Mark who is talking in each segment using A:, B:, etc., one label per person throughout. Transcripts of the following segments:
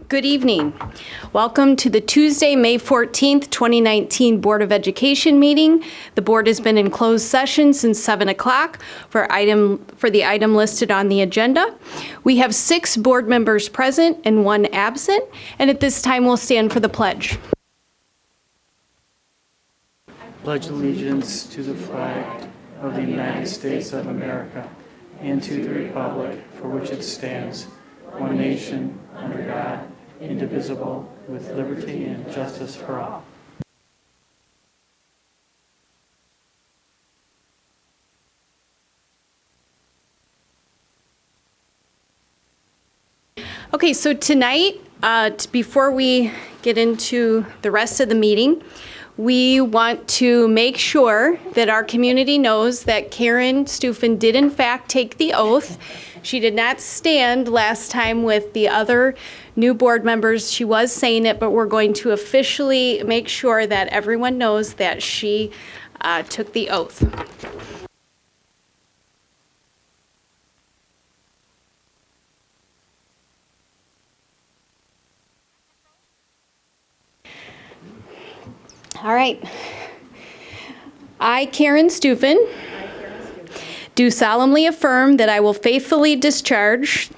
A: Good evening. Welcome to the Tuesday, May 14th, 2019 Board of Education meeting. The board has been in closed session since 7 o'clock for the item listed on the agenda. We have 6 board members present and 1 absent, and at this time we'll stand for the pledge.
B: Pledge allegiance to the flag of the United States of America and to the republic for which it stands, one nation, under God, indivisible, with liberty and justice for all.
A: Okay, so tonight, before we get into the rest of the meeting, we want to make sure that our community knows that Karen Stufen did in fact take the oath. She did not stand last time with the other new board members. She was saying it, but we're going to officially make sure that everyone knows that she took the oath. All right. I, Karen Stufen, do solemnly affirm that I will faithfully discharge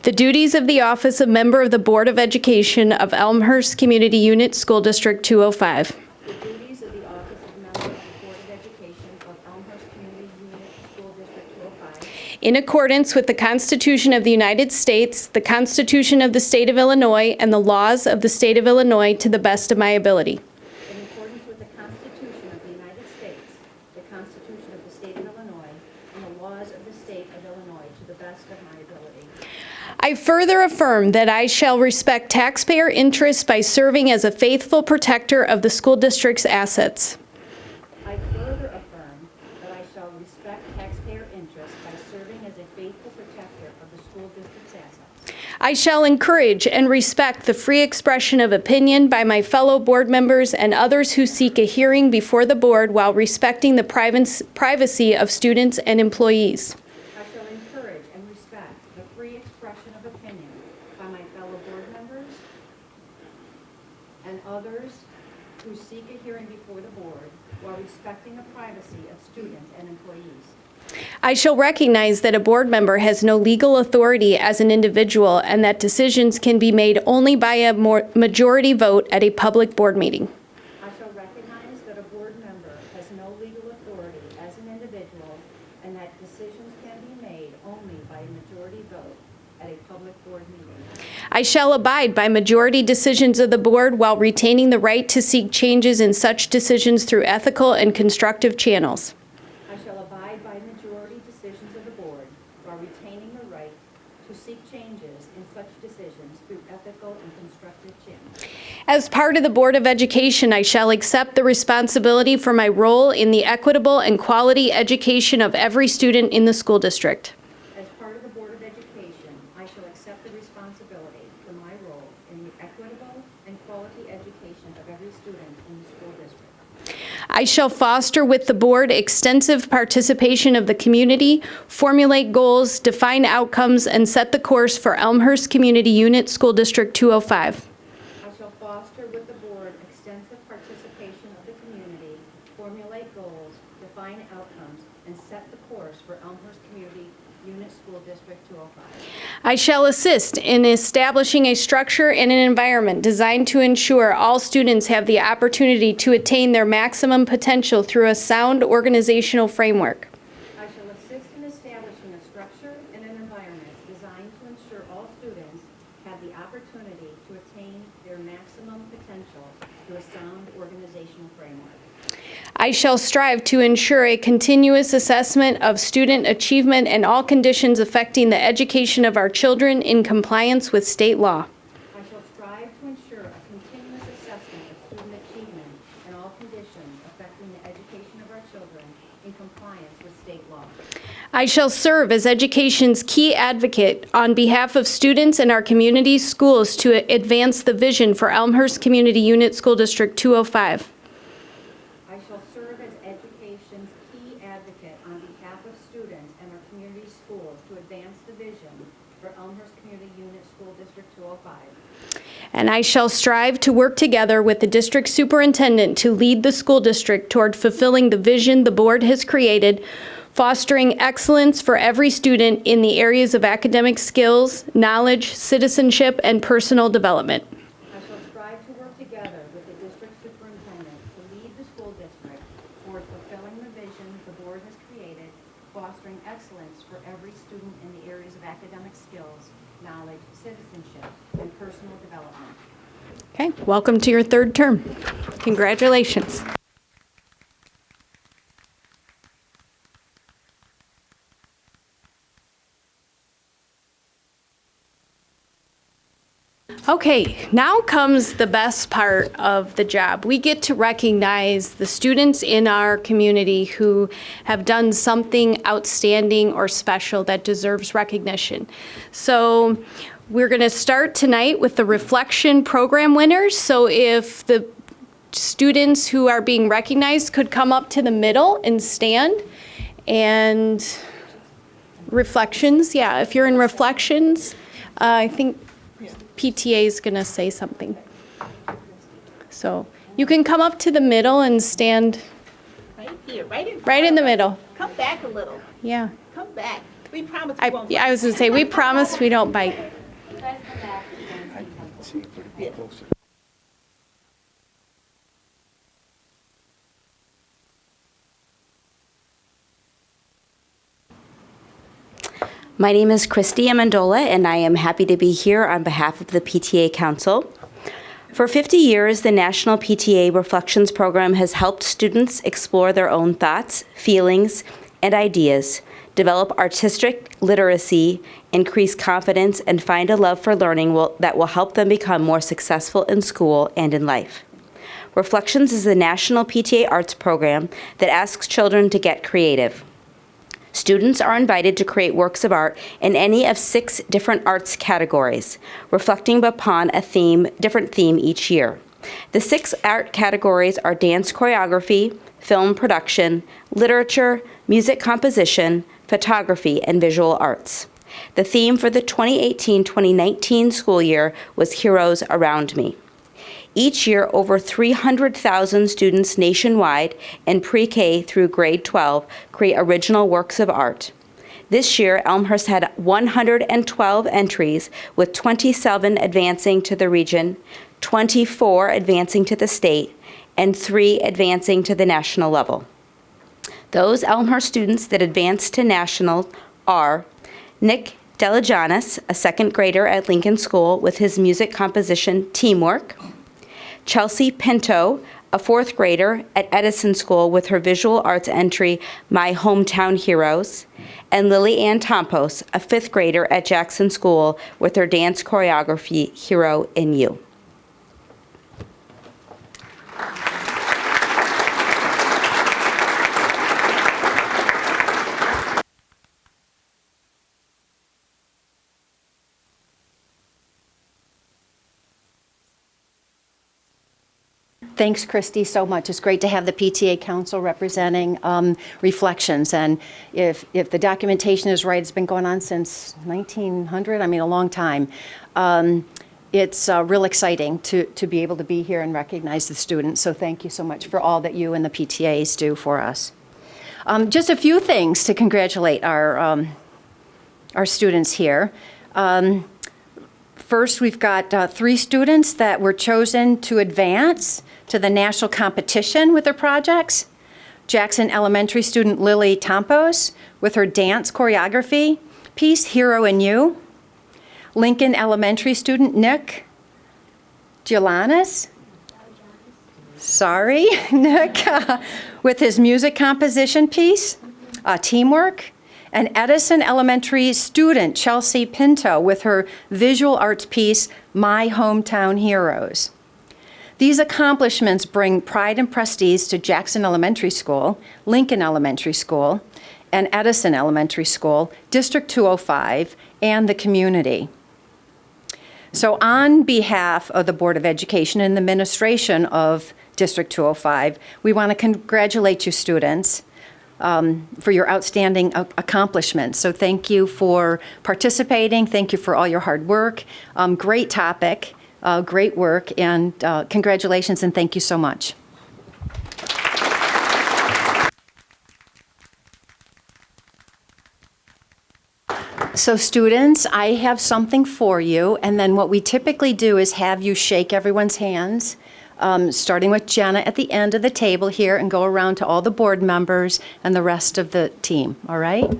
A: the duties of the office of member of the Board of Education of Elmhurst Community Unit School District 205.
C: The duties of the office of member of the Board of Education of Elmhurst Community Unit School District 205.
A: In accordance with the Constitution of the United States, the Constitution of the State of Illinois, and the laws of the State of Illinois to the best of my ability.
C: In accordance with the Constitution of the United States, the Constitution of the State of Illinois, and the laws of the State of Illinois to the best of my ability.
A: I further affirm that I shall respect taxpayer interests by serving as a faithful protector of the school district's assets.
C: I further affirm that I shall respect taxpayer interests by serving as a faithful protector of the school district's assets.
A: I shall encourage and respect the free expression of opinion by my fellow board members and others who seek a hearing before the board while respecting the privacy of students and employees.
C: I shall encourage and respect the free expression of opinion by my fellow board members and others who seek a hearing before the board while respecting the privacy of students and employees.
A: I shall recognize that a board member has no legal authority as an individual and that decisions can be made only by a majority vote at a public board meeting.
C: I shall recognize that a board member has no legal authority as an individual and that decisions can be made only by a majority vote at a public board meeting.
A: I shall abide by majority decisions of the board while retaining the right to seek changes in such decisions through ethical and constructive channels.
C: I shall abide by majority decisions of the board while retaining the right to seek changes in such decisions through ethical and constructive channels.
A: As part of the Board of Education, I shall accept the responsibility for my role in the equitable and quality education of every student in the school district.
C: As part of the Board of Education, I shall accept the responsibility for my role in the equitable and quality education of every student in the school district.
A: I shall foster with the board extensive participation of the community, formulate goals, define outcomes, and set the course for Elmhurst Community Unit School District 205.
C: I shall foster with the board extensive participation of the community, formulate goals, define outcomes, and set the course for Elmhurst Community Unit School District 205.
A: I shall assist in establishing a structure and an environment designed to ensure all students have the opportunity to attain their maximum potential through a sound organizational framework.
C: I shall assist in establishing a structure and an environment designed to ensure all students have the opportunity to attain their maximum potential through a sound organizational framework.
A: I shall strive to ensure a continuous assessment of student achievement and all conditions affecting the education of our children in compliance with state law.
C: I shall strive to ensure a continuous assessment of student achievement and all conditions affecting the education of our children in compliance with state law.
A: I shall serve as education's key advocate on behalf of students in our community schools to advance the vision for Elmhurst Community Unit School District 205.
C: I shall serve as education's key advocate on behalf of students and our community schools to advance the vision
A: And I shall strive to work together with the district superintendent to lead the school district toward fulfilling the vision the board has created, fostering excellence for every student in the areas of academic skills, knowledge, citizenship, and personal development.
C: I shall strive to work together with the district superintendent to lead the school district toward fulfilling the vision the board has created, fostering excellence for every student in the areas of academic skills, knowledge, citizenship, and personal development.
A: Okay, welcome to your third term. Congratulations. Okay, now comes the best part of the job. We get to recognize the students in our community who have done something outstanding or special that deserves recognition. So we're going to start tonight with the reflection program winners. So if the students who are being recognized could come up to the middle and stand. And reflections, yeah, if you're in reflections, I think PTA is going to say something. So you can come up to the middle and stand
D: Right here, right in front
A: right in the
D: of us.
A: middle.
D: Come back a little.
A: Yeah.
D: Come back. We promise we won't.
A: I was going to say, we promise we don't bite.
E: My name is Christy Amendola, and I am happy to be here on behalf of the PTA Council. For 50 years, the National PTA Reflections Program has helped students explore their own thoughts, feelings, and ideas, develop artistic literacy, increase confidence, and find a love for learning that will help them become more successful in school and in life. Reflections is a national PTA arts program that asks children to get creative. Students are invited to create works of art in any of 6 different arts categories, reflecting upon a different theme each year. The 6 art categories are dance choreography, film production, literature, music composition, photography, and visual arts. The theme for the 2018-2019 school year was Heroes Around Me. Each year, over 300,000 students nationwide in pre-K through grade 12 create original works of art. This year, Elmhurst had 112 entries, with 27 advancing to the region, 24 advancing to the state, and 3 advancing to the national level. Those Elmhurst students that advanced to national are Nick Delajanis, a 2nd grader at Lincoln School with his music composition Teamwork; Chelsea Pinto, a 4th grader at Edison School with her visual arts entry, My Hometown Heroes; and Lily Ann Tompos, a 5th grader at Jackson School with her dance choreography, Hero in You.
F: Thanks, Christy, so much. It's great to have the PTA Council representing Reflections. And if the documentation is right, it's been going on since 1900, I mean, a long time. It's real exciting to be able to be here and recognize the students. So thank you so much for all that you and the PTAs do for us. Just a few things to congratulate our students here. First, we've got 3 students that were chosen to advance to the national competition with their projects. Jackson Elementary student Lily Tompos with her dance choreography piece, Hero in You. Lincoln Elementary student Nick Gialanis. Sorry, Nick, with his music composition piece, Teamwork. And Edison Elementary student Chelsea Pinto with her visual arts piece, My Hometown Heroes. These accomplishments bring pride and prestige to Jackson Elementary School, Lincoln Elementary School, and Edison Elementary School, District 205, and the community. So on behalf of the Board of Education and the administration of District 205, we want to congratulate you students for your outstanding accomplishments. So thank you for participating. Thank you for all your hard work. Great topic. great work, and congratulations and thank you so much. So students, I have something for you, and then what we typically do is have you shake everyone's hands, starting with Jenna at the end of the table here, and go around to all the board members and the rest of the team, all right?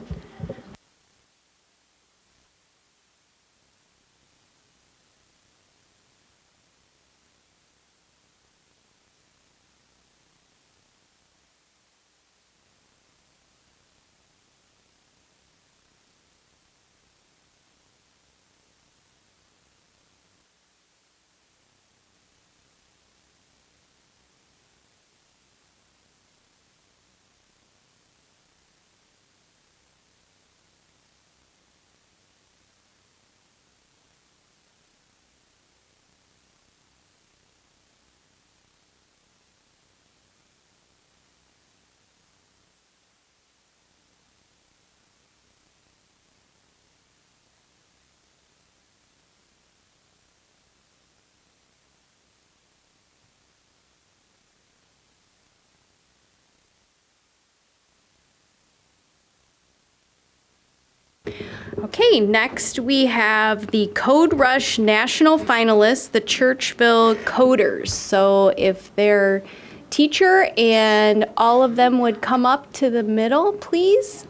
A: Okay, next we have the Coderush National Finalists, the Churchville Coders. So if their teacher and all of them would come up to the middle, please.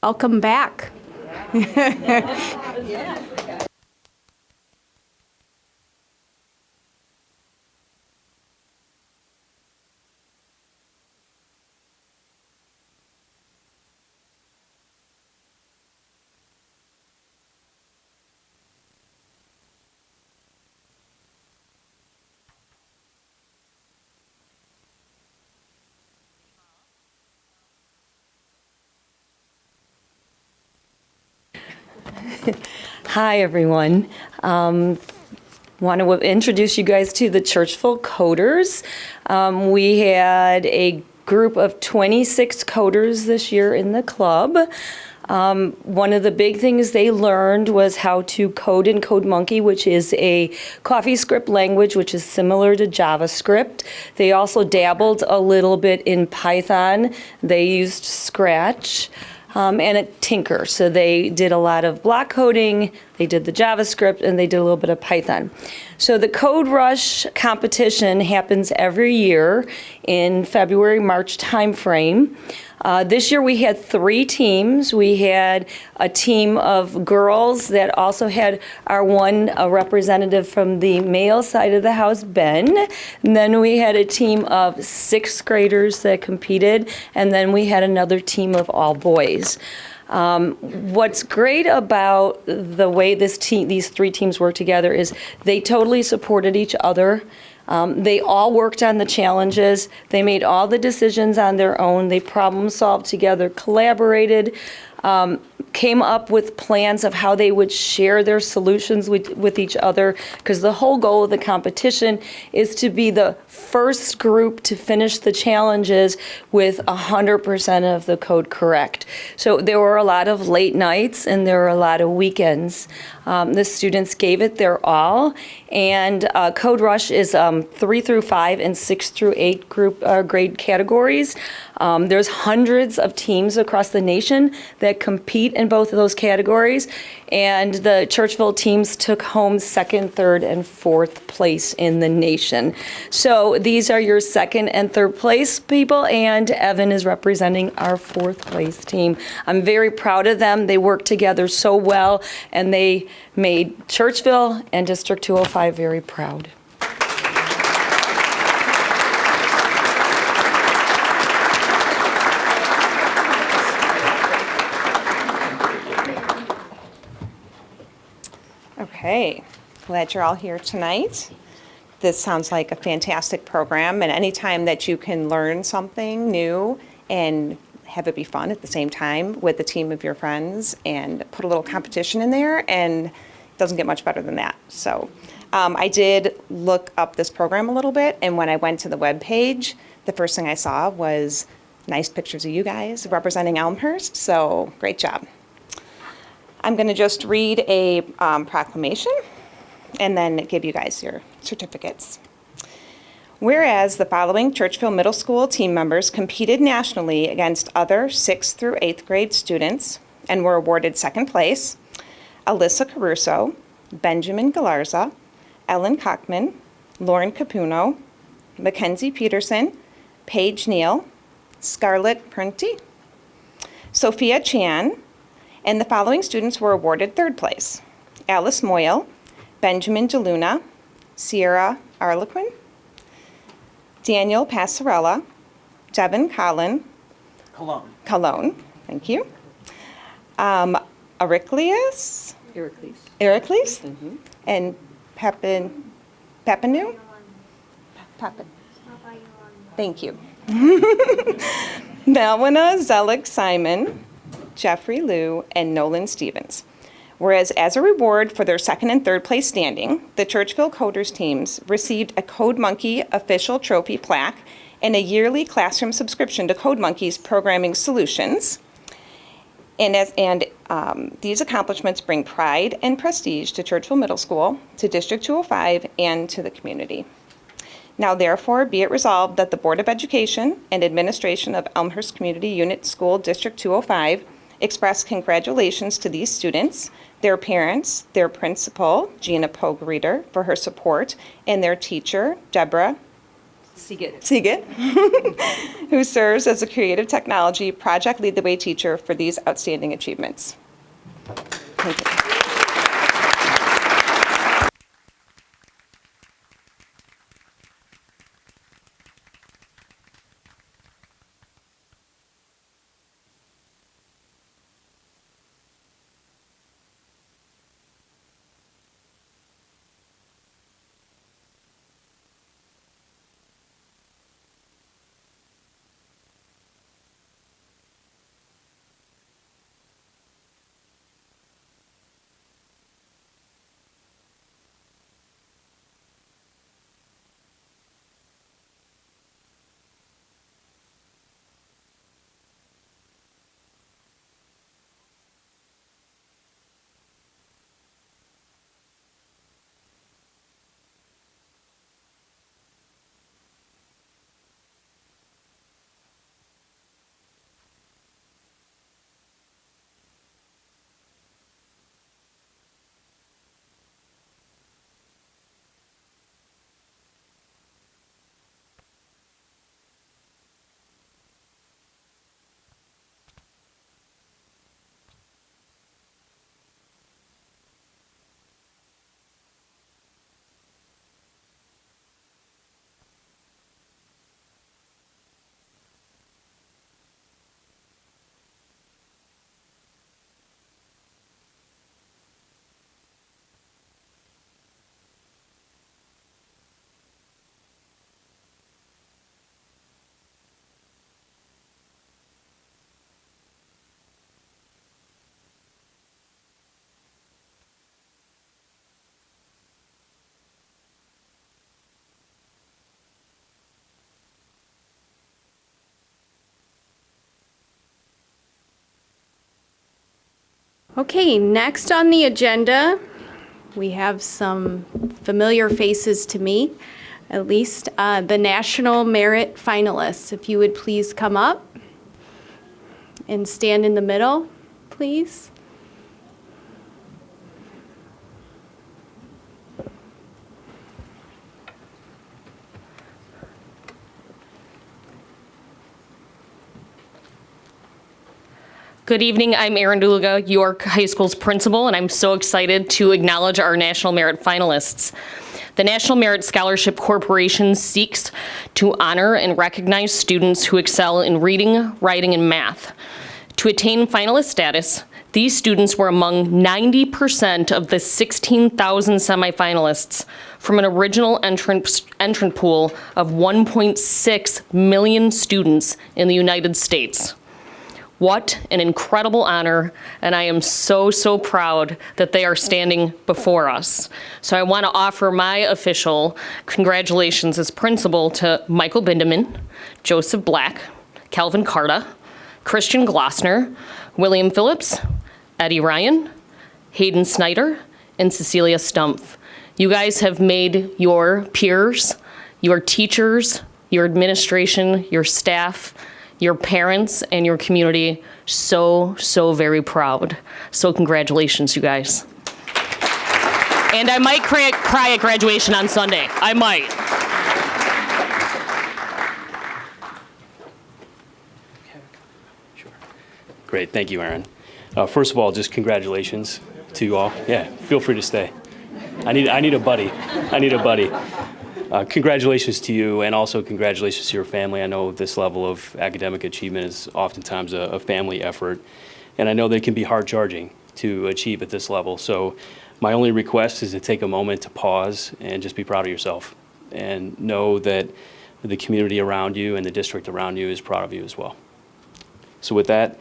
A: Welcome back.
G: Hi, everyone. Want to introduce you guys to the Churchville Coders. We had a group of 26 coders this year in the club. One of the big things they learned was how to code in CodeMonkey, which is a CoffeeScript language, which is similar to JavaScript. They also dabbled a little bit in Python. They used Scratch. And a Tinker. So they did a lot of block coding, they did the JavaScript, and they did a little bit of Python. So the Coderush competition happens every year in February, March timeframe. This year we had 3 teams. We had a team of girls that also had our one representative from the male side of the house, Ben. And then we had a team of 6th graders that competed, and then we had another team of all boys. What's great about the way these 3 teams work together is they totally supported each other. They all worked on the challenges. They made all the decisions on their own. They problem solved together, collaborated, came up with plans of how they would share their solutions with each other, because the whole goal of the competition is to be the first group to finish the challenges with 100% of the code correct. So there were a lot of late nights and there were a lot of weekends. The students gave it their all, and Coderush is 3 through 5 and 6 through 8 grade categories. There's hundreds of teams across the nation that compete in both of those categories, and the Churchville teams took home 2nd, 3rd, and 4th place in the nation. So these are your 2nd and 3rd place people, and Evan is representing our 4th place team. I'm very proud of them. They worked together so well, and they made Churchville and District 205 very proud.
H: Okay, glad you're all here tonight. This sounds like a fantastic program, and anytime that you can learn something new and have it be fun at the same time with a team of your friends and put a little competition in there, and it doesn't get much better than that. So I did look up this program a little bit, and when I went to the webpage, the first thing I saw was nice pictures of you guys representing Elmhurst, so great job. I'm going to just read a proclamation and then give you guys your certificates. Whereas the following Churchville Middle School team members competed nationally against other 6th through 8th grade students and were awarded second place: Alyssa Caruso, Benjamin Galarza, Ellen Kochman, Lauren Capuno, Mackenzie Peterson, Paige Neal, Scarlett Prunty, Sophia Chan, and the following students were awarded third place: Alice Moyle, Benjamin DeLuna, Sierra Arlequin, Daniel Passarella, Devin Collin, Cologne, thank you, Ericles, and Papanu? Thank you. Malwina Zelig Simon, Jeffrey Liu, and Nolan Stevens. Whereas as a reward for their second and third place standing, the Churchville Coders teams received a Code Monkey official trophy plaque and a yearly classroom subscription to Code Monkey's programming solutions. And these accomplishments bring pride and prestige to Churchville Middle School, to District 205, and to the community. Now therefore be it resolved that the Board of Education and Administration of Elmhurst Community Unit School District 205 express congratulations to these students, their parents, their principal, Gina Pogreeder, for her support, and their teacher, Deborah Seagate, who serves as a Creative Technology Project Lead the Way teacher for these outstanding achievements. Thank you.
A: Okay, next on the agenda, we have some familiar faces to me, at least, the National Merit finalists. If you would please come up and stand in the middle, please.
I: Good evening, I'm Erin Duluga, York High School's principal, and I'm so excited to acknowledge our National Merit finalists. The National Merit Scholarship Corporation seeks to honor and recognize students who excel in reading, writing, and math. To attain finalist status, these students were among 90% of the 16,000 semifinalists from an original entrant pool of 1.6 million students in the United States. What an incredible honor, and I am so, so proud that they are standing before us. So I want to offer my official congratulations as principal to Michael Bindeman, Joseph Black, Calvin Carta, Christian Glossner, William Phillips, Eddie Ryan, Hayden Snyder, and Cecilia Stumpf. You guys have made your peers, your teachers, your administration, your staff, your parents, and your community so, so very proud. So congratulations, you guys. And I might cry at graduation on Sunday. I might.
J: Sure. Great, thank you, Aaron. First of all, just congratulations to you all. Yeah, feel free to stay. I need a buddy. I need a buddy. Congratulations to you, and also congratulations to your family. I know this level of academic achievement is oftentimes a family effort, and I know that it can be hard charging to achieve at this level. So my only request is to take a moment to pause and just be proud of yourself, and know that the community around you and the district around you is proud of you as well. So with that,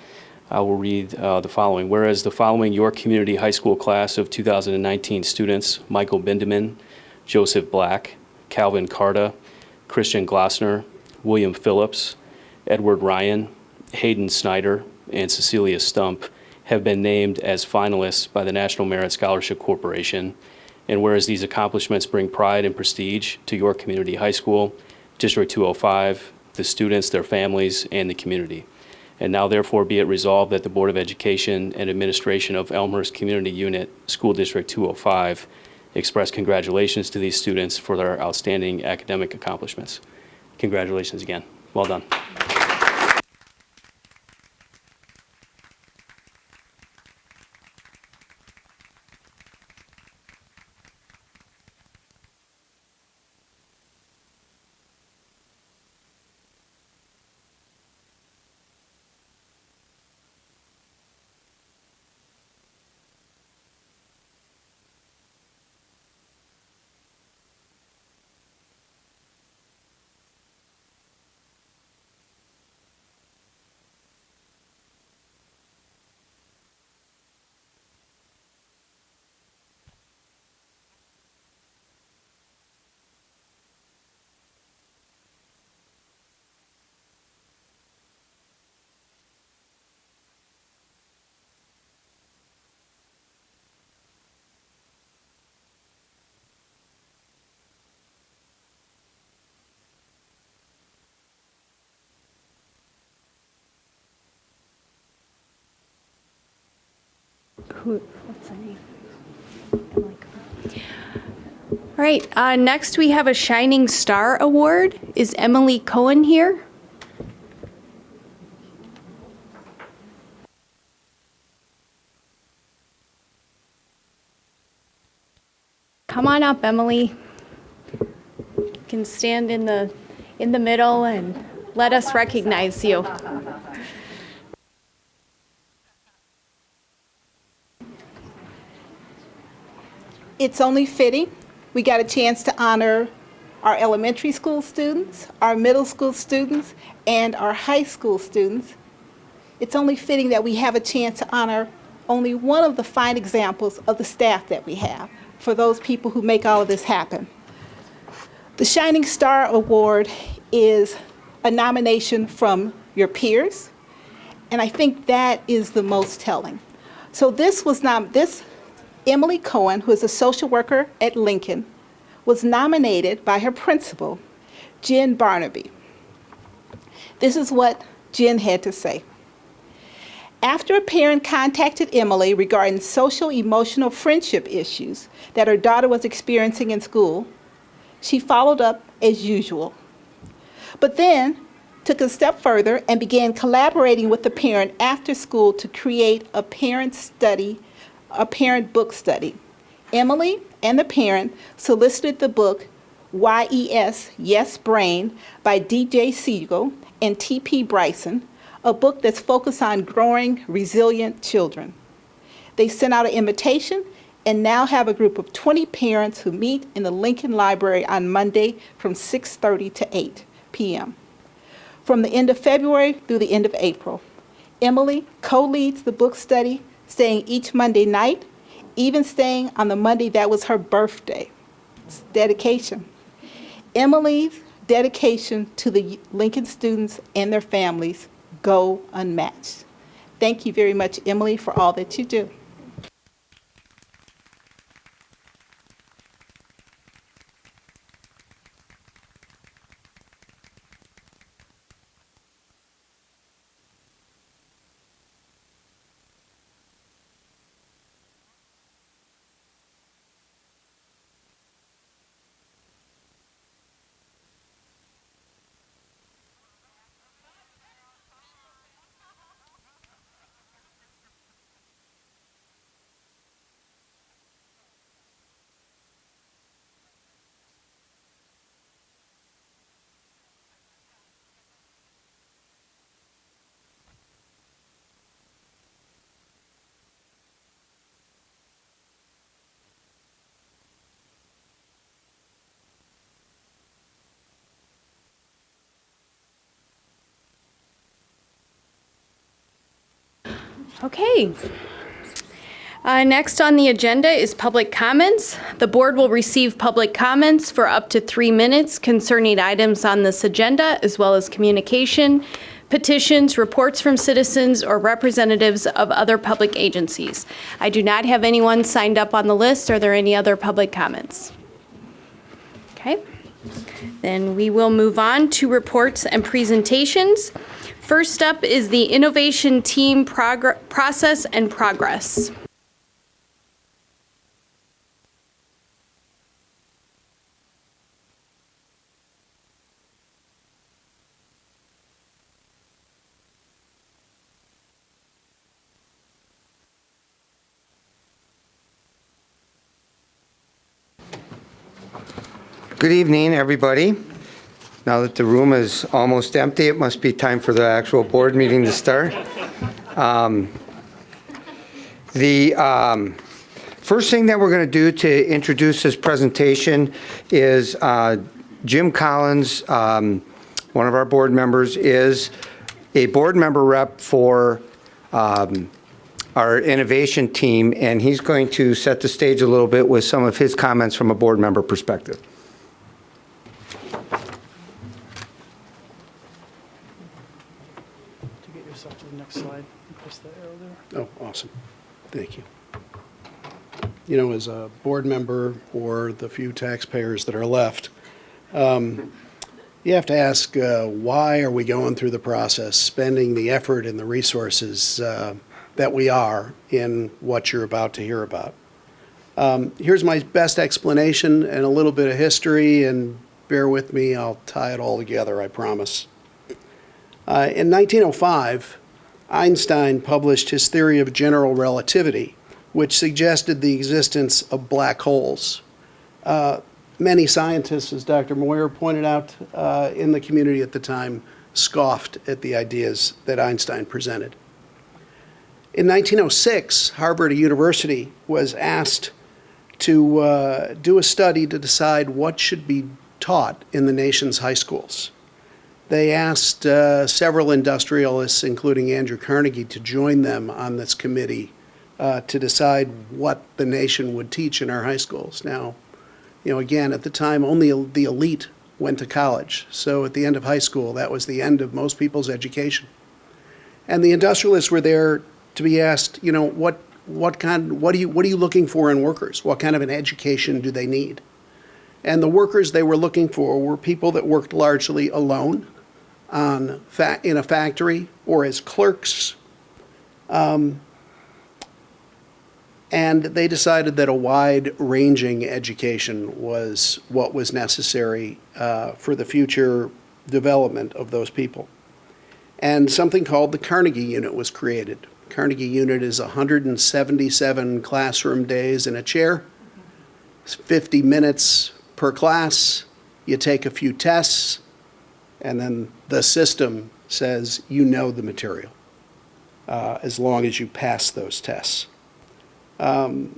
J: I will read the following. Whereas the following York Community High School class of 2019 students, Michael Bindeman, Joseph Black, Calvin Carta, Christian Glossner, William Phillips, Edward Ryan, Hayden Snyder, and Cecilia Stumpf have been named as finalists by the National Merit Scholarship Corporation. And whereas these accomplishments bring pride and prestige to York Community High School, District 205, the students, their families, and the community. And now therefore be it resolved that the Board of Education and Administration of Elmhurst Community Unit, School District 205, express congratulations to these students for their outstanding academic accomplishments. Congratulations again. Well done.
A: What's her name? Emily Cohen. All right, next we have a Shining Star Award. Is Emily Cohen here? Come on up, Emily. You can stand in the middle and let us recognize you.
D: It's only fitting. We got a chance to honor our elementary school students, our middle school students, and our high school students. It's only fitting that we have a chance to honor only one of the fine examples of the staff that we have, for those people who make all of this happen. The Shining Star Award is a nomination from your peers, and I think that is the most telling. So this Emily Cohen, who is a social worker at Lincoln, was nominated by her principal, Jen Barnaby. This is what Jen had to say. After a parent contacted Emily regarding social-emotional friendship issues that her daughter was experiencing in school, she followed up as usual, but then took a step further and began collaborating with the parent after school to create a parent book study. Emily and the parent solicited the book YES, Yes Brain by DJ Siegel and T.P. Bryson, a book that's focused on growing resilient children. They sent out an invitation and now have a group of 20 parents who meet in the Lincoln Library on Monday from 6:30 to 8 p.m. from the end of February through the end of April. Emily co-leads the book study, staying each Monday night, even staying on the Monday that was her birthday. It's dedication. Emily's dedication to the Lincoln students and their families go unmatched. Thank you very much, Emily, for all that you do.
A: Okay. Next on the agenda is public comments. The board will receive public comments for up to 3 minutes concerning items on this agenda, as well as communication, petitions, reports from citizens, or representatives of other public agencies. I do not have anyone signed up on the list. Are there any other public comments? Okay. Then we will move on to reports and presentations. First up is the innovation team process and progress.
K: Good evening, everybody. Now that the room is almost empty, it must be time for the actual board meeting to start. The first thing that we're going to do to introduce this presentation is Jim Collins, one of our board members, is a board member rep for our innovation team, and he's going to set the stage a little bit with some of his comments from a board member perspective.
B: To the next slide, press the arrow there.
L: Oh, awesome. Thank you. You know, as a board member or the few taxpayers that are left, you have to ask, why are we going through the process, spending the effort and the resources that we are in what you're about to hear about? Here's my best explanation and a little bit of history, and bear with me, I'll tie it all together, I promise. In 1905, Einstein published his theory of general relativity, which suggested the existence of black holes. Many scientists, as Dr. Moyer pointed out, in the community at the time, scoffed at the ideas that Einstein presented. In 1906, Harvard University was asked to do a study to decide what should be taught in the nation's high schools. They asked several industrialists, including Andrew Carnegie, to join them on this committee to decide what the nation would teach in our high schools. Now, you know, again, at the time, only the elite went to college. So at the end of high school, that was the end of most people's education. And the industrialists were there to be asked, you know, what are you looking for in workers? What kind of an education do they need? And the workers they were looking for were people that worked largely alone in a factory or as clerks. And they decided that a wide-ranging education was what was necessary for the future development of those people. And something called the Carnegie Unit was created. Carnegie Unit is 177 classroom days in a chair. It's 50 minutes per class. You take a few tests, and then the system says you know the material as long as you pass those tests. You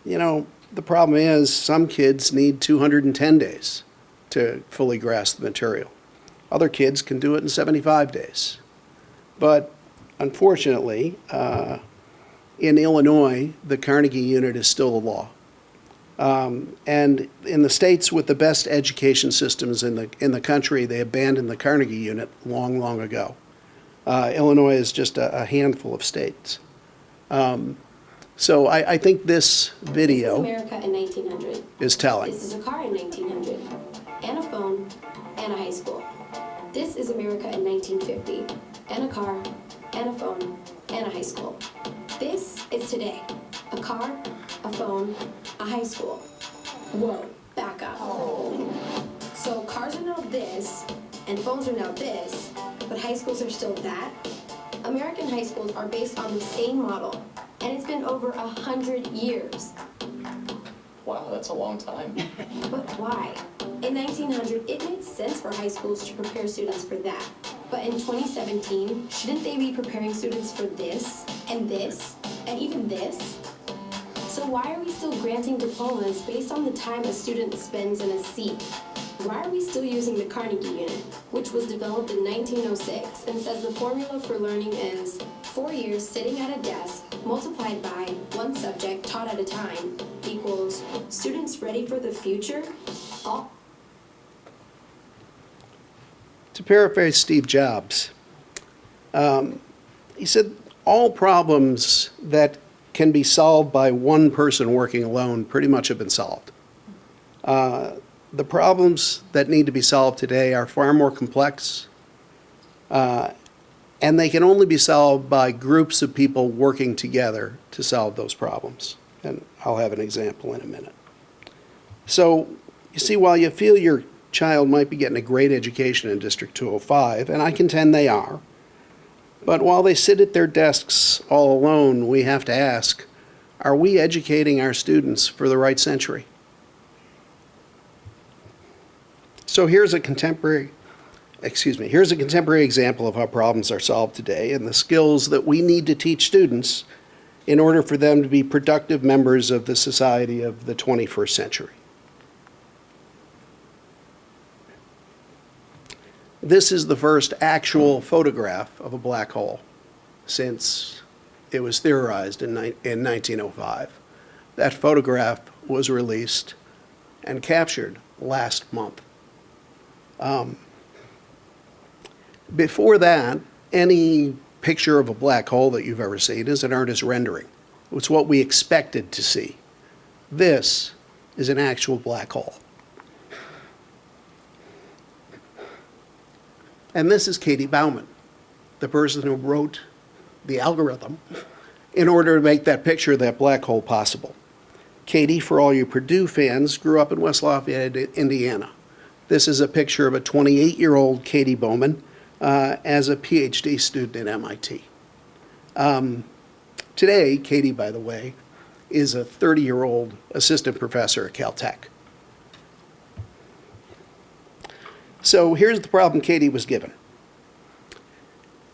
L: know, the problem is some kids need 210 days to fully grasp the material. Other kids can do it in 75 days. But unfortunately, in Illinois, the Carnegie Unit is still the law. And in the states with the best education systems in the country, they abandoned the Carnegie Unit long, long ago. Illinois is just a handful of states. So I think this video
M: This is America in 1900.
L: is telling.
M: This is a car in 1900, and a phone, and a high school. This is America in 1950, and a car, and a phone, and a high school. This is today, a car, a phone, a high school. Whoa, back up. So cars are now this, and phones are now this, but high schools are still that? American high schools are based on the same model, and it's been over 100 years.
N: Wow, that's a long time.
M: But why? In 1900, it made sense for high schools to prepare students for that. But in 2017, shouldn't they be preparing students for this, and even this? So why are we still granting diplomas based on the time a student spends in a seat? Why are we still using the Carnegie Unit, which was developed in 1906 and says the formula for learning is 4 years sitting at a desk multiplied by one subject taught at a time equals students ready for the future?
L: To paraphrase Steve Jobs, he said, all problems that can be solved by one person working alone pretty much have been solved. The problems that need to be solved today are far more complex, and they can only be solved by groups of people working together to solve those problems. And I'll have an example in a minute. So, you see, while you feel your child might be getting a great education in District 205, and I contend they are, but while they sit at their desks all alone, we have to ask, are we educating our students for the right century? So here's a contemporary example of how problems are solved today and the skills that we need to teach students in order for them to be productive members of the society of the 21st century. This is the first actual photograph of a black hole since it was theorized in 1905. That photograph was released and captured last month. Before that, any picture of a black hole that you've ever seen is an artist's rendering. It's what we expected to see. This is an actual black hole. And this is Katie Bauman, the person who wrote the algorithm in order to make that picture of that black hole possible. Katie, for all you Purdue fans, grew up in West Lafayette, Indiana. This is a picture of a 28-year-old Katie Bowman as a PhD student at MIT. Today, Katie, by the way, is a 30-year-old assistant professor at Caltech. So here's the problem Katie was given.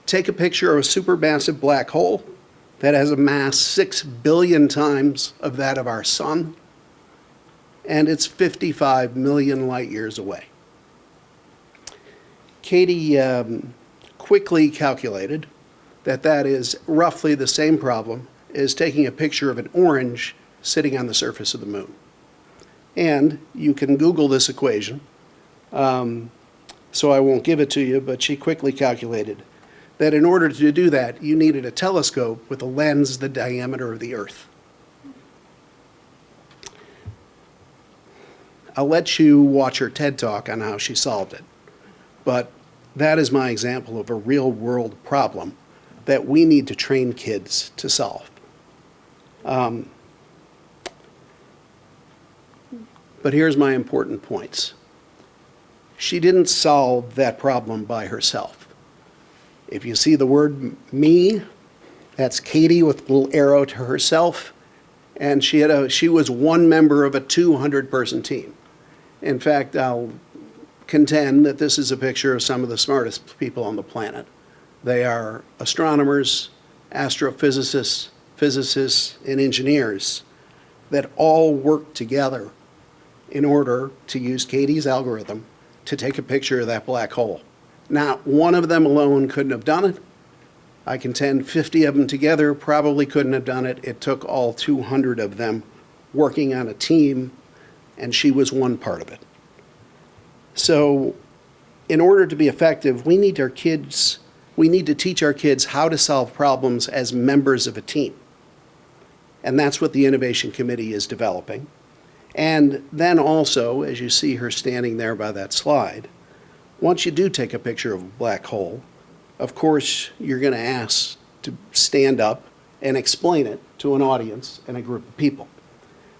L: Take a picture of a supermassive black hole that has a mass 6 billion times of that of our sun, and it's 55 million light years away. Katie quickly calculated that that is roughly the same problem as taking a picture of an orange sitting on the surface of the moon. And you can Google this equation, so I won't give it to you, but she quickly calculated that in order to do that, you needed a telescope with a lens the diameter of the Earth. I'll let you watch her TED Talk on how she solved it, but that is my example of a real-world problem that we need to train kids to solve. But here's my important points. She didn't solve that problem by herself. If you see the word me, that's Katie with a little arrow to herself, and she was one member of a 200-person team. In fact, I'll contend that this is a picture of some of the smartest people on the planet. They are astronomers, astrophysicists, physicists, and engineers that all work together in order to use Katie's algorithm to take a picture of that black hole. Not one of them alone couldn't have done it. I contend 50 of them together probably couldn't have done it. It took all 200 of them working on a team, and she was one part of it. So in order to be effective, we need to teach our kids how to solve problems as members of a team. And that's what the Innovation Committee is developing. And then also, as you see her standing there by that slide, once you do take a picture of a black hole, of course, you're going to ask to stand up and explain it to an audience and a group of people.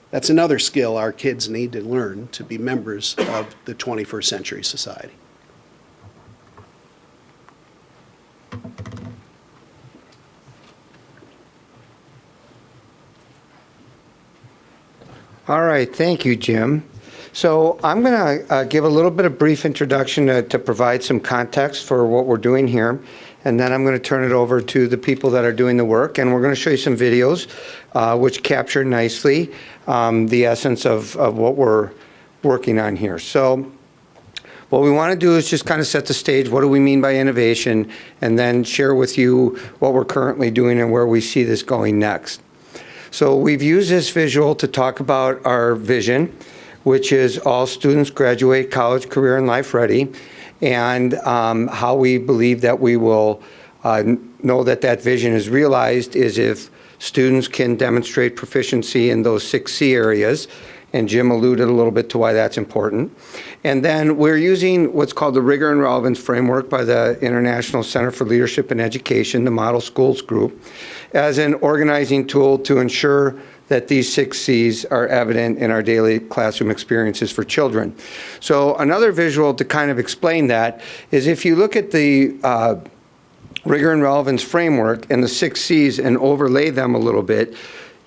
L: That's another skill our kids need to learn to be members of the 21st century society.
K: All right, thank you, Jim. So I'm going to give a little bit of brief introduction to provide some context for what we're doing here, and then I'm going to turn it over to the people that are doing the work, and we're going to show you some videos which capture nicely the essence of what we're working on here. So what we want to do is just kind of set the stage. What do we mean by innovation? And then share with you what we're currently doing and where we see this going next. So we've used this visual to talk about our vision, which is all students graduate college, career, and life ready, and how we believe that we will know that that vision is realized is if students can demonstrate proficiency in those 6 C areas, and Jim alluded a little bit to why that's important. And then we're using what's called the Rigor and Relevance Framework by the International Center for Leadership and Education, the Model Schools Group, as an organizing tool to ensure that these 6 C's are evident in our daily classroom experiences for children. So another visual to kind of explain that is if you look at the Rigor and Relevance Framework and the 6 C's and overlay them a little bit,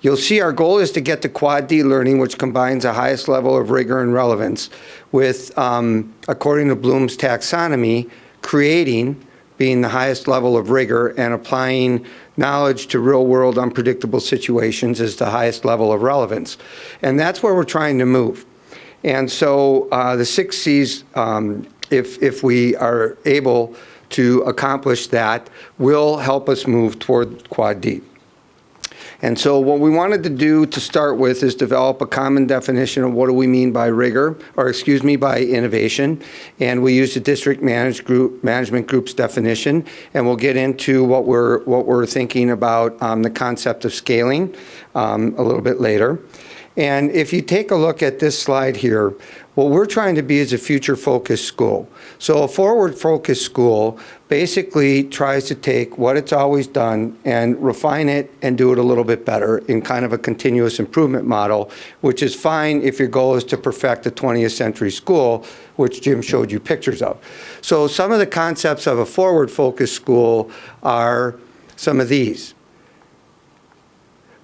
K: you'll see our goal is to get to Quad D learning, which combines the highest level of rigor and relevance with, according to Bloom's taxonomy, creating being the highest level of rigor and applying knowledge to real-world unpredictable situations is the highest level of relevance. And that's where we're trying to move. And so the 6 C's, if we are able to accomplish that, will help us move toward Quad D. And so what we wanted to do to start with is develop a common definition of what do we mean by rigor, or excuse me, by innovation. And we use the district management group's definition, and we'll get into what we're thinking about the concept of scaling a little bit later. And if you take a look at this slide here, what we're trying to be is a future-focused school. So a forward-focused school basically tries to take what it's always done and refine it and do it a little bit better in kind of a continuous improvement model, which is fine if your goal is to perfect a 20th century school, which Jim showed you pictures of. So some of the concepts of a forward-focused school are some of these.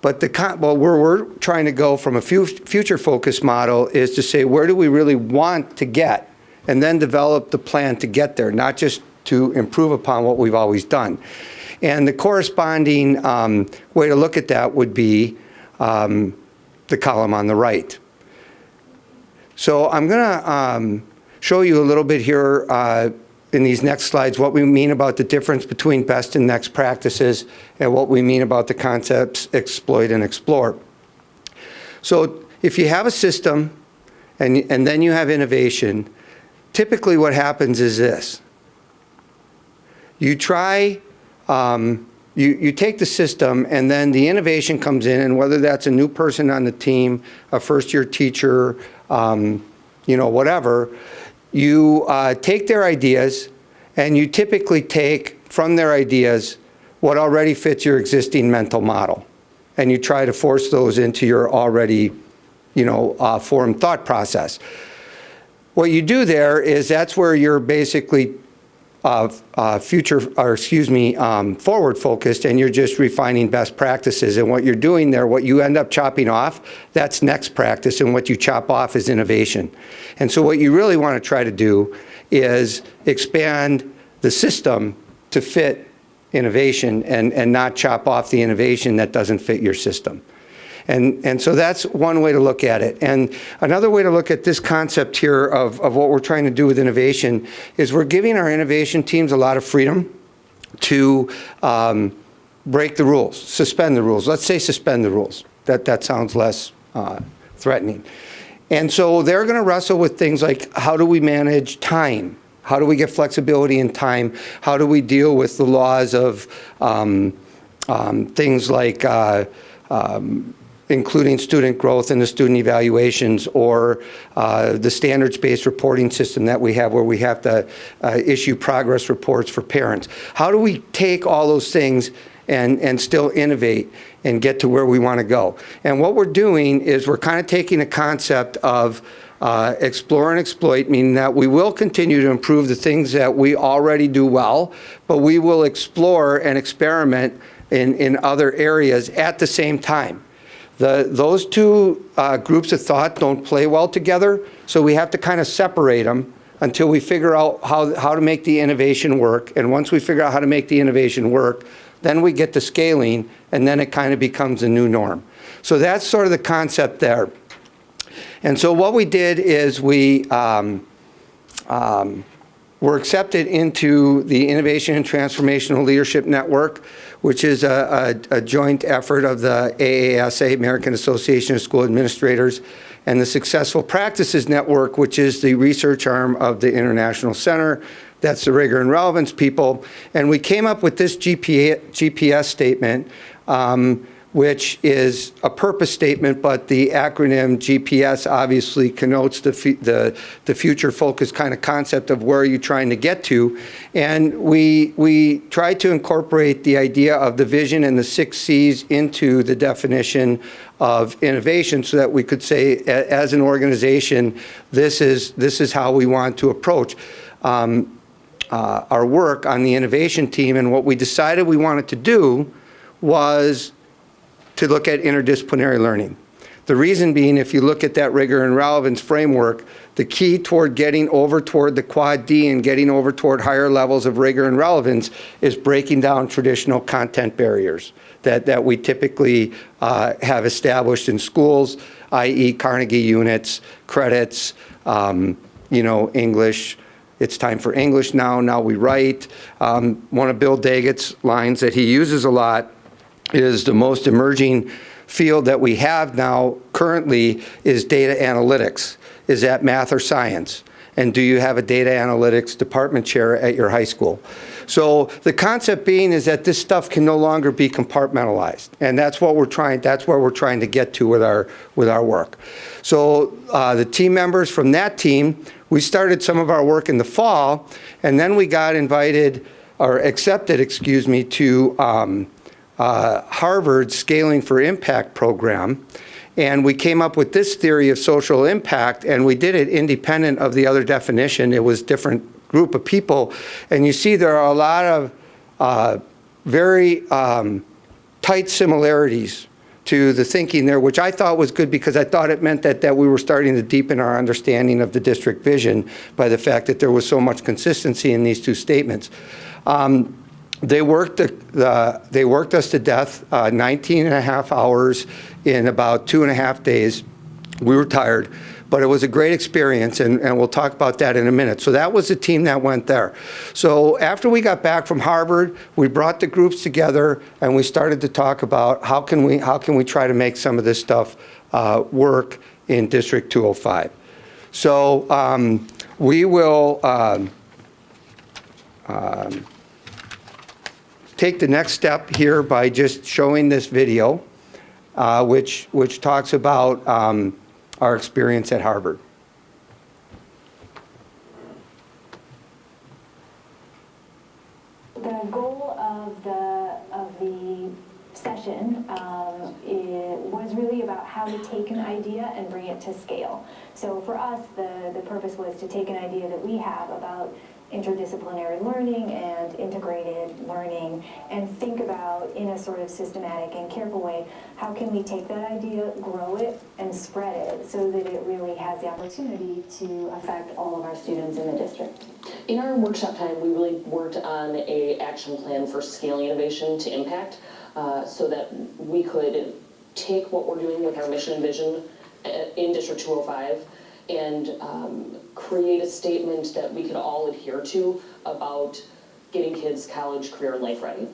K: But where we're trying to go from a future-focused model is to say, where do we really want to get? And then develop the plan to get there, not just to improve upon what we've always done. And the corresponding way to look at that would be the column on the right. So I'm going to show you a little bit here in these next slides what we mean about the difference between best and next practices and what we mean about the concepts exploit and explore. So if you have a system and then you have innovation, typically what happens is this. You try, you take the system and then the innovation comes in, and whether that's a new person on the team, a first-year teacher, whatever, you take their ideas and you typically take from their ideas what already fits your existing mental model. And you try to force those into your already, formed thought process. What you do there is that's where you're basically forward focused, and you're just refining best practices. And what you're doing there, what you end up chopping off, that's next practice, and what you chop off is innovation. And so what you really want to try to do is expand the system to fit innovation and not chop off the innovation that doesn't fit your system. And so that's one way to look at it. And another way to look at this concept here of what we're trying to do with innovation is we're giving our innovation teams a lot of freedom to break the rules, suspend the rules. Let's say suspend the rules. That sounds less threatening. And so they're going to wrestle with things like, how do we manage time? How do we get flexibility in time? How do we deal with the laws of things like including student growth in the student evaluations, or the standards-based reporting system that we have, where we have to issue progress reports for parents? How do we take all those things and still innovate and get to where we want to go? And what we're doing is we're kind of taking a concept of explore and exploit, meaning that we will continue to improve the things that we already do well, but we will explore and experiment in other areas at the same time. Those two groups of thought don't play well together, so we have to kind of separate them until we figure out how to make the innovation work. And once we figure out how to make the innovation work, then we get to scaling, and then it kind of becomes a new norm. So that's sort of the concept there. And so what we did is we were accepted into the Innovation and Transformational Leadership Network, which is a joint effort of the AASA, American Association of School Administrators, and the Successful Practices Network, which is the research arm of the International Center. That's the rigor and relevance people. And we came up with this GPS statement, which is a purpose statement, but the acronym GPS obviously connotes the future focus kind of concept of where are you trying to get to. And we tried to incorporate the idea of the vision and the 6 C's into the definition of innovation, so that we could say, as an organization, this is how we want to approach our work on the innovation team. And what we decided we wanted to do was to look at interdisciplinary learning. The reason being, if you look at that rigor and relevance framework, the key toward getting over toward the quad D and getting over toward higher levels of rigor and relevance is breaking down traditional content barriers that we typically have established in schools, i.e. Carnegie units, credits, English. It's time for English now we write. One of Bill Daggett's lines that he uses a lot is the most emerging field that we have now currently is data analytics. Is that math or science? And do you have a data analytics department chair at your high school? So the concept being is that this stuff can no longer be compartmentalized, and that's where we're trying to get to with our work. So the team members from that team, we started some of our work in the fall, and then we got accepted to Harvard's Scaling for Impact program, and we came up with this theory of social impact, and we did it independent of the other definition. It was different group of people, and you see there are a lot of very tight similarities to the thinking there, which I thought was good, because I thought it meant that we were starting to deepen our understanding of the district vision by the fact that there was so much consistency in these two statements. They worked us to death, 19 and a half hours in about 2.5 days. We were tired, but it was a great experience, and we'll talk about that in a minute. So that was the team that went there. So after we got back from Harvard, we brought the groups together, and we started to talk about how can we try to make some of this stuff work in District 205. So we will take the next step here by just showing this video, which talks about our experience at Harvard.
O: The goal of the session was really about how to take an idea and bring it to scale. So for us, the purpose was to take an idea that we have about interdisciplinary learning and integrated learning and think about, in a sort of systematic and careful way, how can we take that idea, grow it, and spread it so that it really has the opportunity to affect all of our students in the district.
I: In our workshop time, we really worked on an action plan for scaling innovation to impact, so that we could take what we're doing with our mission and vision in District 205 and create a statement that we could all adhere to about
P: getting kids college, career, life ready?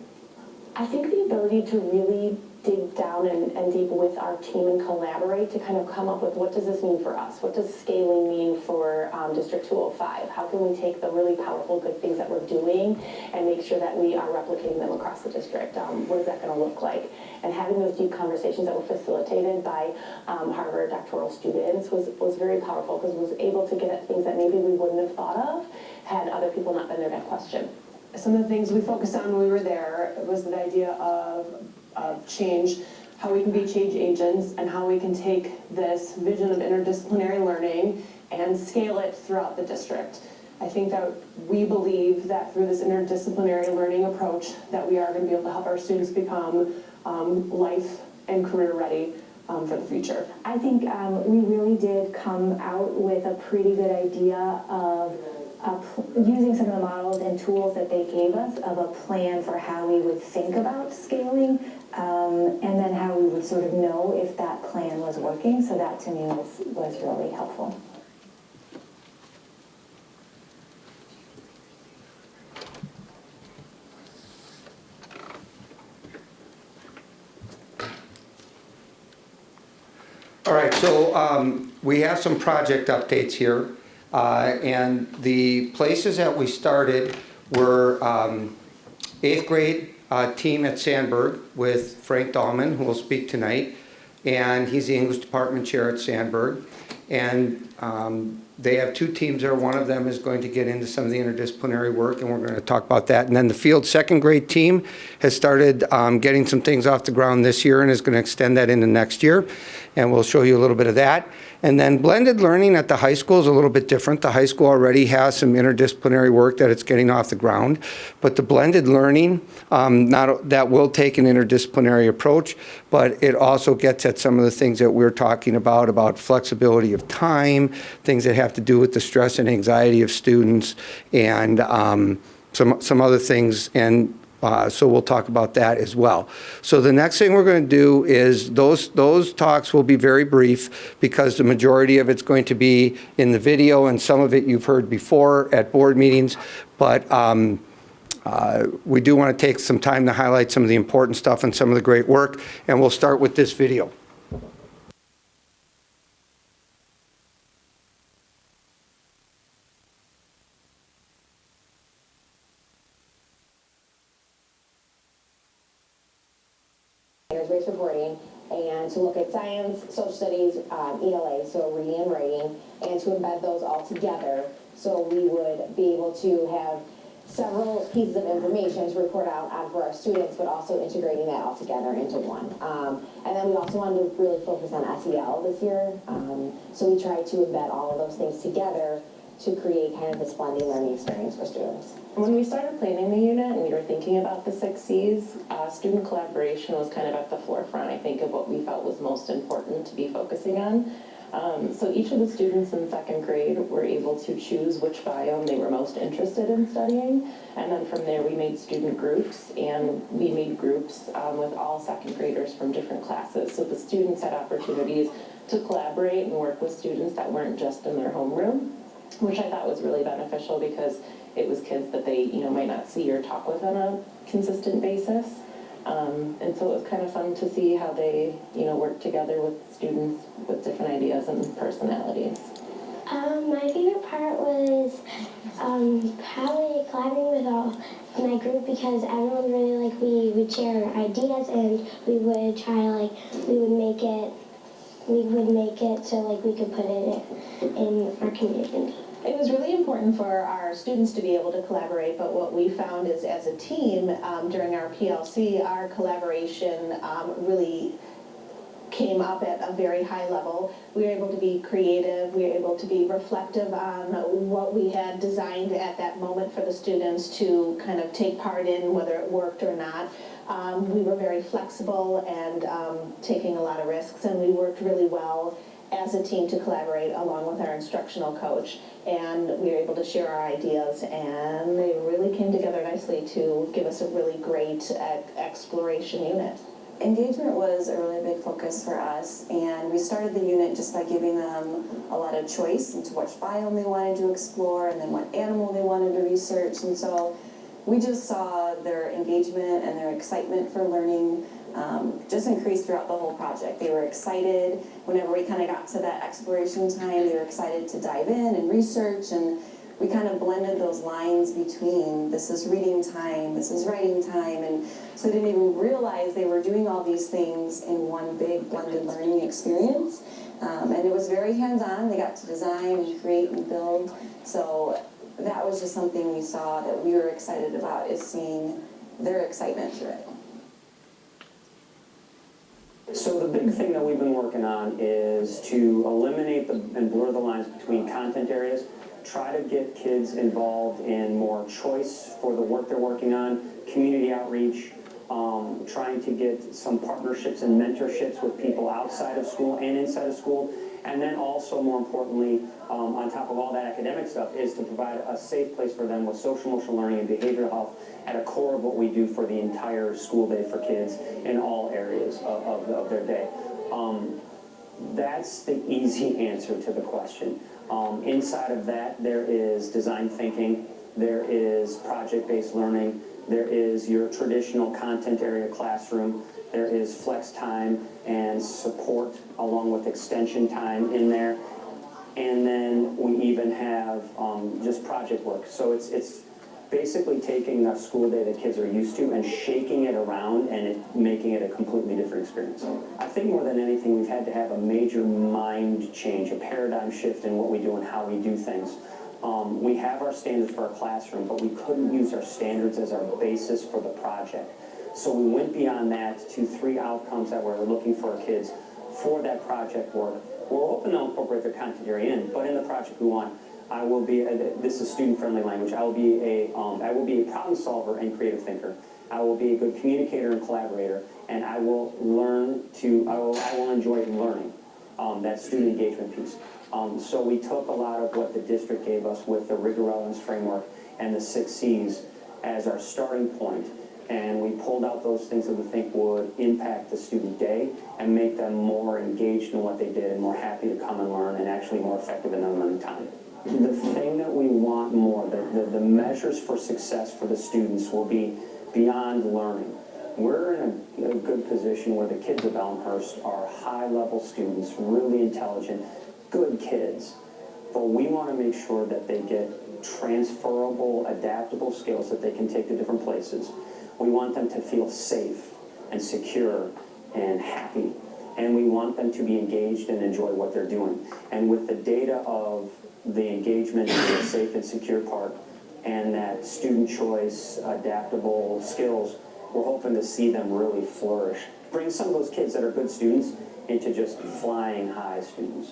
O: I think the ability to really dig down and deep with our team and collaborate to kind of come up with what does this mean for us? What does scaling mean for District 205? How can we take the really powerful good things that we're doing and make sure that we are replicating them across the district? What is that going to look like? And having those deep conversations that were facilitated by Harvard doctoral students was very powerful because it was able to get at things that maybe we wouldn't have thought of had other people not been there to question.
Q: Some of the things we focused on when we were there was the idea of change, how we can be change agents, and how we can take this vision of interdisciplinary learning and scale it throughout the district. I think that we believe that through this interdisciplinary learning approach that we are going to be able to help our students become life and career ready for the future.
O: I think we really did come out with a pretty good idea of using some of the models and tools that they gave us of a plan for how we would think about scaling and then how we would sort of know if that plan was working. So that to me was really helpful.
K: All right, so we have some project updates here. And the places that we started were 8th grade team at Sandburg with Frank Dahlman, who will speak tonight. And he's the English department chair at Sandburg. And they have 2 teams there. One of them is going to get into some of the interdisciplinary work, and we're going to talk about that. And then the field 2nd grade team has started getting some things off the ground this year and is going to extend that into next year. And we'll show you a little bit of that. And then blended learning at the high school is a little bit different. The high school already has some interdisciplinary work that it's getting off the ground. But the blended learning, that will take an interdisciplinary approach, but it also gets at some of the things that we're talking about flexibility of time, things that have to do with the stress and anxiety of students, and some other things. And so we'll talk about that as well. So the next thing we're going to do is those talks will be very brief because the majority of it's going to be in the video, and some of it you've heard before at board meetings. But we do want to take some time to highlight some of the important stuff and some of the great work, and we'll start with this video.
R: Standards-based reporting, and to look at science, social studies, ELA, so reading and writing, and to embed those all together so we would be able to have several pieces of information to report out on for our students, but also integrating that all together into one. And then we also wanted to really focus on SEL this year, so we tried to embed all of those things together to create kind of this blended learning experience for students.
Q: When we started planning the unit and we were thinking about the 6 C's, student collaboration was kind of at the forefront, I think, of what we felt was most important to be focusing on. So each of the students in 2nd grade were able to choose which biome they were most interested in studying, and then from there we made student groups, and we made groups with all 2nd graders from different classes. So the students had opportunities to collaborate and work with students that weren't just in their homeroom, which I thought was really beneficial because it was kids that they might not see or talk with on a consistent basis. And so it was kind of fun to see how they work together with students with different ideas and personalities.
M: My favorite part was probably collaborating with all my group because everyone really we would share our ideas and we would try we would make it so we could put it in our community.
S: It was really important for our students to be able to collaborate, but what we found is as a team during our PLC, our collaboration really came up at a very high level. We were able to be creative, we were able to be reflective on what we had designed at that moment for the students to kind of take part in, whether it worked or not. We were very flexible and taking a lot of risks, and we worked really well as a team to collaborate along with our instructional coach, and we were able to share our ideas, and they really came together nicely to give us a really great exploration unit.
T: Engagement was a really big focus for us, and we started the unit just by giving them a lot of choice into which biome they wanted to explore and then what animal they wanted to research. And so we just saw their engagement and their excitement for learning just increased throughout the whole project. They were excited whenever we kind of got to that exploration time. They were excited to dive in and research, and we kind of blended those lines between this is reading time, this is writing time, and so they didn't even realize they were doing all these things in one big blended learning experience. And it was very hands-on. They got to design and create and build. So that was just something we saw that we were excited about, is seeing their excitement through it.
U: So the big thing that we've been working on is to eliminate and blur the lines between content areas, try to get kids involved in more choice for the work they're working on, community outreach, trying to get some partnerships and mentorships with people outside of school and inside of school, and then also, more importantly, on top of all that academic stuff, is to provide a safe place for them with social emotional learning and behavioral health at a core of what we do for the entire school day for kids in all areas of their day. That's the easy answer to the question. Inside of that, there is design thinking, there is project-based learning, there is your traditional content area classroom, there is flex time and support along with extension time in there, and then we even have just project work. So it's basically taking a school day that kids are used to and shaking it around and making it a completely different experience. I think more than anything, we've had to have a major mind change, a paradigm shift in what we do and how we do things. We have our standards for our classroom, but we couldn't use our standards as our basis for the project. So we went beyond that to 3 outcomes that we're looking for our kids for that project work. We're hoping they'll incorporate their content area in, but in the project we want, I will be, this is student-friendly language, I will be a problem solver and creative thinker. I will be a good communicator and collaborator, and I will enjoy learning, that student engagement piece. So we took a lot of what the district gave us with the rigor relevance framework and the 6 C's as our starting point, and we pulled out those things that we think would impact the student day and make them more engaged in what they did and more happy to come and learn and actually more effective in their learning time. The thing that we want more, the measures for success for the students will be beyond learning. We're in a good position where the kids of Elmhurst are high-level students, really intelligent, good kids, but we want to make sure that they get transferable, adaptable skills that they can take to different places. We want them to feel safe and secure and happy, and we want them to be engaged and enjoy what they're doing. And with the data of the engagement and the safe and secure part and that student choice, adaptable skills, we're hoping to see them really flourish. Bring some of those kids that are good students into just flying high students.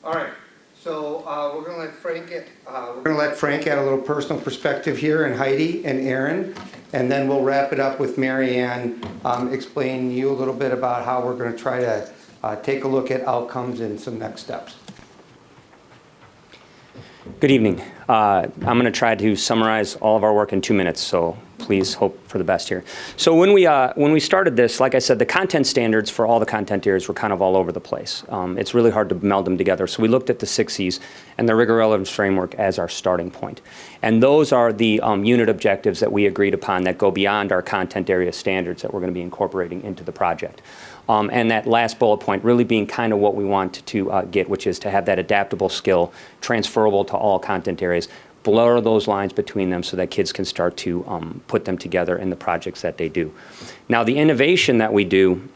K: All right, so we're going to let Frank add a little personal perspective here, and Heidi and Aaron, and then we'll wrap it up with Mary Ann explaining to you a little bit about how we're going to try to take a look at outcomes and some next steps.
V: Good evening. I'm going to try to summarize all of our work in 2 minutes, so please hope for the best here. So when we started this, like I said, the content standards for all the content areas were kind of all over the place. It's really hard to meld them together. So we looked at the 6 C's and the rigor relevance framework as our starting point. And those are the unit objectives that we agreed upon that go beyond our content area standards that we're going to be incorporating into the project. And that last bullet point really being kind of what we want to get, which is to have that adaptable skill transferable to all content areas, blur those lines between them so that kids can start to put them together in the projects that they do. Now, the innovation that we do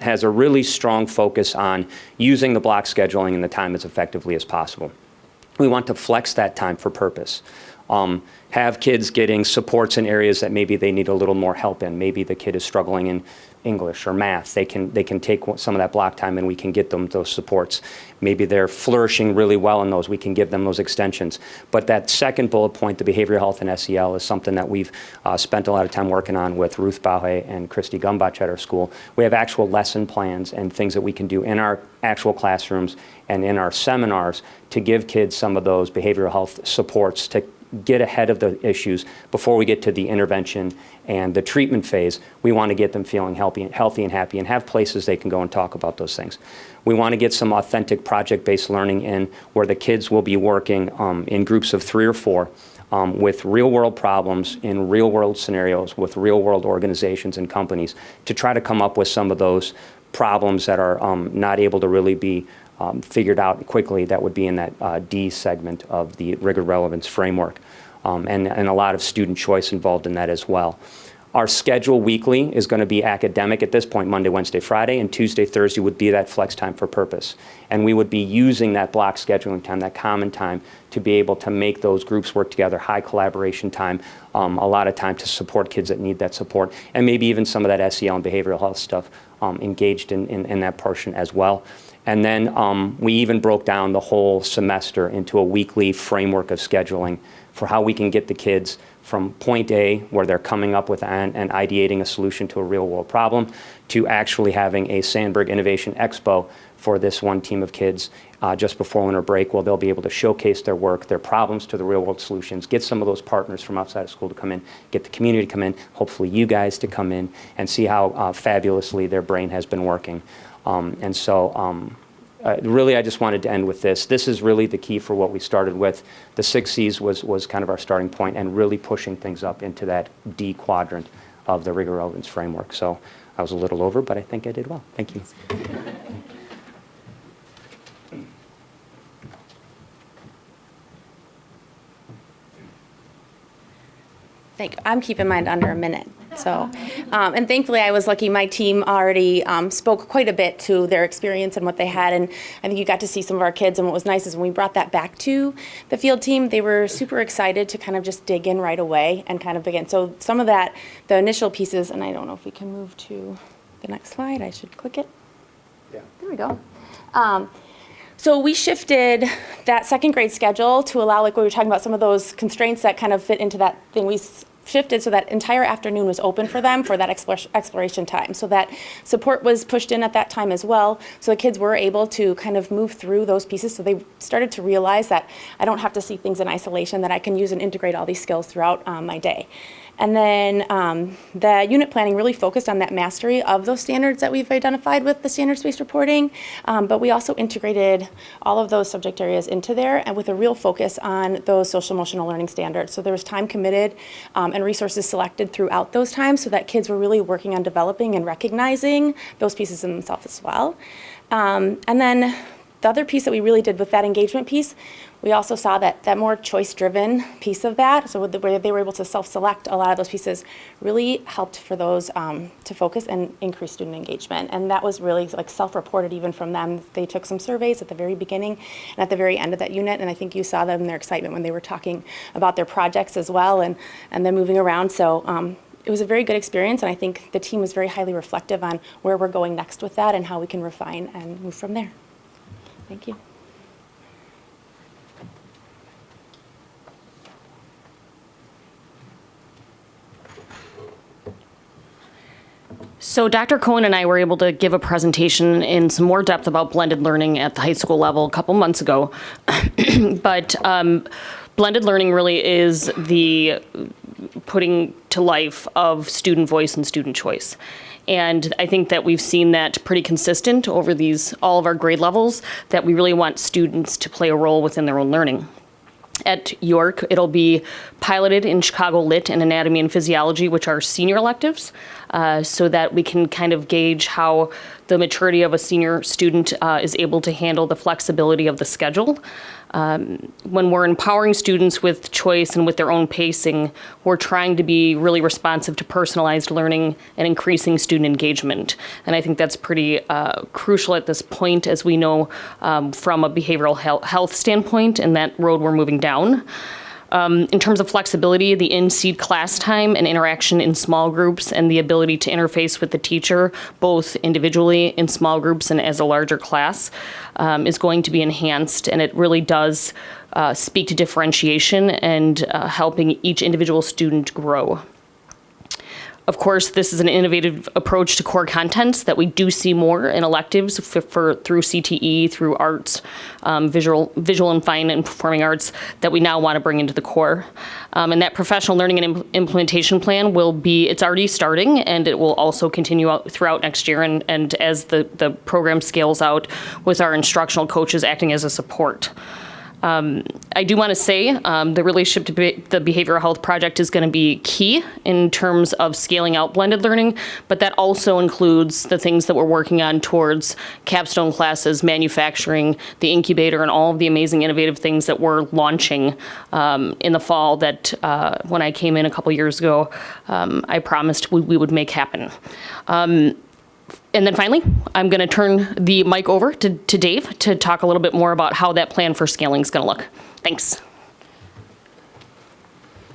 V: has a really strong focus on using the block scheduling and the time as effectively as possible. We want to flex that time for purpose. Have kids getting supports in areas that maybe they need a little more help in. Maybe the kid is struggling in English or math. They can take some of that block time and we can get them those supports. Maybe they're flourishing really well in those. We can give them those extensions. But that second bullet point, the behavioral health and SEL, is something that we've spent a lot of time working on with Ruth Bahe and Christy Gumbach at our school. We have actual lesson plans and things that we can do in our actual classrooms and in our seminars to give kids some of those behavioral health supports to get ahead of the issues before we get to the intervention and the treatment phase. We want to get them feeling healthy and happy and have places they can go and talk about those things. We want to get some authentic project-based learning in where the kids will be working in groups of 3 or 4 with real-world problems in real-world scenarios with real-world organizations and companies to try to come up with some of those problems that are not able to really be figured out quickly that would be in that D segment of the rigor relevance framework. And a lot of student choice involved in that as well. Our schedule weekly is going to be academic at this point, Monday, Wednesday, Friday, and Tuesday, Thursday would be that flex time for purpose. And we would be using that block scheduling time, that common time, to be able to make those groups work together, high collaboration time, a lot of time to support kids that need that support, and maybe even some of that SEL and behavioral health stuff engaged in that portion as well. And then we even broke down the whole semester into a weekly framework of scheduling for how we can get the kids from point A, where they're coming up with and ideating a solution to a real-world problem, to actually having a Sandberg Innovation Expo for this one team of kids just before winter break, where they'll be able to showcase their work, their problems to the real-world solutions, get some of those partners from outside of school to come in, get the community to come in, hopefully you guys to come in and see how fabulously their brain has been working. Really, I just wanted to end with this. This is really the key for what we started with. The 6 C's was kind of our starting point and really pushing things up into that D quadrant of the rigor relevance framework. So I was a little over, but I think I did well. Thank you.
C: I'm keeping mine under a minute. So, and thankfully I was lucky, my team already spoke quite a bit to their experience and what they had, and I think you got to see some of our kids, and what was nice is when we brought that back to the field team, they were super excited to kind of just dig in right away and kind of begin. So some of that, the initial pieces, and I don't know if we can move to the next slide, I should click it. Yeah. There we go. So we shifted that second grade schedule to allow, like we were talking about, some of those constraints that kind of fit into that thing. We shifted so that entire afternoon was open for them for that exploration time. So that support was pushed in at that time as well. So the kids were able to kind of move through those pieces. So they started to realize that I don't have to see things in isolation, that I can use and integrate all these skills throughout my day. And then the unit planning really focused on that mastery of those standards that we've identified with the standards-based reporting, but we also integrated all of those subject areas into there, and with a real focus on those social emotional learning standards. So there was time committed and resources selected throughout those times so that kids were really working on developing and recognizing those pieces in themselves as well. And then the other piece that we really did with that engagement piece, we also saw that more choice-driven piece of that, so where they were able to self-select a lot of those pieces, really helped for those to focus and increase student engagement. And that was really like self-reported even from them. They took some surveys at the very beginning and at the very end of that unit, and I think you saw them in their excitement when they were talking about their projects as well and then moving around. So it was a very good experience, and I think the team was very highly reflective on where we're going next with that and how we can refine and move from there. Thank you.
I: So Dr. Cohen and I were able to give a presentation in some more depth about blended learning at the high school level a couple months ago. But blended learning really is the putting to life of student voice and student choice. And I think that we've seen that pretty consistent over all of our grade levels, that we really want students to play a role within their own learning. At York, it'll be piloted in Chicago Lit and Anatomy and Physiology, which are senior electives, so that we can kind of gauge how the maturity of a senior student is able to handle the flexibility of the schedule. When we're empowering students with choice and with their own pacing, we're trying to be really responsive to personalized learning and increasing student engagement. And I think that's pretty crucial at this point, as we know from a behavioral health standpoint, and that road we're moving down. In terms of flexibility, the in-seat class time and interaction in small groups and the ability to interface with the teacher, both individually in small groups and as a larger class, is going to be enhanced, and it really does speak to differentiation and helping each individual student grow. Of course, this is an innovative approach to core contents that we do see more in electives through CTE, through arts, visual and fine and performing arts that we now want to bring into the core. And that professional learning and implementation plan it's already starting, and it will also continue out throughout next year and as the program scales out with our instructional coaches acting as a support. I do want to say the relationship to the Behavioral Health Project is going to be key in terms of scaling out blended learning, but that also includes the things that we're working on towards capstone classes, manufacturing, the incubator, and all of the amazing innovative things that we're launching in the fall that when I came in a couple years ago, I promised we would make happen. And then finally, I'm going to turn the mic over to Dave to talk a little bit more about how that plan for scaling is going to look. Thanks.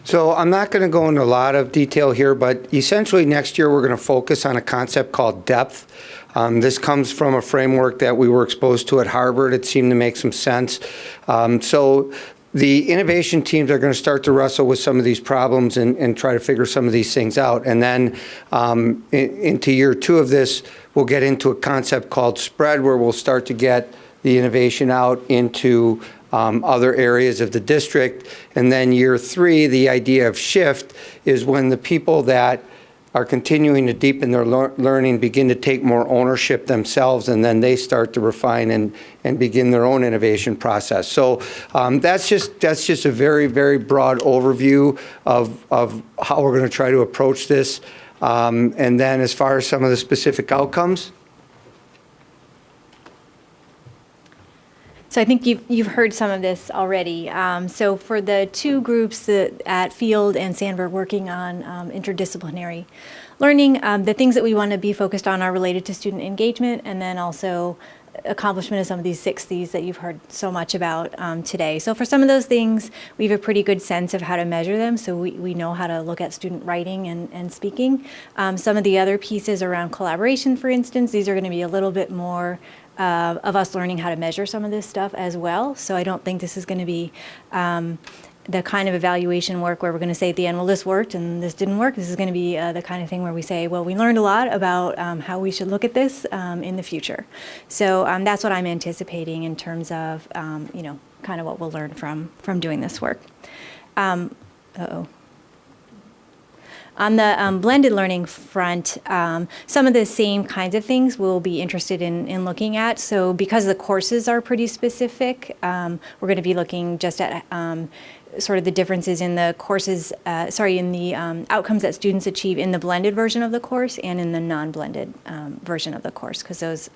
K: So I'm not going to go into a lot of detail here, but essentially next year we're going to focus on a concept called depth. This comes from a framework that we were exposed to at Harvard. It seemed to make some sense. So the innovation teams are going to start to wrestle with some of these problems and try to figure some of these things out. And then into year 2 of this, we'll get into a concept called spread, where we'll start to get the innovation out into other areas of the district. And then year 3, the idea of shift is when the people that are continuing to deepen their learning begin to take more ownership themselves, and then they start to refine and begin their own innovation process. So that's just a very, very broad overview of how we're going to try to approach this. And then as far as some of the specific outcomes.
E: So I think you've heard some of this already. So for the 2 groups at Field and Sandberg working on interdisciplinary learning, the things that we want to be focused on are related to student engagement and then also accomplishment of some of these 6 Cs that you've heard so much about today. So for some of those things, we have a pretty good sense of how to measure them. So we know how to look at student writing and speaking. Some of the other pieces around collaboration, for instance, these are going to be a little bit more of us learning how to measure some of this stuff as well. So I don't think this is going to be the kind of evaluation work where we're going to say at the end, well, this worked and this didn't work. This is going to be the kind of thing where we say, well, we learned a lot about how we should look at this in the future. So that's what I'm anticipating in terms of, kind of what we'll learn from doing this work. On the blended learning front, some of the same kinds of things we'll be interested in looking at. So because the courses are pretty specific, we're going to be looking just at sort of the differences in the courses, in the outcomes that students achieve in the blended version of the course and in the non-blended version of the course, because those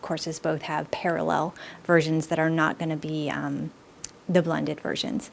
E: courses both have parallel versions that are not going to be the blended versions.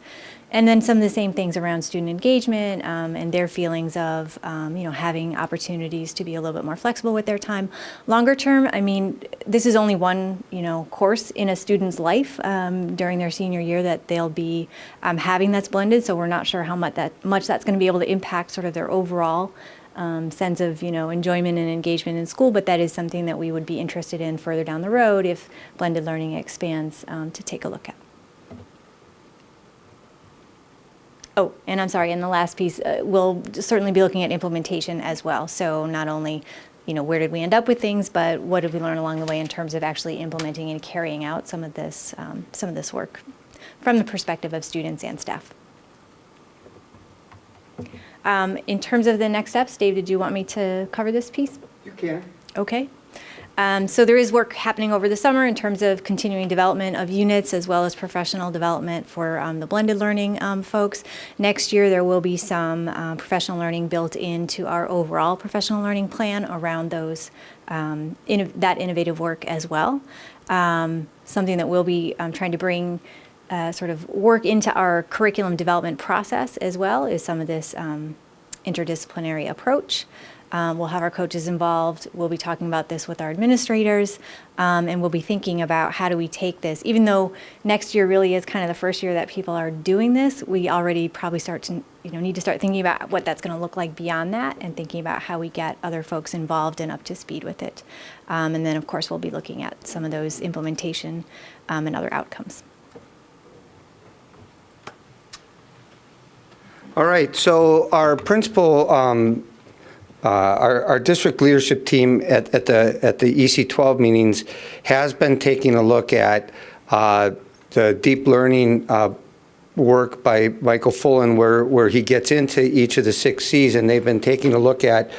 E: And then some of the same things around student engagement and their feelings of, having opportunities to be a little bit more flexible with their time. Longer term, I mean, this is only one, course in a student's life during their senior year that they'll be having that's blended. So we're not sure how much that's going to be able to impact sort of their overall sense of, enjoyment and engagement in school. But that is something that we would be interested in further down the road if blended learning expands to take a look at. Oh, and I'm sorry, and the last piece, we'll certainly be looking at implementation as well. So not only, where did we end up with things, but what did we learn along the way in terms of actually implementing and carrying out some of this work from the perspective of students and staff. In terms of the next steps, Dave, did you want me to cover this piece?
K: You can.
E: Okay. So there is work happening over the summer in terms of continuing development of units as well as professional development for the blended learning folks. Next year there will be some professional learning built into our overall professional learning plan around those that innovative work as well. Something that we'll be trying to bring sort of work into our curriculum development process as well is some of this interdisciplinary approach. We'll have our coaches involved. We'll be talking about this with our administrators, and we'll be thinking about how do we take this. Even though next year really is kind of the first year that people are doing this, we already probably need to start thinking about what that's going to look like beyond that, and thinking about how we get other folks involved and up to speed with it. And then, of course, we'll be looking at some of those implementation and other outcomes.
K: All right. So our principal our district leadership team at the EC12 meetings has been taking a look at the deep learning work by Michael Fullen, where he gets into each of the 6 Cs, and they've been taking a look at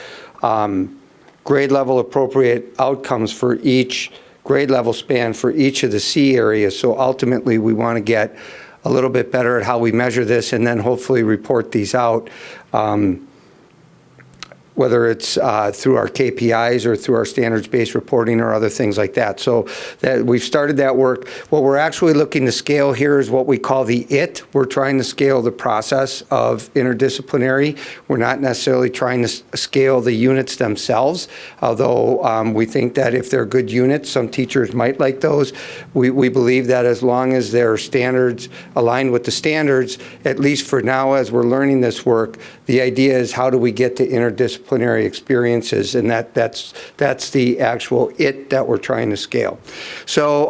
K: grade level appropriate outcomes for each grade level span for each of the C areas. So ultimately, we want to get a little bit better at how we measure this and then hopefully report these out. Whether it's through our KPIs or through our standards-based reporting or other things like that. So that we've started that work. What we're actually looking to scale here is what we call the IT. We're trying to scale the process of interdisciplinary. We're not necessarily trying to scale the units themselves, although we think that if they're good units, some teachers might like those. We believe that as long as their standards align with the standards, at least for now as we're learning this work, the idea is how do we get to interdisciplinary experiences, and that's the actual IT that we're trying to scale. So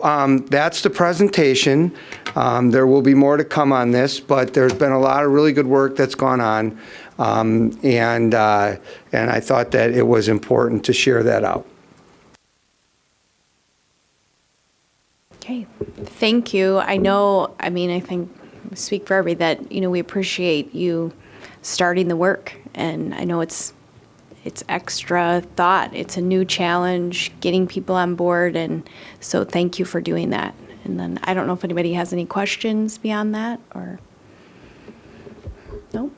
K: that's the presentation. There will be more to come on this, but there's been a lot of really good work that's gone on, and I thought that it was important to share that out.
A: Okay, thank you. I think I speak for everybody that, we appreciate you starting the work, and I know it's extra thought. It's a new challenge, getting people on board, and so thank you for doing that. And then I don't know if anybody has any questions beyond that, or nope.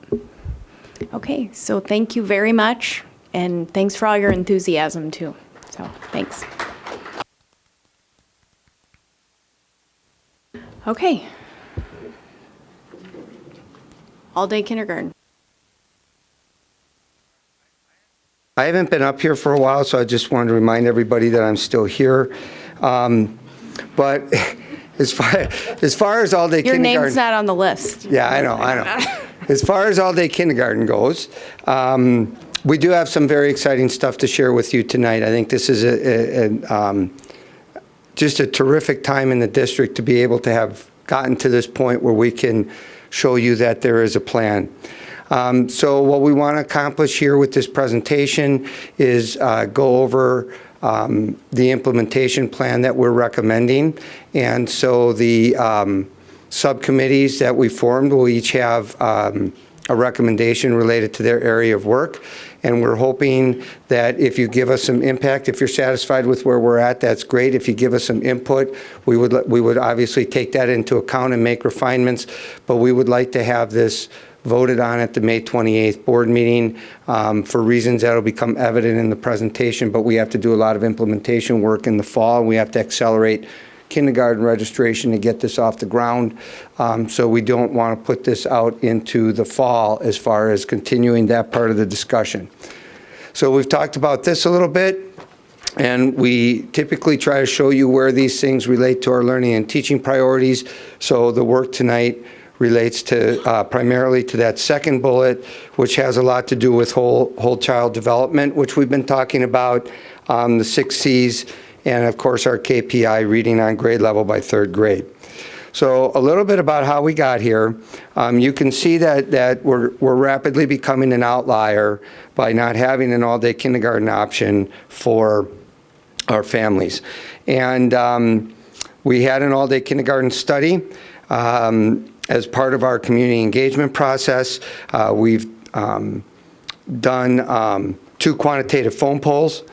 A: Okay, so thank you very much, and thanks for all your enthusiasm too. So thanks. Okay. All-day kindergarten.
K: I haven't been up here for a while, so I just wanted to remind everybody that I'm still here. But as far as all-day kindergarten...
A: Your name's not on the list.
K: Yeah, I know. As far as all-day kindergarten goes, we do have some very exciting stuff to share with you tonight. I think this is just a terrific time in the district to be able to have gotten to this point where we can show you that there is a plan. So what we want to accomplish here with this presentation is go over the implementation plan that we're recommending. And so the subcommittees that we formed will each have a recommendation related to their area of work. And we're hoping that if you give us some impact, if you're satisfied with where we're at, that's great. If you give us some input, we would obviously take that into account and make refinements. But we would like to have this voted on at the May 28th board meeting for reasons that will become evident in the presentation, but we have to do a lot of implementation work in the fall. We have to accelerate kindergarten registration to get this off the ground. So we don't want to put this out into the fall as far as continuing that part of the discussion. So we've talked about this a little bit, and we typically try to show you where these things relate to our learning and teaching priorities. So the work tonight relates to primarily to that second bullet, which has a lot to do with whole child development, which we've been talking about, the 6 Cs, and of course our KPI, reading on grade level by 3rd grade. So a little bit about how we got here. You can see that we're rapidly becoming an outlier by not having an all-day kindergarten option for our families. And we had an all-day kindergarten study. As part of our community engagement process, we've done 2 quantitative phone polls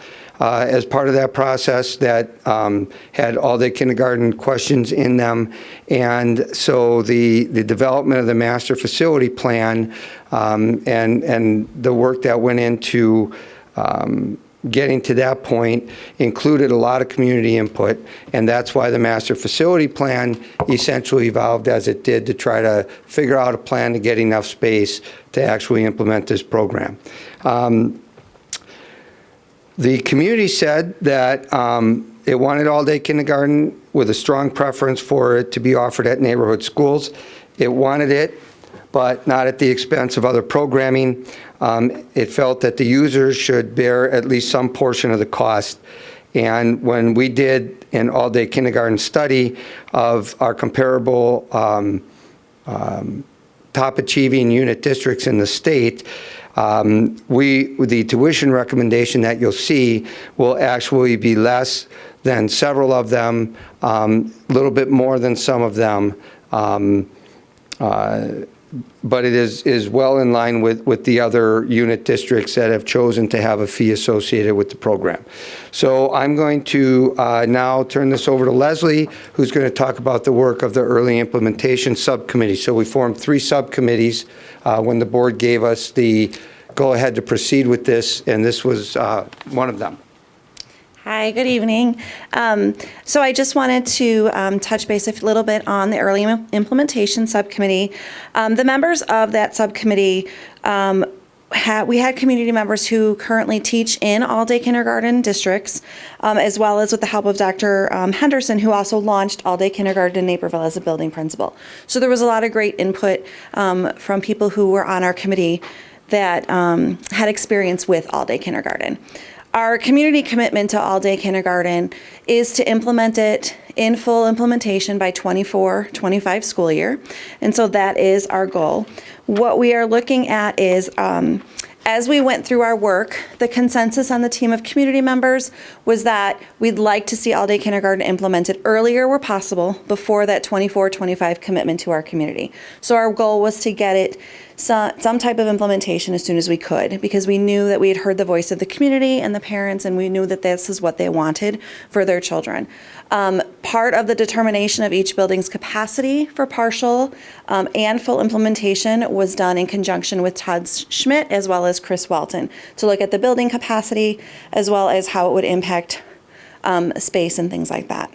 K: as part of that process that had all-day kindergarten questions in them. And so the development of the master facility plan and the work that went into getting to that point included a lot of community input, and that's why the master facility plan essentially evolved as it did to try to figure out a plan to get enough space to actually implement this program. The community said that it wanted all-day kindergarten with a strong preference for it to be offered at neighborhood schools. It wanted it, but not at the expense of other programming. It felt that the users should bear at least some portion of the cost. And when we did an all-day kindergarten study of our comparable top achieving unit districts in the state, The tuition recommendation that you'll see will actually be less than several of them, a little bit more than some of them. But it is well in line with the other unit districts that have chosen to have a fee associated with the program. So I'm going to now turn this over to Leslie, who's going to talk about the work of the Early Implementation Subcommittee. So we formed 3 subcommittees when the board gave us the go-ahead to proceed with this, and this was one of them.
F: Hi, good evening. So I just wanted to touch base a little bit on the Early Implementation Subcommittee. The members of that subcommittee, we had community members who currently teach in all-day kindergarten districts, as well as with the help of Dr. Henderson, who also launched all-day kindergarten in Naperville as a building principal. So there was a lot of great input from people who were on our committee that had experience with all-day kindergarten. Our community commitment to all-day kindergarten is to implement it in full implementation by 24-25 school year. And so that is our goal. What we are looking at is, as we went through our work, the consensus on the team of community members was that we'd like to see all-day kindergarten implemented earlier where possible before that 24-25 commitment to our community. So our goal was to get it some type of implementation as soon as we could, because we knew that we had heard the voice of the community and the parents, and we knew that this is what they wanted for their children. Part of the determination of each building's capacity for partial and full implementation was done in conjunction with Todd Schmidt as well as Chris Walton to look at the building capacity as well as how it would impact space and things like that.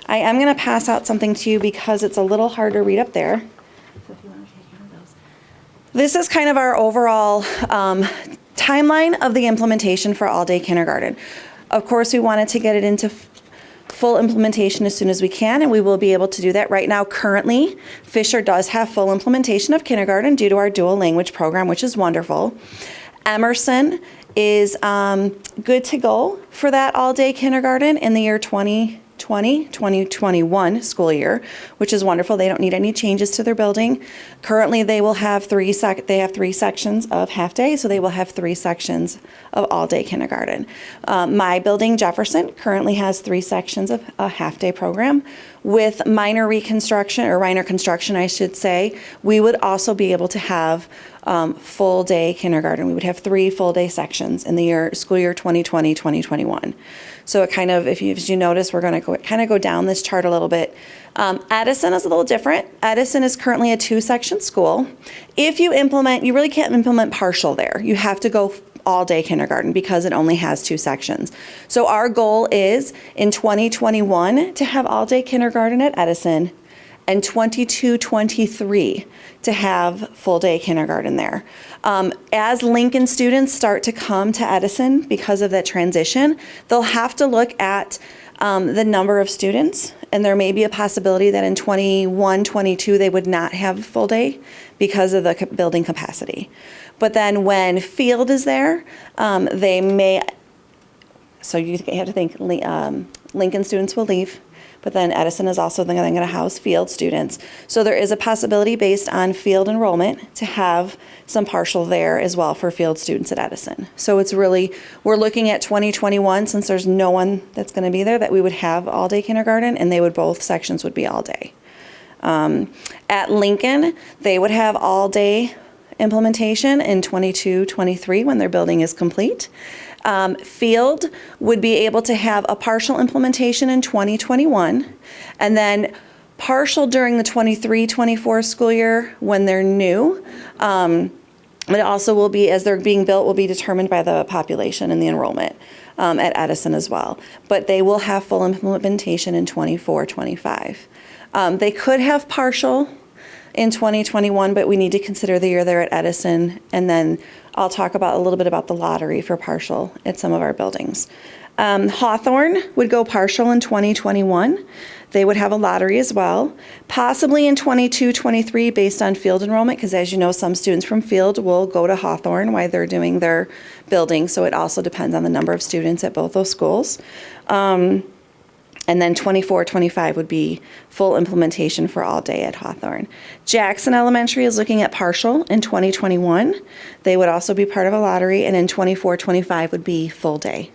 F: I am going to pass out something to you because it's a little hard to read up there. This is kind of our overall timeline of the implementation for all-day kindergarten. Of course, we wanted to get it into full implementation as soon as we can, and we will be able to do that. Right now, currently, Fisher does have full implementation of kindergarten due to our dual language program, which is wonderful. Emerson is good to go for that all-day kindergarten in the year 2020-2021 school year, which is wonderful. They don't need any changes to their building. Currently, they will have three sections of half day, so they will have 3 sections of all-day kindergarten. My building, Jefferson, currently has 3 sections of a half-day program. With minor reconstruction, or minor construction, I should say, we would also be able to have full-day kindergarten. We would have 3 full-day sections in the school year 2020-2021. So it kind of, as you notice, we're going to kind of go down this chart a little bit. Edison is a little different. Edison is currently a 2-section school. If you implement, you really can't implement partial there. You have to go all-day kindergarten because it only has 2 sections. So our goal is in 2021 to have all-day kindergarten at Edison, and 22-23 to have full-day kindergarten there. As Lincoln students start to come to Edison because of that transition, they'll have to look at the number of students, and there may be a possibility that in 21-22 they would not have full day because of the building capacity. But then when Field is there, they may, so you have to think Lincoln students will leave. But then Edison is also then going to house Field students. So there is a possibility based on Field enrollment to have some partial there as well for Field students at Edison. So it's really, we're looking at 2021, since there's no one that's going to be there, that we would have all-day kindergarten, and both sections would be all day. At Lincoln, they would have all-day implementation in 22-23 when their building is complete. Field would be able to have a partial implementation in 2021, and then partial during the 23-24 school year when they're new. It also will be, as they're being built, will be determined by the population and the enrollment at Edison as well. But they will have full implementation in 24-25. They could have partial in 2021, but we need to consider the year they're at Edison, and then I'll talk a little bit about the lottery for partial at some of our buildings. Hawthorne would go partial in 2021. They would have a lottery as well, possibly in 22-23 based on Field enrollment, because as you know, some students from Field will go to Hawthorne while they're doing their building, so it also depends on the number of students at both those schools. And And then 24-25 would be full implementation for all day at Hawthorne. Jackson Elementary is looking at partial in 2021. They would also be part of a lottery, and in 24-25 would be full day.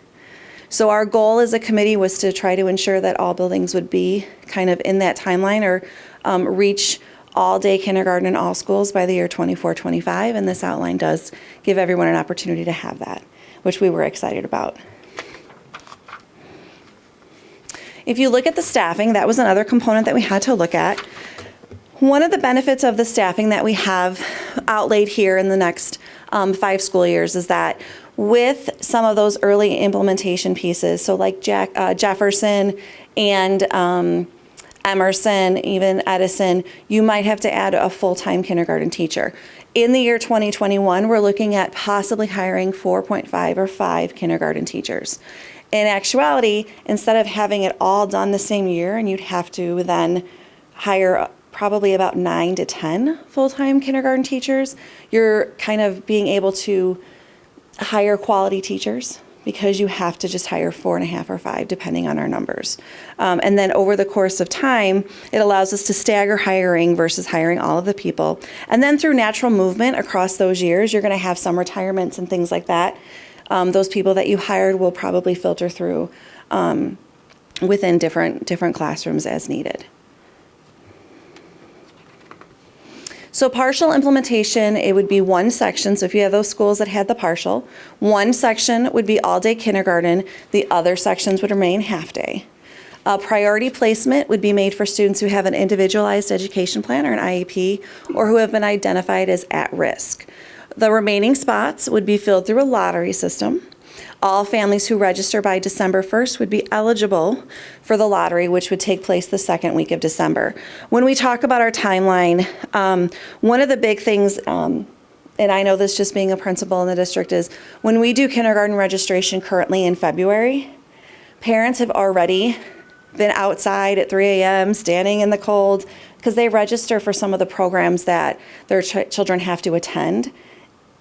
F: So our goal as a committee was to try to ensure that all buildings would be kind of in that timeline or reach all-day kindergarten in all schools by the year 24-25, and this outline does give everyone an opportunity to have that, which we were excited about. If you look at the staffing, that was another component that we had to look at. One of the benefits of the staffing that we have outlaid here in the next 5 school years is that with some of those early implementation pieces, so like Jefferson and Emerson, even Edison, you might have to add a full-time kindergarten teacher. In the year 2021, we're looking at possibly hiring 4.5 or 5 kindergarten teachers. In actuality, instead of having it all done the same year, and you'd have to then hire probably about 9 to 10 full-time kindergarten teachers, you're kind of being able to hire quality teachers because you have to just hire 4.5 or 5, depending on our numbers. And then over the course of time, it allows us to stagger hiring versus hiring all of the people. And then through natural movement across those years, you're gonna have some retirements and things like that. Those people that you hired will probably filter through within different classrooms as needed. So partial implementation, it would be one section. So if you have those schools that had the partial, one section would be all-day kindergarten. The other sections would remain half-day. Priority placement would be made for students who have an individualized education plan or an IEP or who have been identified as at risk. The remaining spots would be filled through a lottery system. All families who register by December 1st would be eligible for the lottery, which would take place the second week of December. When we talk about our timeline, one of the big things, and I know this just being a principal in the district, is when we do kindergarten registration currently in February, parents have already been outside at 3 a.m. standing in the cold because they register for some of the programs that their children have to attend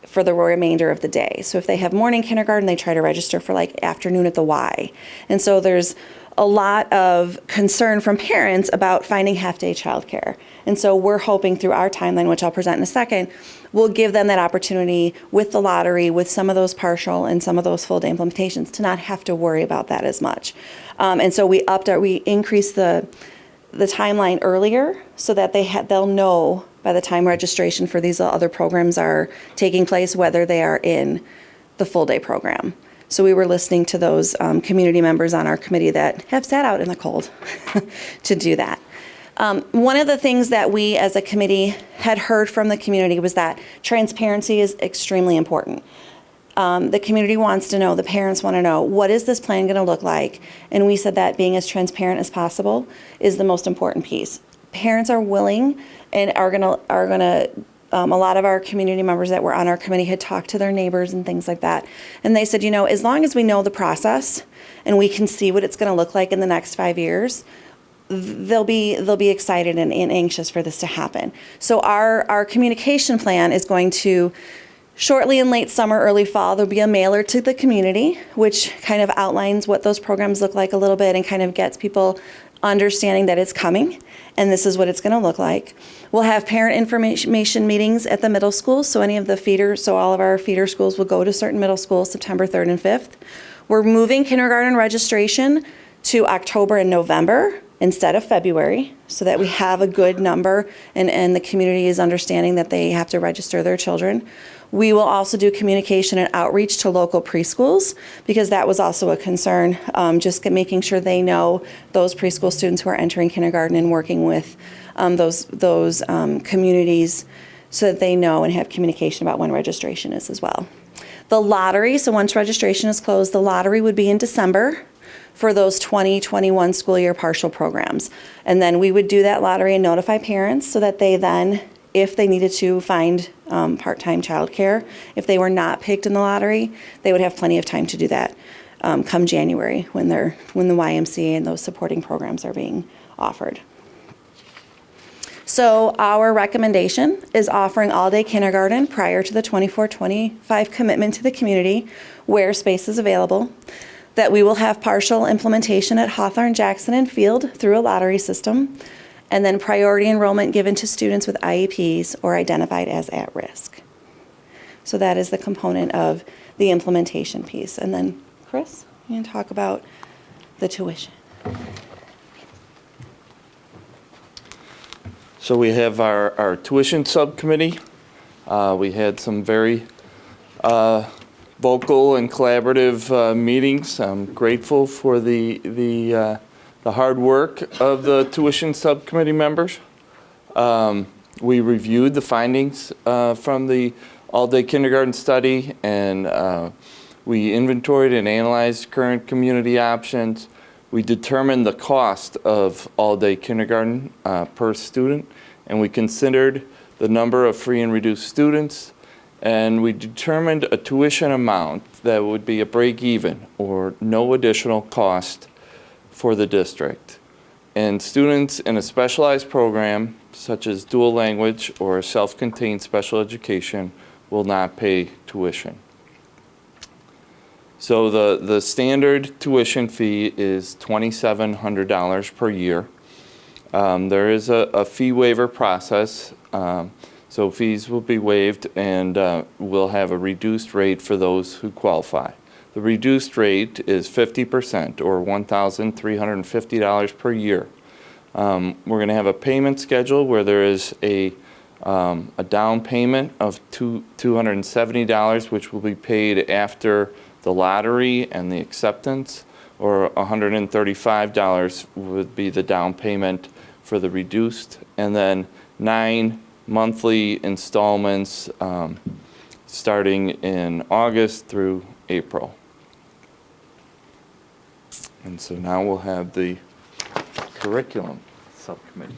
F: for the remainder of the day. So if they have morning kindergarten, they try to register for like afternoon at the Y. And so there's a lot of concern from parents about finding half-day childcare. And so we're hoping through our timeline, which I'll present in a second, we'll give them that opportunity with the lottery, with some of those partial and some of those full-day implementations to not have to worry about that as much. And so we increased the timeline earlier so that they'll know by the time registration for these other programs are taking place, whether they are in the full day program. So we were listening to those community members on our committee that have sat out in the cold to do that. One of the things that we as a committee had heard from the community was that transparency is extremely important. The community wants to know, the parents want to know, what is this plan going to look like? And we said that being as transparent as possible is the most important piece. Parents are willing and are gonna a lot of our community members that were on our committee had talked to their neighbors and things like that. And they said, you know, as long as we know the process and we can see what it's going to look like in the next 5 years, they'll be excited and anxious for this to happen. So our communication plan is going to, shortly in late summer, early fall, there'll be a mailer to the community, which kind of outlines what those programs look like a little bit and kind of gets people understanding that it's coming and this is what it's going to look like. We'll have parent information meetings at the middle schools, so any of the feeders, so all of our feeder schools will go to certain middle schools September 3rd and 5th. We're moving kindergarten registration to October and November instead of February so that we have a good number and the community is understanding that they have to register their children. We will also do communication and outreach to local preschools because that was also a concern, just making sure they know those preschool students who are entering kindergarten and working with those communities so that they know and have communication about when registration is as well. The lottery, so once registration is closed, the lottery would be in December for those 2021 school year partial programs. And then we would do that lottery and notify parents so that they then, if they needed to find part-time childcare, if they were not picked in the lottery, they would have plenty of time to do that come January when the YMCA and those supporting programs are being offered. So our recommendation is offering all-day kindergarten prior to the 24-25 commitment to the community where space is available. that we will have partial implementation at Hawthorne, Jackson, and Field through a lottery system, and then priority enrollment given to students with IEPs or identified as at risk. So that is the component of the implementation piece. And then, Chris, you can talk about the tuition.
G: So we have our tuition subcommittee. We had some very vocal and collaborative meetings. I'm grateful for the hard work of the tuition subcommittee members. We reviewed the findings from the all-day kindergarten study, and we inventoried and analyzed current community options. We determined the cost of all-day kindergarten per student, and we considered the number of free and reduced students, and we determined a tuition amount that would be a break-even or no additional cost for the district. And students in a specialized program, such as dual language or self-contained special education, will not pay tuition. So the standard tuition fee is $2,700 per year. There is a fee waiver process, so fees will be waived, and we'll have a reduced rate for those who qualify. The reduced rate is 50%, or $1,350 per year. We're going to have a payment schedule where there is a down payment of $270, which will be paid after the lottery and the acceptance, or $135 would be the down payment for the reduced, and then 9 monthly installments starting in August through April. And so now we'll have the curriculum subcommittee.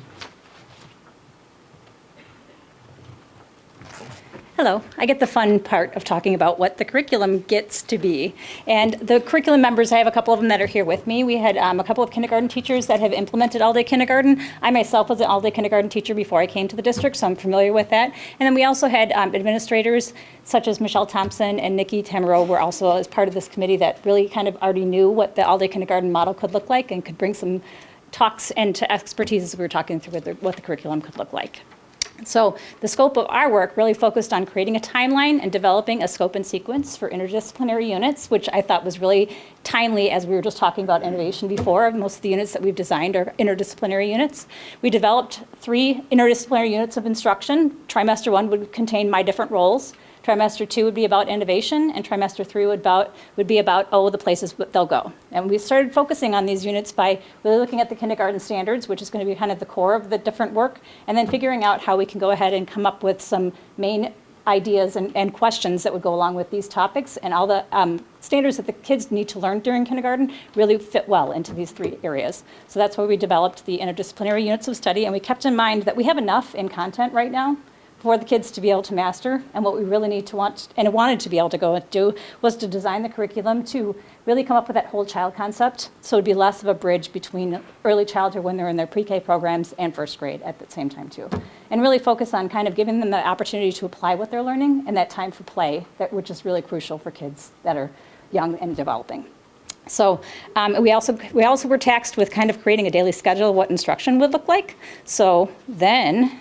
H: Hello. I get the fun part of talking about what the curriculum gets to be. And the curriculum members, I have a couple of them that are here with me. We had a couple of kindergarten teachers that have implemented all-day kindergarten. I myself was an all-day kindergarten teacher before I came to the district, so I'm familiar with that. And then we also had administrators such as Michelle Thompson and Nikki Tamaro were also as part of this committee that really kind of already knew what the all-day kindergarten model could look like and could bring some talks and to expertise as we were talking through what the curriculum could look like. So the scope of our work really focused on creating a timeline and developing a scope and sequence for interdisciplinary units, which I thought was really timely as we were just talking about innovation before. Most of the units that we've designed are interdisciplinary units. We developed 3 interdisciplinary units of instruction. Trimester 1 would contain my different roles. Trimester 2 would be about innovation, and trimester 3 would be about the places they'll go. And we started focusing on these units by really looking at the kindergarten standards, which is going to be kind of the core of the different work, and then figuring out how we can go ahead and come up with some main ideas and questions that would go along with these topics, and all the standards that the kids need to learn during kindergarten really fit well into these 3 areas. So that's why we developed the interdisciplinary units of study, and we kept in mind that we have enough in content right now for the kids to be able to master, and what we really need to wanted to be able to go and do was to design the curriculum to really come up with that whole child concept, so it'd be less of a bridge between early childhood when they're in their pre-K programs and first grade at the same time too. And really focus on kind of giving them the opportunity to apply what they're learning and that time for play, which is really crucial for kids that are young and developing. So we also were tasked with kind of creating a daily schedule of what instruction would look like. So then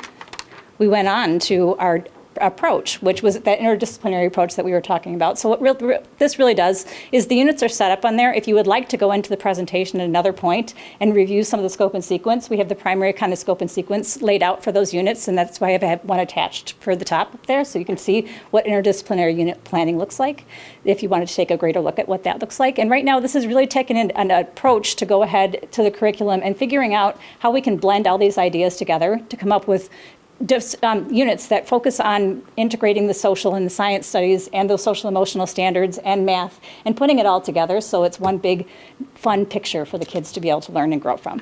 H: we went on to our approach, which was that interdisciplinary approach that we were talking about. So what this really does is the units are set up on there. If you would like to go into the presentation at another point and review some of the scope and sequence, we have the primary kind of scope and sequence laid out for those units, and that's why I have one attached for the top up there, so you can see what interdisciplinary unit planning looks like if you wanted to take a greater look at what that looks like. And right now, this is really taking an approach to go ahead to the curriculum and figuring out how we can blend all these ideas together to come up with units that focus on integrating the social and the science studies and those social emotional standards and math and putting it all together so it's one big fun picture for the kids to be able to learn and grow from.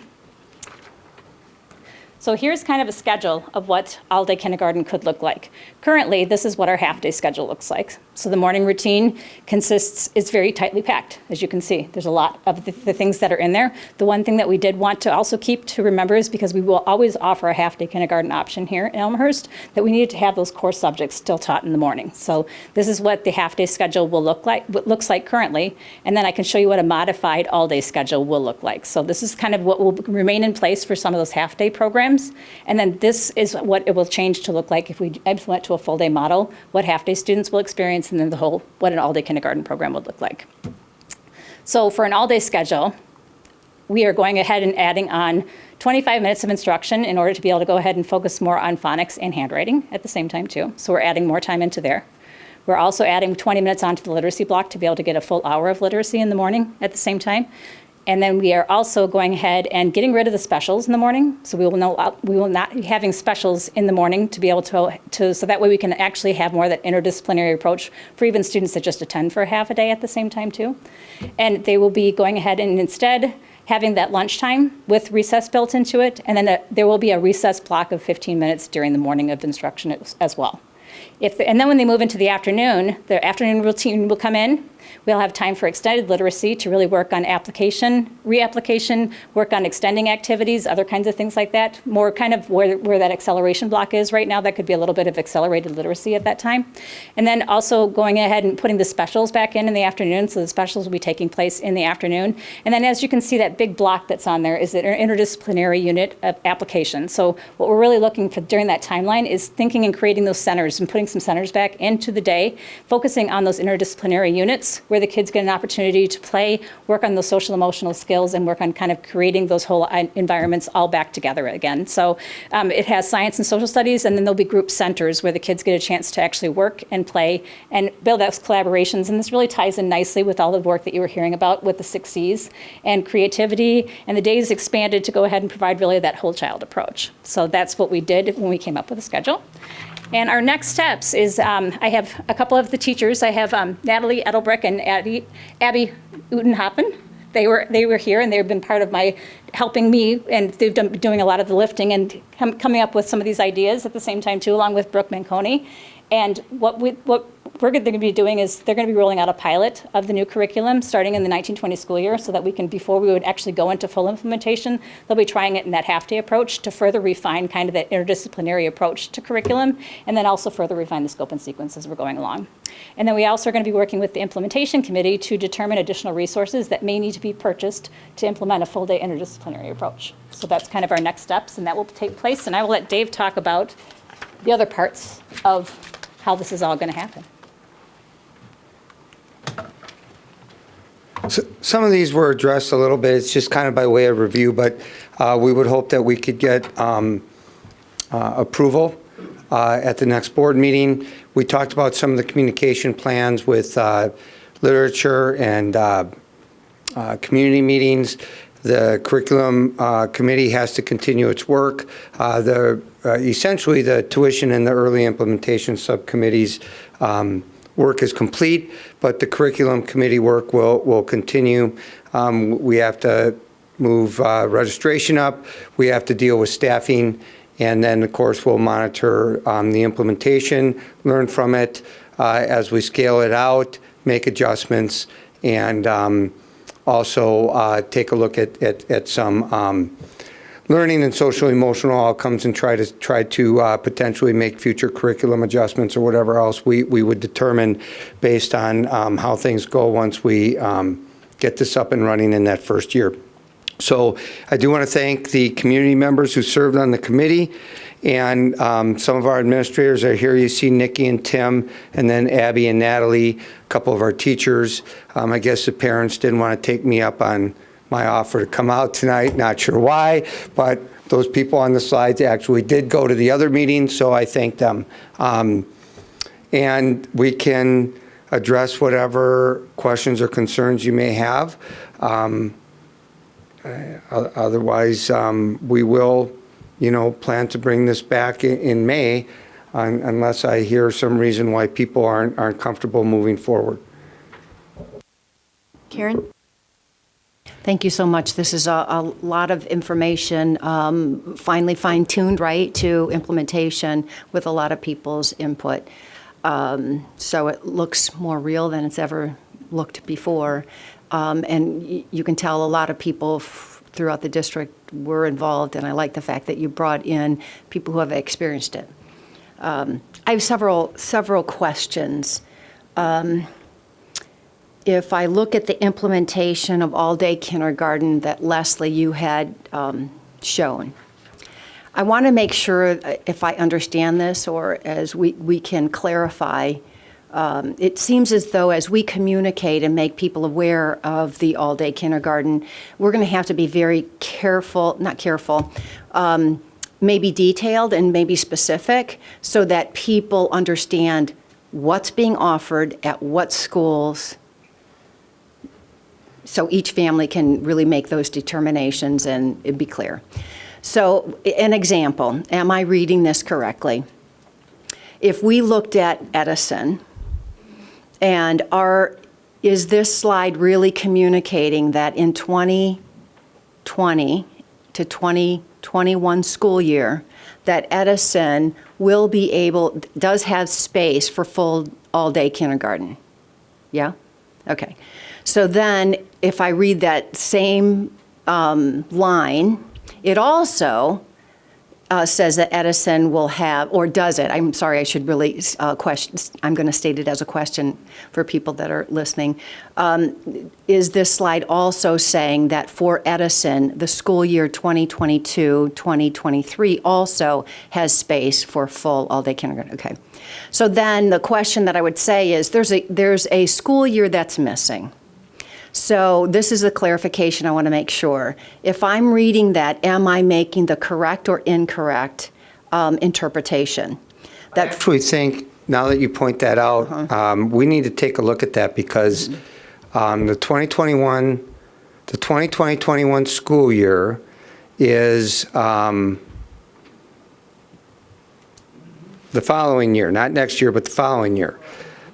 H: So here's kind of a schedule of what all-day kindergarten could look like. Currently, this is what our half-day schedule looks like. So the morning routine is very tightly packed, as you can see. There's a lot of the things that are in there. The one thing that we did want to also keep to remember is, because we will always offer a half-day kindergarten option here in Elmhurst, that we needed to have those core subjects still taught in the morning. So this is what the half-day schedule will look like, what looks like currently, and then I can show you what a modified all-day schedule will look like. So this is kind of what will remain in place for some of those half-day programs. And then this is what it will change to look like if we implement to a full-day model, what half-day students will experience, and then what an all-day kindergarten program would look like. So for an all-day schedule, we are going ahead and adding on 25 minutes of instruction in order to be able to go ahead and focus more on phonics and handwriting at the same time too. So we're adding more time into there. We're also adding 20 minutes onto the literacy block to be able to get a full hour of literacy in the morning at the same time. And then we are also going ahead and getting rid of the specials in the morning. So we will not be having specials in the morning to be able to so that way we can actually have more of that interdisciplinary approach for even students that just attend for half a day at the same time too. And they will be going ahead and instead having that lunchtime with recess built into it. And then there will be a recess block of 15 minutes during the morning of instruction as well. And then when they move into the afternoon, their afternoon routine will come in. We'll have time for extended literacy to really work on application, reapplication, work on extending activities, other kinds of things like that. More kind of where that acceleration block is right now. That could be a little bit of accelerated literacy at that time. And then also going ahead and putting the specials back in the afternoon. So the specials will be taking place in the afternoon. And then as you can see, that big block that's on there is the interdisciplinary unit of application. So what we're really looking for during that timeline is thinking and creating those centers and putting some centers back into the day, focusing on those interdisciplinary units where the kids get an opportunity to play, work on those social emotional skills, and work on kind of creating those whole environments all back together again. So it has science and social studies, and then there'll be group centers where the kids get a chance to actually work and play and build those collaborations. And this really ties in nicely with all the work that you were hearing about with the 6 C's and creativity. And the day is expanded to go ahead and provide really that whole child approach. So that's what we did when we came up with the schedule. And our next steps is I have a couple of the teachers. I have Natalie Edelbrick and Abby Utenhoppen. They were here, and they've been part of my helping me, and they've been doing a lot of the lifting and coming up with some of these ideas at the same time too, along with Brooke Manconi. And what we're going to be doing is they're going to be rolling out a pilot of the new curriculum starting in the 1920 school year, so that we can, before we would actually go into full implementation, they'll be trying it in that half-day approach to further refine kind of that interdisciplinary approach to curriculum, and then also further refine the scope and sequence as we're going along. And then we also are going to be working with the implementation committee to determine additional resources that may need to be purchased to implement a full-day interdisciplinary approach. So that's kind of our next steps, and that will take place. And I will let Dave talk about the other parts of how this is all going to happen.
K: So some of these were addressed a little bit. It's just kind of by way of review, but we would hope that we could get approval at the next board meeting. We talked about some of the communication plans with literature and community meetings. The curriculum committee has to continue its work. Essentially, the tuition and the early implementation subcommittees work is complete, but the curriculum committee work will continue. We have to move registration up. We have to deal with staffing, and then, of course, we'll monitor the implementation, learn from it as we scale it out, make adjustments, and also take a look at some learning and social emotional outcomes, and try to potentially make future curriculum adjustments or whatever else we would determine based on how things go once we get this up and running in that first year. So I do want to thank the community members who served on the committee, and some of our administrators are here. You see Nikki and Tim, and then Abby and Natalie, a couple of our teachers. I guess the parents didn't want to take me up on my offer to come out tonight. Not sure why, but those people on the slides actually did go to the other meetings, so I thank them. And we can address whatever questions or concerns you may have. Otherwise, we will, plan to bring this back in May, unless I hear some reason why people aren't comfortable moving forward.
A: Karen?
D: Thank you so much. This is a lot of information, finally fine-tuned, right, to implementation with a lot of people's input. So it looks more real than it's ever looked before. And you can tell a lot of people throughout the district were involved, and I like the fact that you brought in people who have experienced it. I have several questions. If I look at the implementation of all-day kindergarten that Leslie, you had shown, I want to make sure if I understand this, or as we can clarify, it seems as though as we communicate and make people aware of the all-day kindergarten, we're going to have to be very careful, maybe detailed and maybe specific, so that people understand what's being offered at what schools, so each family can really make those determinations and it'd be clear. So an example, am I reading this correctly? If we looked at Edison, and is this slide really communicating that in 2020 to 2021 school year, that Edison does have space for full all-day kindergarten? Yeah? Okay. So then, if I read that same line, it also says that Edison will have, or does it? I'm sorry, I should really question. I'm going to state it as a question for people that are listening. Is this slide also saying that for Edison, the school year 2022-2023 also has space for full all-day kindergarten? Okay. So then the question that I would say is, there's a school year that's missing. So this is a clarification I want to make sure. If I'm reading that, am I making the correct or incorrect interpretation?
K: I actually think, now that you point that out, we need to take a look at that, because the 2020-21 school year is the following year, not next year, but the following year.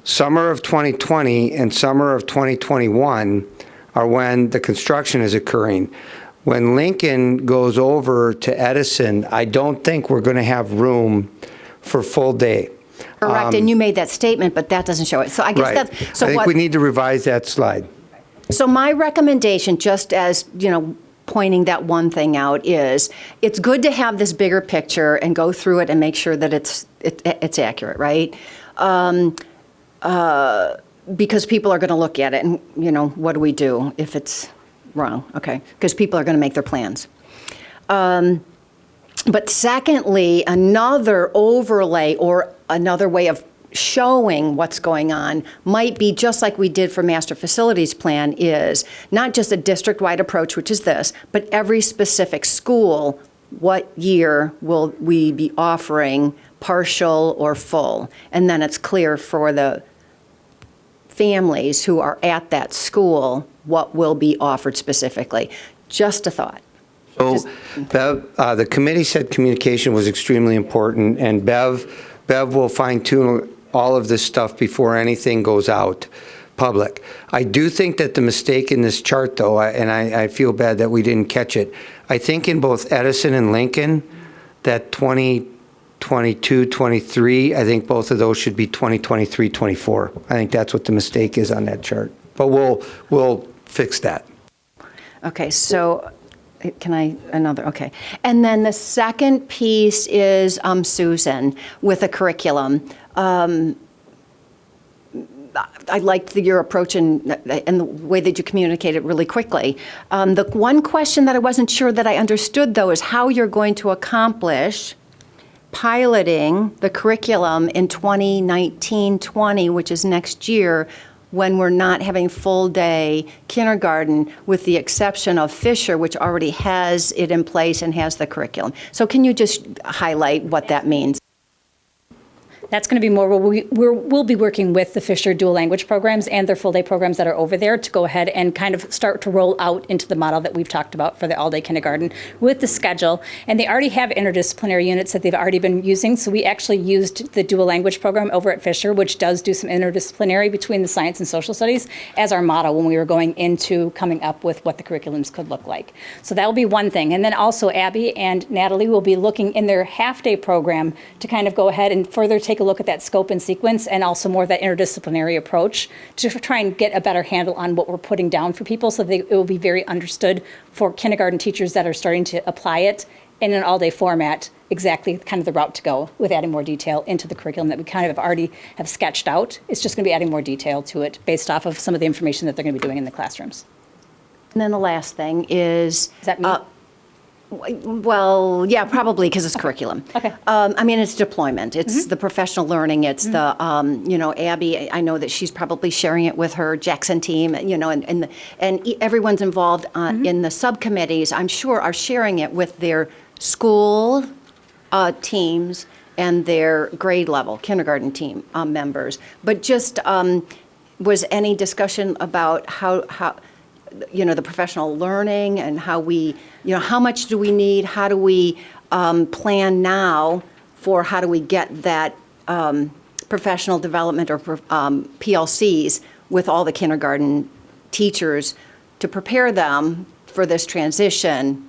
K: Summer of 2020 and summer of 2021 are when the construction is occurring. When Lincoln goes over to Edison, I don't think we're going to have room for full day.
D: Correct, and you made that statement, but that doesn't show it. So I guess
K: right.
D: that's... So
K: I think we need to revise that slide.
D: So my recommendation, just as, pointing that one thing out, is it's good to have this bigger picture and go through it and make sure that it's accurate, right? Because people are going to look at it and, what do we do if it's wrong? Okay, because people are going to make their plans. But secondly, another overlay or another way of showing what's going on might be, just like we did for Master Facilities Plan, is not just a district-wide approach, which is this, but every specific school, what year will we be offering partial or full? And then it's clear for the families who are at that school what will be offered specifically. Just a thought.
K: So, Bev, the committee said communication was extremely important, and Bev will fine-tune all of this stuff before anything goes out public. I do think that the mistake in this chart, though, and I feel bad that we didn't catch it, I think in both Edison and Lincoln, that 2022, 23, I think both of those should be 2023, 24. I think that's what the mistake is on that chart. But we'll fix that.
D: Okay, so okay. And then the second piece is Susan, with a curriculum. I liked your approach and the way that you communicated really quickly. The one question that I wasn't sure that I understood, though, is how you're going to accomplish piloting the curriculum in 2019-20, which is next year, when we're not having full-day kindergarten, with the exception of Fisher, which already has it in place and has the curriculum. So can you just highlight what that means?
H: That's going to be more where we'll be working with the Fisher dual language programs and their full day programs that are over there to go ahead and kind of start to roll out into the model that we've talked about for the all day kindergarten with the schedule. And they already have interdisciplinary units that they've already been using. So we actually used the dual language program over at Fisher, which does do some interdisciplinary between the science and social studies as our model when we were going into coming up with what the curriculums could look like. So that will be one thing. And then also Abby and Natalie will be looking in their half day program to kind of go ahead and further take a look at that scope and sequence and also more of that interdisciplinary approach to try and get a better handle on what we're putting down for people so that it will be very understood for kindergarten teachers that are starting to apply it in an all-day format, exactly kind of the route to go with adding more detail into the curriculum that we kind of already have sketched out. It's just going to be adding more detail to it based off of some of the information that they're going to be doing in the classrooms.
D: And then the last thing is...
H: Is that me?
D: Well, yeah, probably because it's curriculum.
H: Okay.
D: I mean, it's deployment. It's the professional learning. It's the, Abby, I know that she's probably sharing it with her Jackson team, and everyone's involved in the subcommittees, I'm sure, are sharing it with their school teams and their grade level kindergarten team members. But just, was any discussion about how the professional learning and how we, how much do we need? How do we plan now for how do we get that professional development or PLCs with all the kindergarten teachers to prepare them for this transition?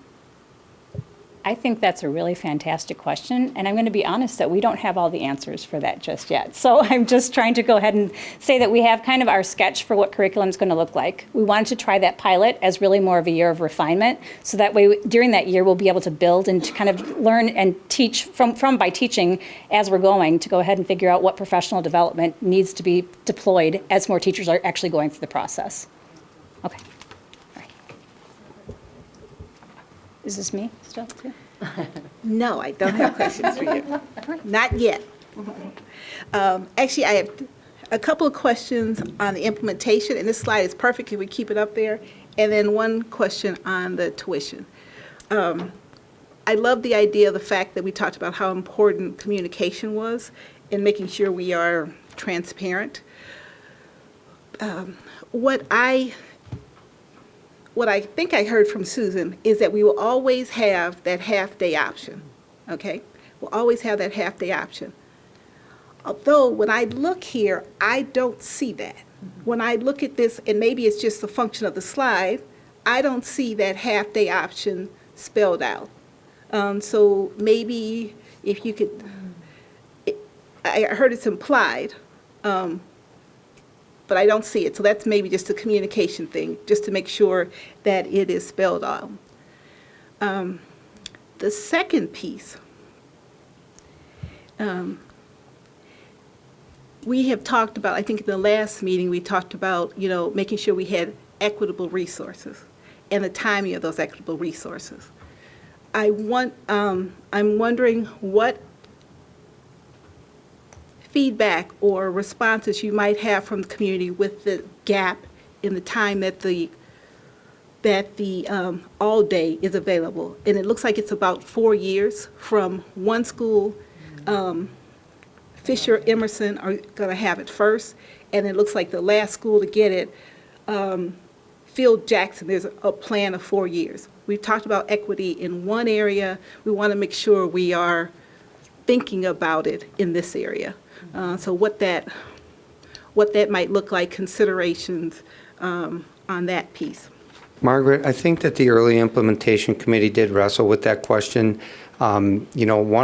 H: I think that's a really fantastic question, and I'm going to be honest that we don't have all the answers for that just yet. So I'm just trying to go ahead and say that we have kind of our sketch for what curriculum is going to look like. We wanted to try that pilot as really more of a year of refinement, so that way during that year we'll be able to build and to kind of learn and teach from by teaching as we're going to go ahead and figure out what professional development needs to be deployed as more teachers are actually going through the process. Okay. Is this me still? Too?
B: No, I don't have questions for you. Not yet. Actually, I have a couple of questions on the implementation, and this slide is perfect if we keep it up there, and then one question on the tuition. I love the idea of the fact that we talked about how important communication was in making sure we are transparent. What I think I heard from Susan is that we will always have that half-day option, okay? We'll always have that half-day option. Although, when I look here, I don't see that. When I look at this, and maybe it's just a function of the slide, I don't see that half-day option spelled out. So maybe if you could, I heard it's implied, but I don't see it. So that's maybe just a communication thing, just to make sure that it is spelled out. The second piece, we have talked about, I think in the last meeting, we talked about, making sure we had equitable resources and the timing of those equitable resources. I'm wondering what feedback or responses you might have from the community with the gap in the time that the all day is available. And it looks like it's about 4 years from one school. Fisher, Emerson are going to have it first, and it looks like the last school to get it, Field Jackson, there's a plan of 4 years. We've talked about equity in one area. We want to make sure we are thinking about it in this area. So what that might look like, considerations on that piece.
K: Margaret, I think that the early implementation committee did wrestle with that question. One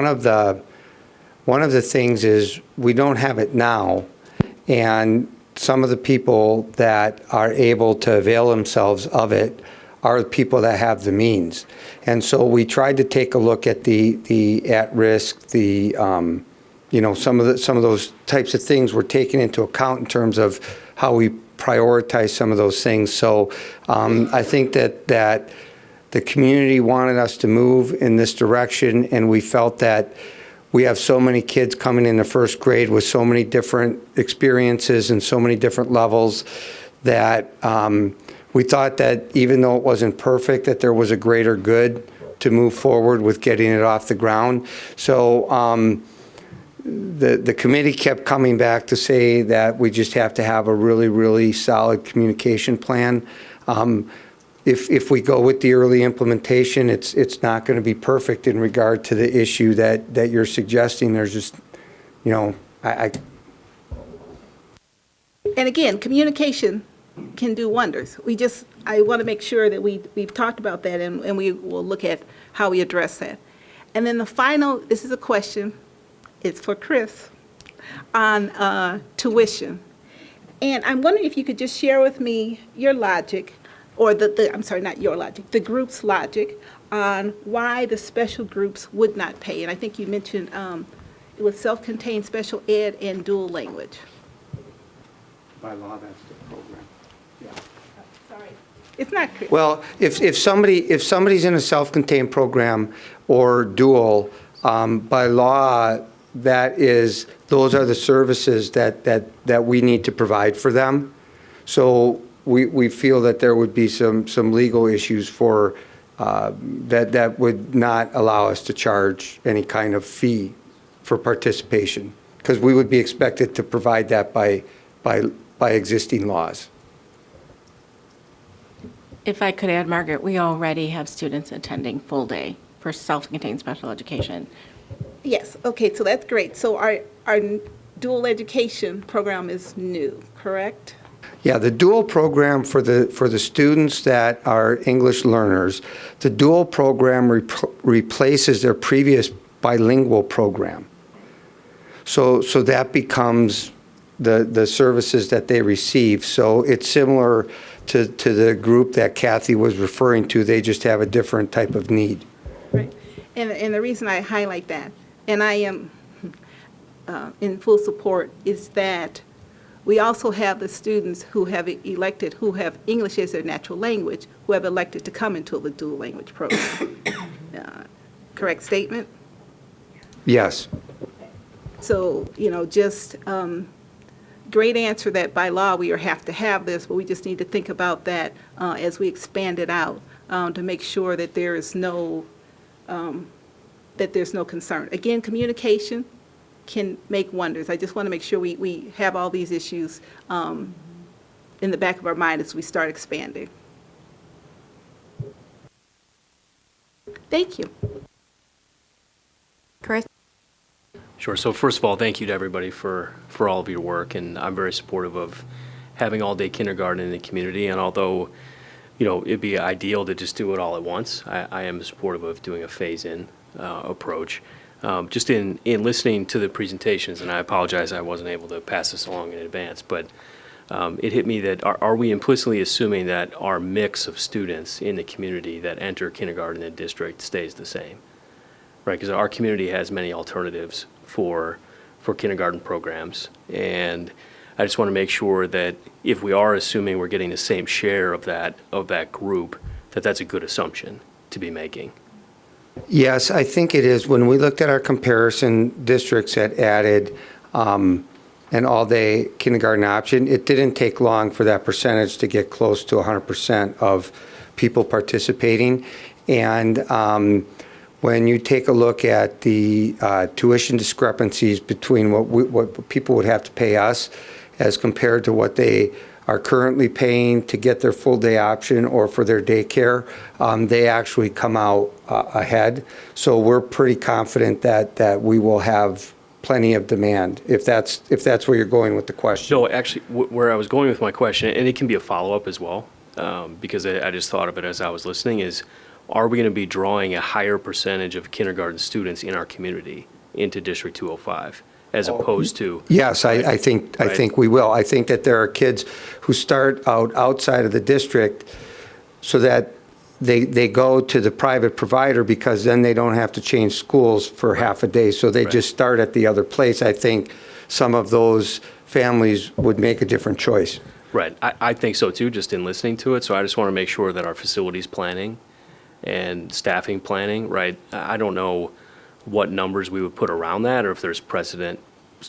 K: of the things is we don't have it now, and some of the people that are able to avail themselves of it are the people that have the means. And so we tried to take a look at the at-risk, some of those types of things were taken into account in terms of how we prioritize some of those things. So I think that the community wanted us to move in this direction, and we felt that we have so many kids coming in the first grade with so many different experiences and so many different levels that we thought that even though it wasn't perfect, that there was a greater good to move forward with getting it off the ground. So the committee kept coming back to say that we just have to have a really, really solid communication plan. If we go with the early implementation, it's not going to be perfect in regard to the issue that you're suggesting. There's just,
B: And again, communication can do wonders. I want to make sure that we've talked about that, and we will look at how we address that. And then the final, this is a question, it's for Chris, on tuition. And I'm wondering if you could just share with me your logic, or I'm sorry, not your logic, the group's logic on why the special groups would not pay. And I think you mentioned it was self-contained special ed and dual language.
K: By law, that's the program. Yeah.
B: Sorry. It's not Chris.
K: Well, if somebody's in a self-contained program or dual, by law, those are the services that we need to provide for them. So we feel that there would be some legal issues for that would not allow us to charge any kind of fee for participation, because we would be expected to provide that by existing laws.
J: If I could add, Margaret, we already have students attending full day for self-contained special education.
B: Yes, okay, so that's great. So our dual education program is new, correct?
K: Yeah, the dual program for the students that are English learners, the dual program replaces their previous bilingual program. So that becomes the services that they receive. So it's similar to the group that Kathy was referring to. They just have a different type of need.
B: Right. And the reason I highlight that, and I am in full support, is that we also have the students who have elected, who have English as their natural language, who have elected to come into the dual language program. Correct statement?
K: Yes.
B: So, just great answer that by law we have to have this, but we just need to think about that as we expand it out to make sure that there's no concern. Again, communication can make wonders. I just want to make sure we have all these issues in the back of our mind as we start expanding. Thank you.
A: Chris?
N: Sure. So first of all, thank you to everybody for all of your work, and I'm very supportive of having all-day kindergarten in the community. And although, it'd be ideal to just do it all at once, I am supportive of doing a phase-in approach. Just in listening to the presentations, and I apologize I wasn't able to pass this along in advance, but it hit me that are we implicitly assuming that our mix of students in the community that enter kindergarten in the district stays the same? Right, because our community has many alternatives for kindergarten programs, and I just want to make sure that if we are assuming we're getting the same share of that group, that's a good assumption to be making.
K: Yes, I think it is. When we looked at our comparison districts that added an all-day kindergarten option, it didn't take long for that percentage to get close to 100% of people participating. And when you take a look at the tuition discrepancies between what people would have to pay us as compared to what they are currently paying to get their full day option or for their daycare, they actually come out ahead. So we're pretty confident that we will have plenty of demand, if that's where you're going with the question.
N: No, actually, where I was going with my question, and it can be a follow-up as well, because I just thought of it as I was listening, is are we going to be drawing a higher percentage of kindergarten students in our community into District 205? As opposed to?
K: Yes, I think we will. I think that there are kids who start out outside of the district so that they go to the private provider because then they don't have to change schools for half a day. So they just start at the other place. I think some of those families would make a different choice.
N: Right. I think so too, just in listening to it. So I just want to make sure that our facilities planning and staffing planning, right? I don't know what numbers we would put around that, or if there's precedent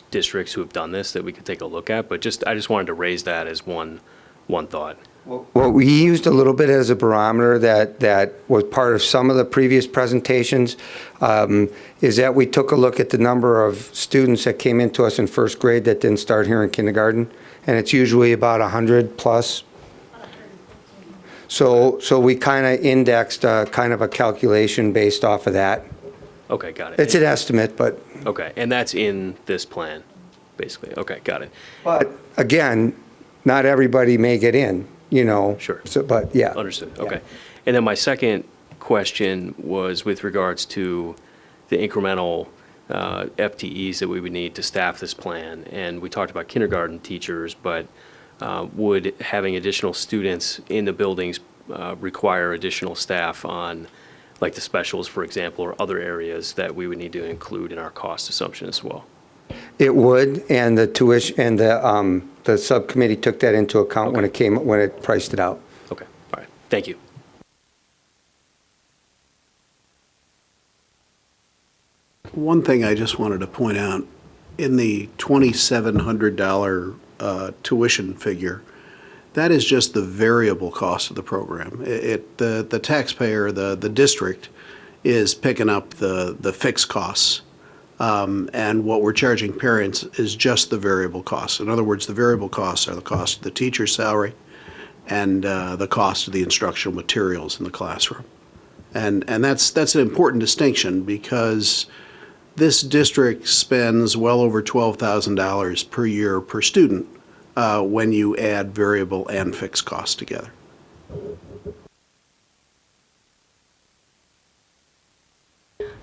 N: districts who have done this that we could take a look at, but I just wanted to raise that as one thought.
K: What we used a little bit as a barometer that was part of some of the previous presentations is that we took a look at the number of students that came into us in first grade that didn't start here in kindergarten, and it's usually about 100 plus. So we kind of indexed kind of a calculation based off of that.
N: Okay, got it.
K: It's an estimate, but.
N: Okay, and that's in this plan, basically. Okay, got it.
K: But again, not everybody may get in, you know.
N: Sure.
K: So, but yeah.
N: Understood, okay. And then my second question was with regards to the incremental FTEs that we would need to staff this plan. And we talked about kindergarten teachers, but would having additional students in the buildings require additional staff on, like the specials, for example, or other areas that we would need to include in our cost assumption as well?
K: It would, and the tuition, and the subcommittee took that into account when it priced it out.
N: Okay, all right, thank you.
L: One thing I just wanted to point out, in the $2,700 tuition figure, that is just the variable cost of the program. The taxpayer, the district, is picking up the fixed costs. And what we're charging parents is just the variable costs. In other words, the variable costs are the cost of the teacher's salary and the cost of the instructional materials in the classroom. And that's an important distinction, because this district spends well over $12,000 per year per student when you add variable and fixed costs together.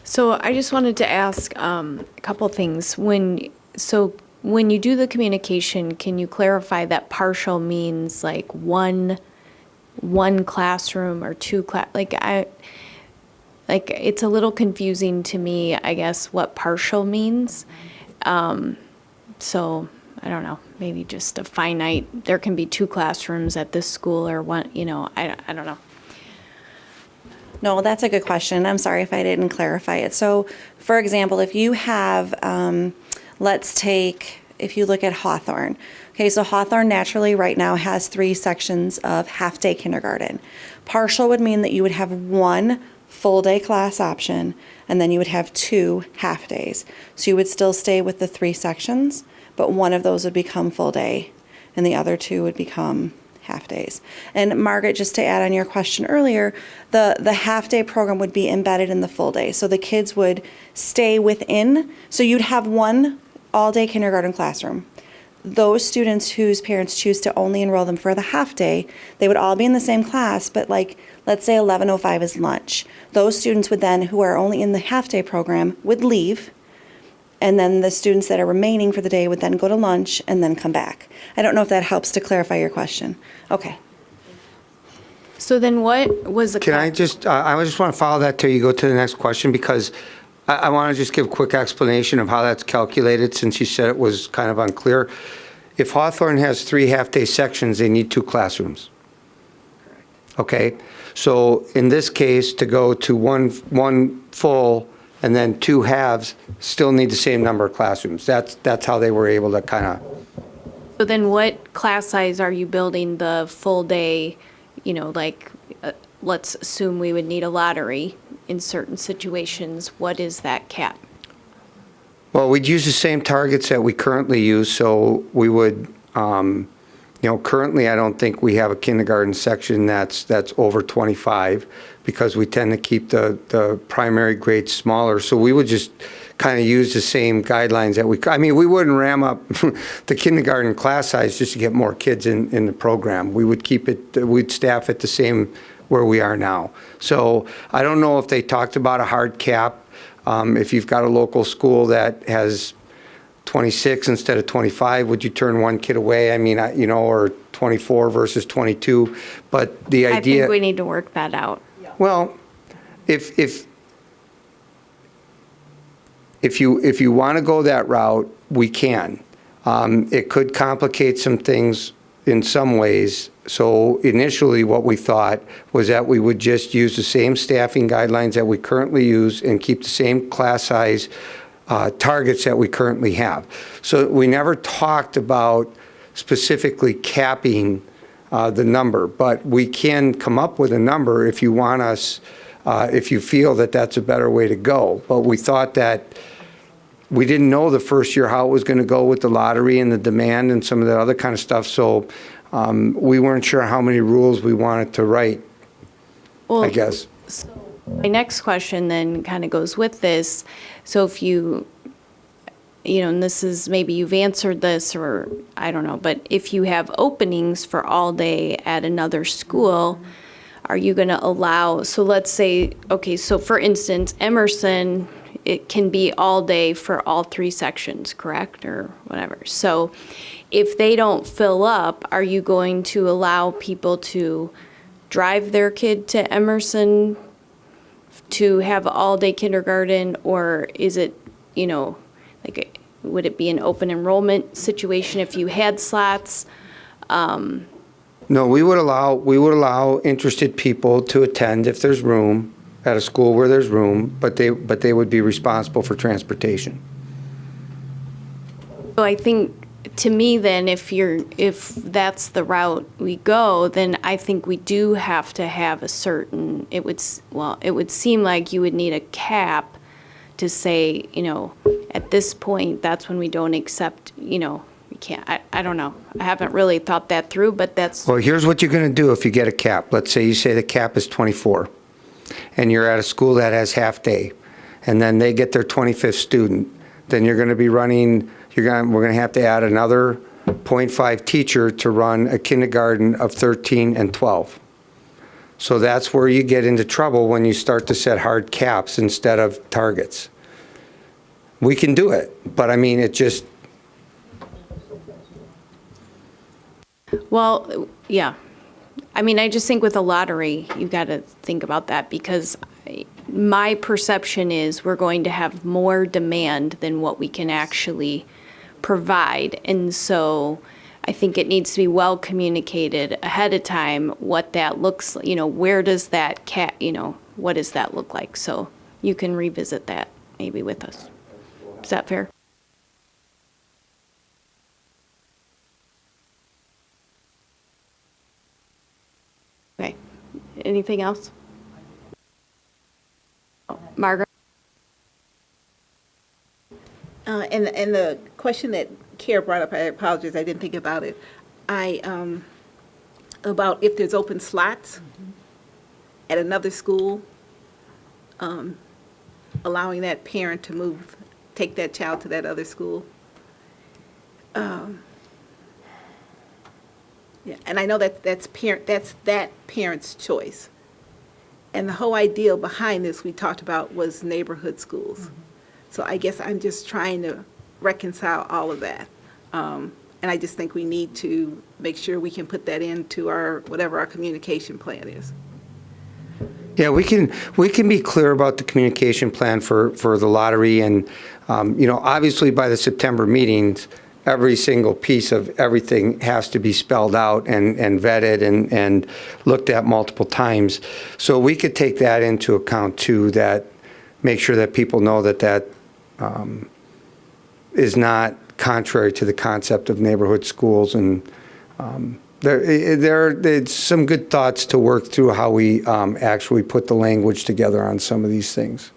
A: So I just wanted to ask a couple things. When you do the communication, can you clarify that partial means like one classroom or two class? Like it's a little confusing to me, I guess, what partial means. So I don't know, maybe just a finite. There can be two classrooms at this school, or one. You know, I don't know.
F: No, that's a good question. I'm sorry if I didn't clarify it. So, for example, if you have, if you look at Hawthorne. Okay, so Hawthorne naturally right now has 3 sections of half-day kindergarten. Partial would mean that you would have 1 full-day class option, and then you would have 2 half-days. So you would still stay with the 3 sections, but one of those would become full-day, and the other 2 would become half-days. And Margaret, just to add on your question earlier, the half-day program would be embedded in the full day. So the kids would stay within, so you'd have 1 all-day kindergarten classroom. Those students whose parents choose to only enroll them for the half-day, they would all be in the same class, but like, let's say 11:05 is lunch. Those students would then, who are only in the half-day program, would leave, and then the students that are remaining for the day would then go to lunch and then come back. I don't know if that helps to clarify your question. Okay.
A: So then what was the...
K: Can I just want to follow that till you go to the next question, because I want to just give a quick explanation of how that's calculated, since you said it was kind of unclear. If Hawthorne has 3 half-day sections, they need 2 classrooms. Correct. Okay, so in this case, to go to one full and then 2 halves, still need the same number of classrooms. That's how they were able to kind of...
A: So then what class size are you building the full day, let's assume we would need a lottery in certain situations. What is that cap?
K: Well, we'd use the same targets that we currently use, so we would, currently I don't think we have a kindergarten section that's over 25, because we tend to keep the primary grades smaller. So we would just kind of use the same guidelines that we wouldn't ram up the kindergarten class size just to get more kids in the program. We would we'd staff it the same where we are now. So I don't know if they talked about a hard cap. If you've got a local school that has 26 instead of 25, would you turn 1 kid away? Or 24 versus 22. But the idea...
A: I think we need to work that out.
K: Well, if you want to go that route, we can. It could complicate some things in some ways. So initially what we thought was that we would just use the same staffing guidelines that we currently use and keep the same class size targets that we currently have. So we never talked about specifically capping the number. But we can come up with a number if you want us, if you feel that that's a better way to go. But we thought that we didn't know the first year how it was going to go with the lottery and the demand and some of that other kind of stuff. So we weren't sure how many rules we wanted to write, I guess.
A: My next question then kind of goes with this. So if you know, and this is, maybe you've answered this or I don't know, but if you have openings for all day at another school, are you going to allow, so let's say, okay, so for instance, Emerson, it can be all day for all 3 sections, correct, or whatever. So if they don't fill up, are you going to allow people to drive their kid to Emerson to have all-day kindergarten, or is it, you know, like, would it be an open enrollment situation if you had slots?
K: No, we would allow interested people to attend if there's room at a school where there's room, but they would be responsible for transportation.
A: So I think, to me then, if that's the route we go, then I think we do have to have a certain, it would seem like you would need a cap to say, you know, at this point, that's when we don't accept, you know, we can't, I don't know. I haven't really thought that through, but that's.
K: Well, here's what you're going to do if you get a cap. Let's say you say the cap is 24, and you're at a school that has half day, and then they get their 25th student. Then you're going to be running, we're going to have to add another 0.5 teacher to run a kindergarten of 13 and 12. So that's where you get into trouble when you start to set hard caps instead of targets. We can do it, but I mean, it just.
A: Well, yeah. I mean, I just think with a lottery, you got to think about that, because my perception is we're going to have more demand than what we can actually provide. And so I think it needs to be well communicated ahead of time what that looks like, you know, where does that you know, what does that look like? So you can revisit that maybe with us. Is that fair? Okay. Anything else? Oh, Margaret?
B: And the question that Kara brought up, I apologize, I didn't think about it. About if there's open slots at another school, allowing that parent to take that child to that other school. Yeah, and I know that's that parent's choice. And the whole idea behind this we talked about was neighborhood schools. So I guess I'm just trying to reconcile all of that. And I just think we need to make sure we can put that into whatever our communication plan is.
K: Yeah, we can be clear about the communication plan for the lottery, and you know, obviously by the September meetings, every single piece of everything has to be spelled out and vetted and looked at multiple times. So we could take that into account too, that make sure that people know that is not contrary to the concept of neighborhood schools. And there's some good thoughts to work through how we actually put the language together on some of these things.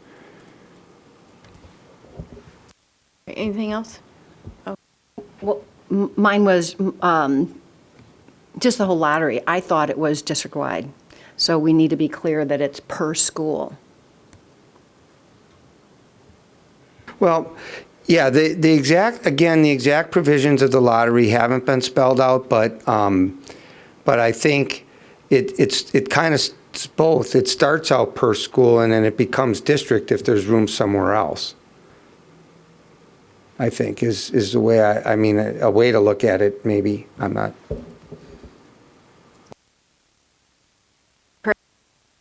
A: Anything else?
D: Well, mine was just the whole lottery. I thought it was district-wide. So we need to be clear that it's per school.
K: Well, yeah, the exact provisions of the lottery haven't been spelled out, but I think it kind of both. It starts out per school and then it becomes district if there's room somewhere else. I think is the way I mean a way to look at it. Maybe I'm not.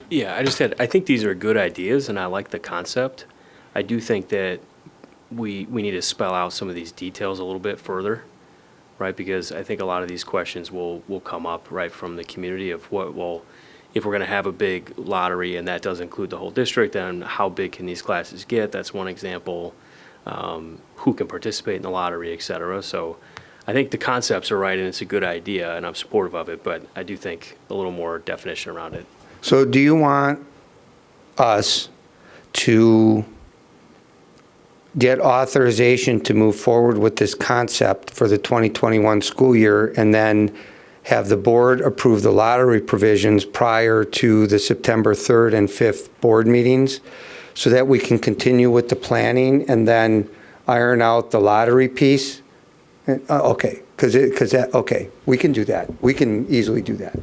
N: Yeah, I think these are good ideas and I like the concept. I do think that we need to spell out some of these details a little bit further, right? Because I think a lot of these questions will come up right from the community of if we're going to have a big lottery and that does include the whole district, then how big can these classes get? That's one example. Who can participate in the lottery, et cetera. So I think the concepts are right and it's a good idea and I'm supportive of it, but I do think a little more definition around it.
K: So do you want us to get authorization to move forward with this concept for the 2021 school year and then have the board approve the lottery provisions prior to the September 3rd and 5th board meetings so that we can continue with the planning and then iron out the lottery piece? Okay, okay, we can do that. We can easily do that.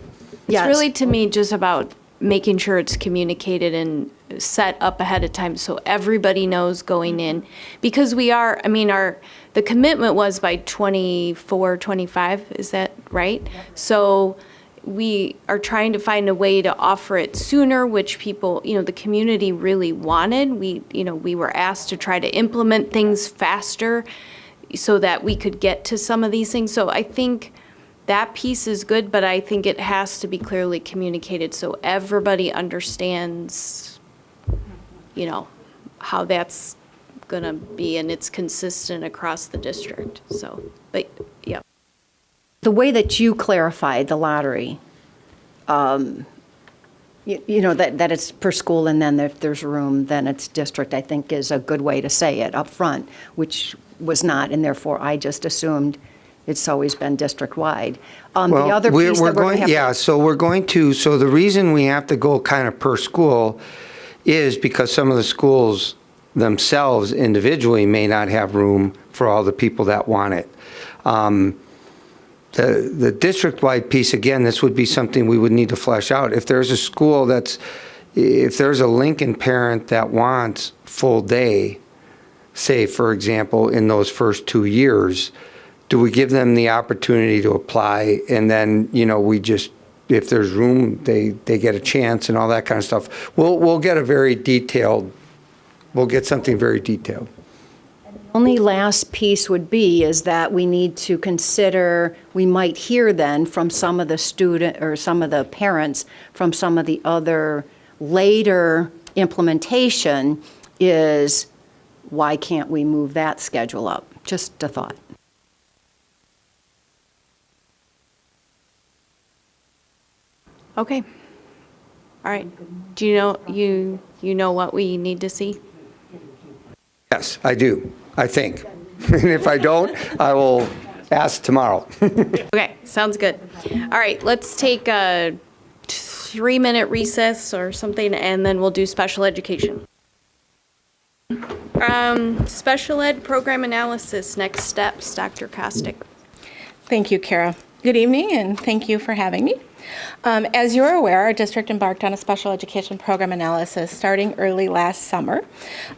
A: It's really, to me, just about making sure it's communicated and set up ahead of time so everybody knows going in. Because we are, I mean, the commitment was by 24, 25, is that right? So we are trying to find a way to offer it sooner, which people, the community really wanted. We were asked to try to implement things faster so that we could get to some of these things. So I think that piece is good, but I think it has to be clearly communicated so everybody understands, how that's gonna be and it's consistent across the district. So, but yeah.
D: The way that you clarified the lottery, that it's per school and then if there's room, then it's district, I think is a good way to say it up front, which was not, and therefore I just assumed it's always been district-wide. The other piece that we're going to have.
K: Yeah, so the reason we have to go kind of per school is because some of the schools themselves individually may not have room for all the people that want it. The district-wide piece, again, this would be something we would need to flesh out. If there's a school if there's a Lincoln parent that wants full day, say, for example, in those first 2 years, do we give them the opportunity to apply and then, if there's room, they get a chance and all that kind of stuff? We'll get something very detailed.
D: Only last piece would be is that we need to consider, we might hear then from some of the student or some of the parents from some of the other later implementation is, why can't we move that schedule up? Just a thought.
A: Okay. All right. Do you know what we need to see?
K: Yes, I do, I think. And if I don't, I will ask tomorrow.
A: Okay, sounds good. All right, let's take a 3-minute recess or something, and then we'll do special education. Special ed program analysis, next steps, Dr. Kostick.
O: Thank you, Kara. Good evening, and thank you for having me. As you're aware, our district embarked on a special education program analysis starting early last summer.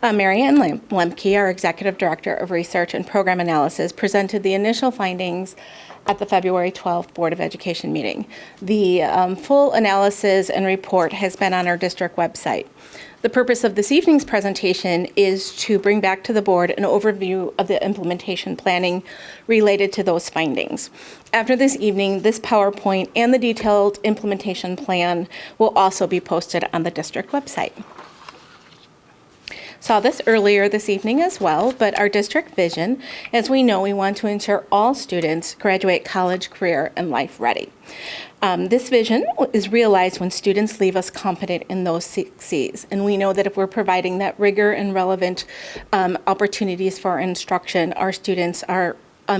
O: Mary Ann Lemke, our Executive Director of Research and Program Analysis, presented the initial findings at the February 12th Board of Education meeting. The full analysis and report has been on our district website. The purpose of this evening's presentation is to bring back to the board an overview of the implementation planning related to those findings. After this evening, this PowerPoint and the detailed implementation plan will also be posted on the district website. Saw this earlier this evening as well, but our district vision, as we know, we want to ensure all students graduate college, career, and life ready. This vision is realized when students leave us confident in those 6 C's. And we know that if we're providing that rigor and relevant opportunities for instruction, our students are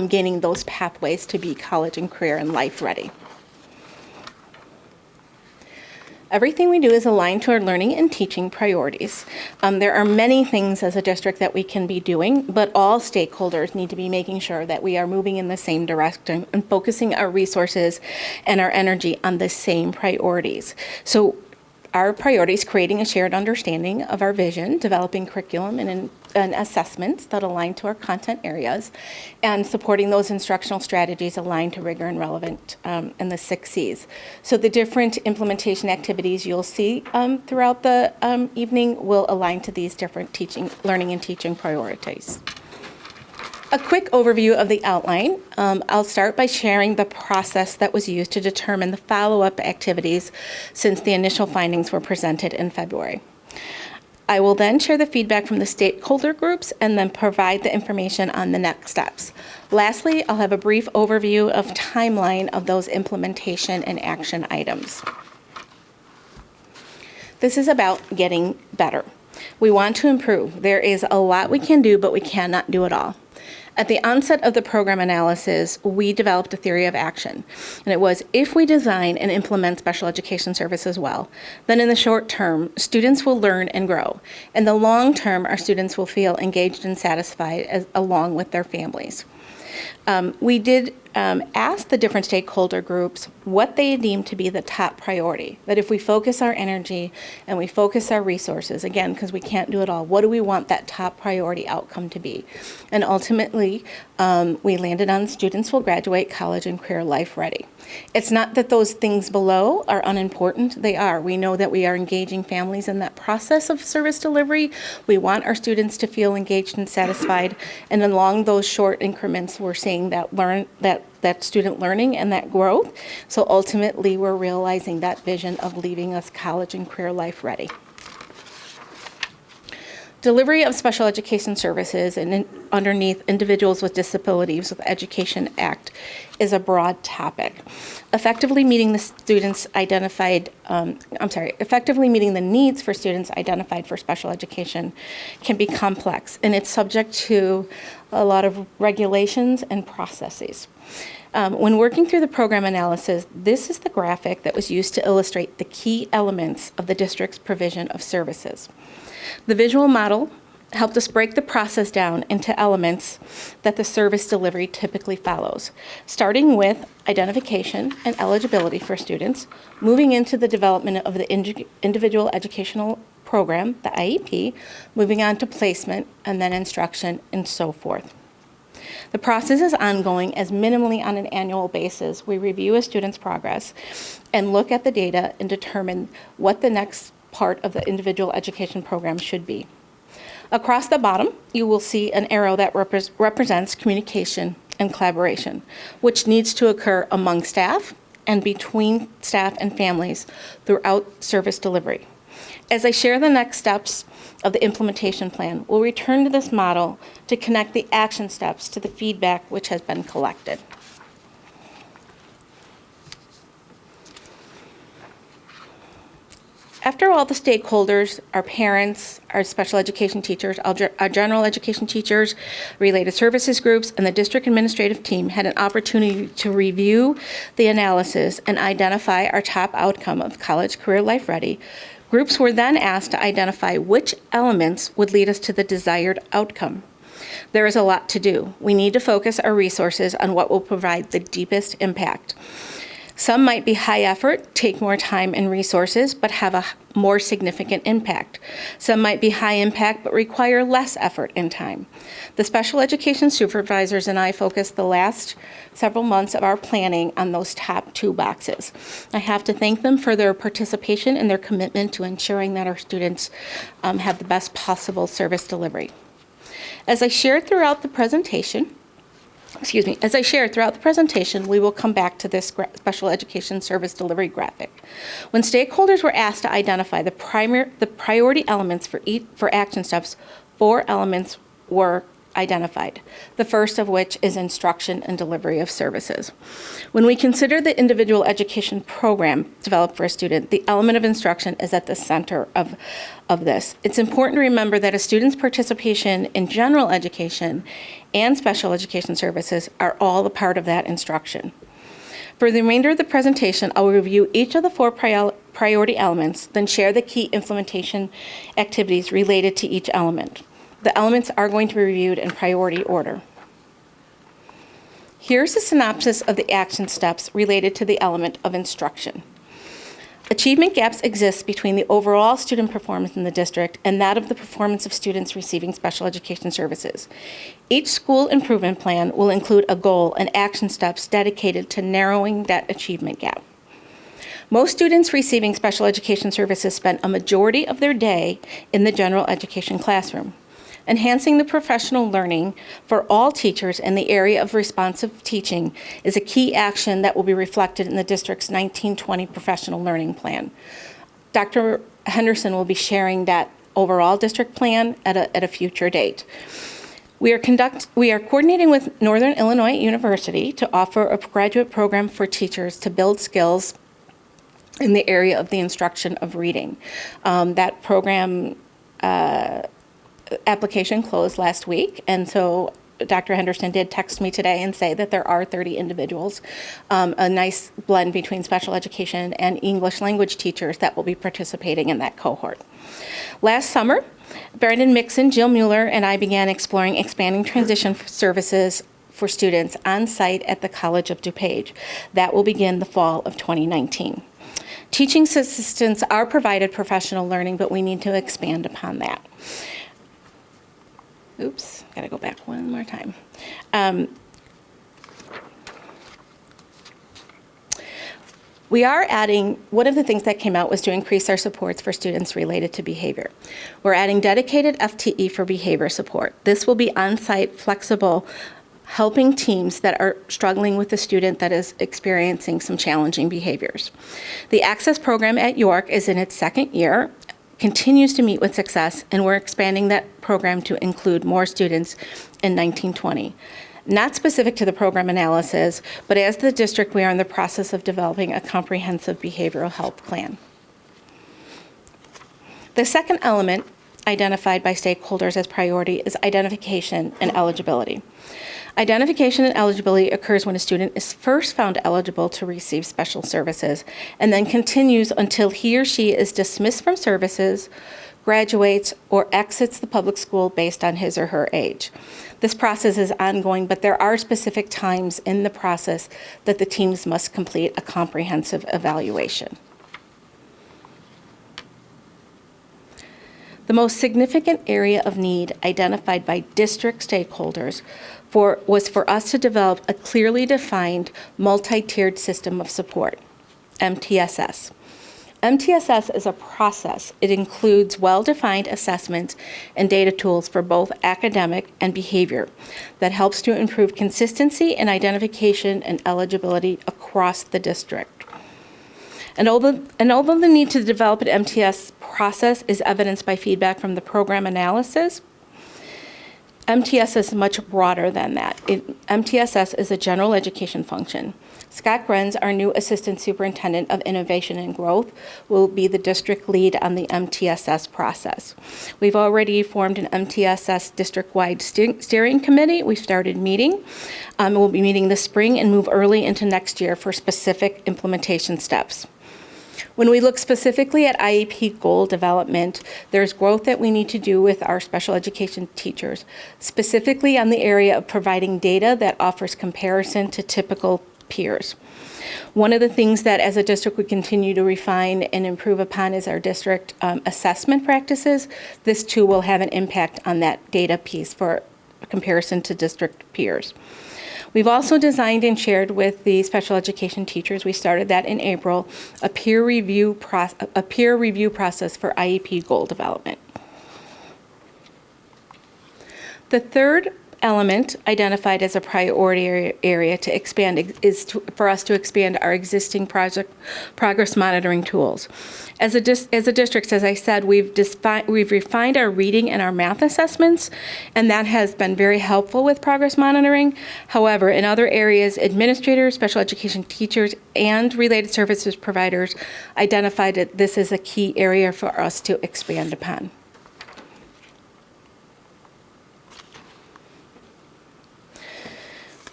O: gaining those pathways to be college and career and life ready. Everything we do is aligned to our learning and teaching priorities. There are many things as a district that we can be doing, but all stakeholders need to be making sure that we are moving in the same direction and focusing our resources and our energy on the same priorities. So our priorities: creating a shared understanding of our vision, developing curriculum and assessments that align to our content areas, and supporting those instructional strategies aligned to rigor and relevant in the 6 C's. So the different implementation activities you'll see throughout the evening will align to these different learning and teaching priorities. A quick overview of the outline. I'll start by sharing the process that was used to determine the follow-up activities since the initial findings were presented in February. I will then share the feedback from the stakeholder groups and then provide the information on the next steps. Lastly, I'll have a brief overview of timeline of those implementation and action items. This is about getting better. We want to improve. There is a lot we can do, but we cannot do it all. At the onset of the program analysis, we developed a theory of action. And it was, if we design and implement special education services well, then in the short term, students will learn and grow. In the long term, our students will feel engaged and satisfied along with their families. We did ask the different stakeholder groups what they deem to be the top priority. That if we focus our energy and we focus our resources, again, because we can't do it all, what do we want that top priority outcome to be? And ultimately, we landed on students will graduate college and career life ready. It's not that those things below are unimportant. They are. We know that we are engaging families in that process of service delivery. We want our students to feel engaged and satisfied. And along those short increments, we're seeing that student learning and that growth. So ultimately, we're realizing that vision of leaving us college and career life ready. Delivery of special education services and underneath Individuals with Disabilities with Education Act is a broad topic. Effectively meeting the needs for students identified for special education can be complex, and it's subject to a lot of regulations and processes. When working through the program analysis, this is the graphic that was used to illustrate the key elements of the district's provision of services. The visual model helped us break the process down into elements that the service delivery typically follows, starting with identification and eligibility for students, moving into the development of the individual educational program, the IEP, moving on to placement, and then instruction, and so forth. The process is ongoing as minimally on an annual basis. We review a student's progress and look at the data and determine what the next part of the individual education program should be. Across the bottom, you will see an arrow that represents communication and collaboration, which needs to occur among staff and between staff and families throughout service delivery. As I share the next steps of the implementation plan, we'll return to this model to connect the action steps to the feedback which has been collected. After all the stakeholders, our parents, our special education teachers, our general education teachers, related services groups, and the district administrative team had an opportunity to review the analysis and identify our top outcome of college career life ready, groups were then asked to identify which elements would lead us to the desired outcome. There is a lot to do. We need to focus our resources on what will provide the deepest impact. Some might be high effort, take more time and resources, but have a more significant impact. Some might be high impact, but require less effort and time. The special education supervisors and I focused the last several months of our planning on those top two boxes. I have to thank them for their participation and their commitment to ensuring that our students have the best possible service delivery. As I shared throughout the presentation, we will come back to this special education service delivery graphic. When stakeholders were asked to identify the priority elements for action steps, 4 elements were identified, the first of which is instruction and delivery of services. When we consider the individual education program developed for a student, the element of instruction is at the center of this. It's important to remember that a student's participation in general education and special education services are all a part of that instruction. For the remainder of the presentation, I'll review each of the 4 priority elements, then share the key implementation activities related to each element. The elements are going to be reviewed in priority order. Here's a synopsis of the action steps related to the element of instruction. Achievement gaps exist between the overall student performance in the district and that of the performance of students receiving special education services. Each school improvement plan will include a goal and action steps dedicated to narrowing that achievement gap. Most students receiving special education services spend a majority of their day in the general education classroom. Enhancing the professional learning for all teachers in the area of responsive teaching is a key action that will be reflected in the district's 1920 professional learning plan. Dr. Henderson will be sharing that overall district plan at a future date. We are coordinating with Northern Illinois University to offer a graduate program for teachers to build skills in the area of the instruction of reading. That program application closed last week, and so Dr. Henderson did text me today and say that there are 30 individuals, a nice blend between special education and English language teachers that will be participating in that cohort. Last summer, Brandon Mixon, Jill Mueller, and I began exploring expanding transition services for students on site at the College of DuPage. That will begin the fall of 2019. Teaching assistants are provided professional learning, but we need to expand upon that. Oops, gotta go back one more time. We are adding, one of the things that came out was to increase our supports for students related to behavior. We're adding dedicated FTE for behavior support. This will be on-site, flexible, helping teams that are struggling with a student that is experiencing some challenging behaviors. The Access program at York is in its second year, continues to meet with success, and we're expanding that program to include more students in 1920. Not specific to the program analysis, but as the district, we are in the process of developing a comprehensive behavioral health plan. The second element identified by stakeholders as priority is identification and eligibility. Identification and eligibility occurs when a student is first found eligible to receive special services and then continues until he or she is dismissed from services, graduates, or exits the public school based on his or her age. This process is ongoing, but there are specific times in the process that the teams must complete a comprehensive evaluation. The most significant area of need identified by district stakeholders was for us to develop a clearly defined multi-tiered system of support, MTSS. MTSS is a process. It includes well-defined assessments and data tools for both academic and behavior that helps to improve consistency in identification and eligibility across the district. And although the need to develop an MTS process is evidenced by feedback from the program analysis, MTSS is much broader than that. MTSS is a general education function. Scott Grenz, our new Assistant Superintendent of Innovation and Growth, will be the district lead on the MTSS process. We've already formed an MTSS district-wide steering committee. We started meeting. We'll be meeting this spring and move early into next year for specific implementation steps. When we look specifically at IEP goal development, there's growth that we need to do with our special education teachers, specifically on the area of providing data that offers comparison to typical peers. One of the things that as a district we continue to refine and improve upon is our district assessment practices. This too will have an impact on that data piece for comparison to district peers. We've also designed and shared with the special education teachers, we started that in April, a peer review process for IEP goal development. The third element identified as a priority area to expand for us to expand our existing progress monitoring tools. As a district, as I said, we've refined our reading and our math assessments, and that has been very helpful with progress monitoring. However, in other areas, administrators, special education teachers, and related services providers identified that this is a key area for us to expand upon.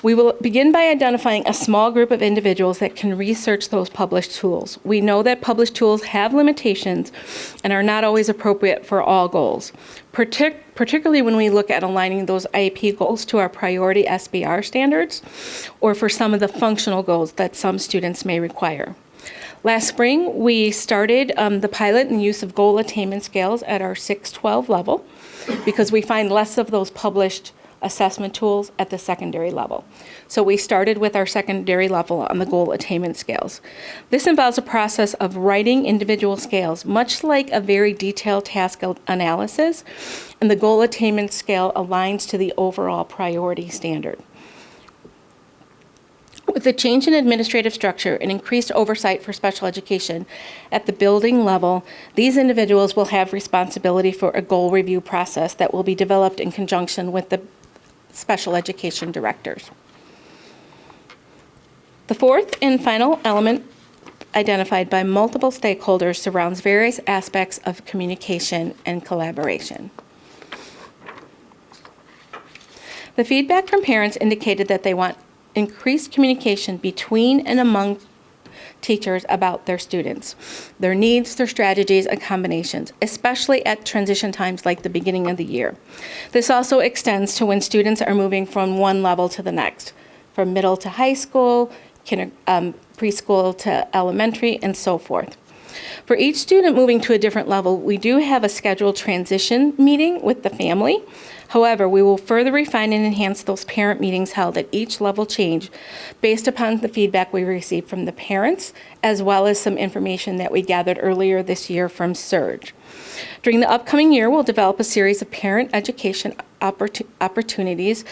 O: We will begin by identifying a small group of individuals that can research those published tools. We know that published tools have limitations and are not always appropriate for all goals, particularly when we look at aligning those IEP goals to our priority SBR standards or for some of the functional goals that some students may require. Last spring, we started the pilot and use of goal attainment scales at our 6-12 level because we find less of those published assessment tools at the secondary level. So we started with our secondary level on the goal attainment scales. This involves a process of writing individual scales, much like a very detailed task analysis, and the goal attainment scale aligns to the overall priority standard. With the change in administrative structure and increased oversight for special education at the building level, these individuals will have responsibility for a goal review process that will be developed in conjunction with the special education directors. The fourth and final element identified by multiple stakeholders surrounds various aspects of communication and collaboration. The feedback from parents indicated that they want increased communication between and among teachers about their students, their needs, their strategies, and combinations, especially at transition times like the beginning of the year. This also extends to when students are moving from one level to the next, from middle to high school, preschool to elementary, and so forth. For each student moving to a different level, we do have a scheduled transition meeting with the family. However, we will further refine and enhance those parent meetings held at each level change based upon the feedback we received from the parents, as well as some information that we gathered earlier this year from Surge. During the upcoming year, we'll develop a series of parent education opportunities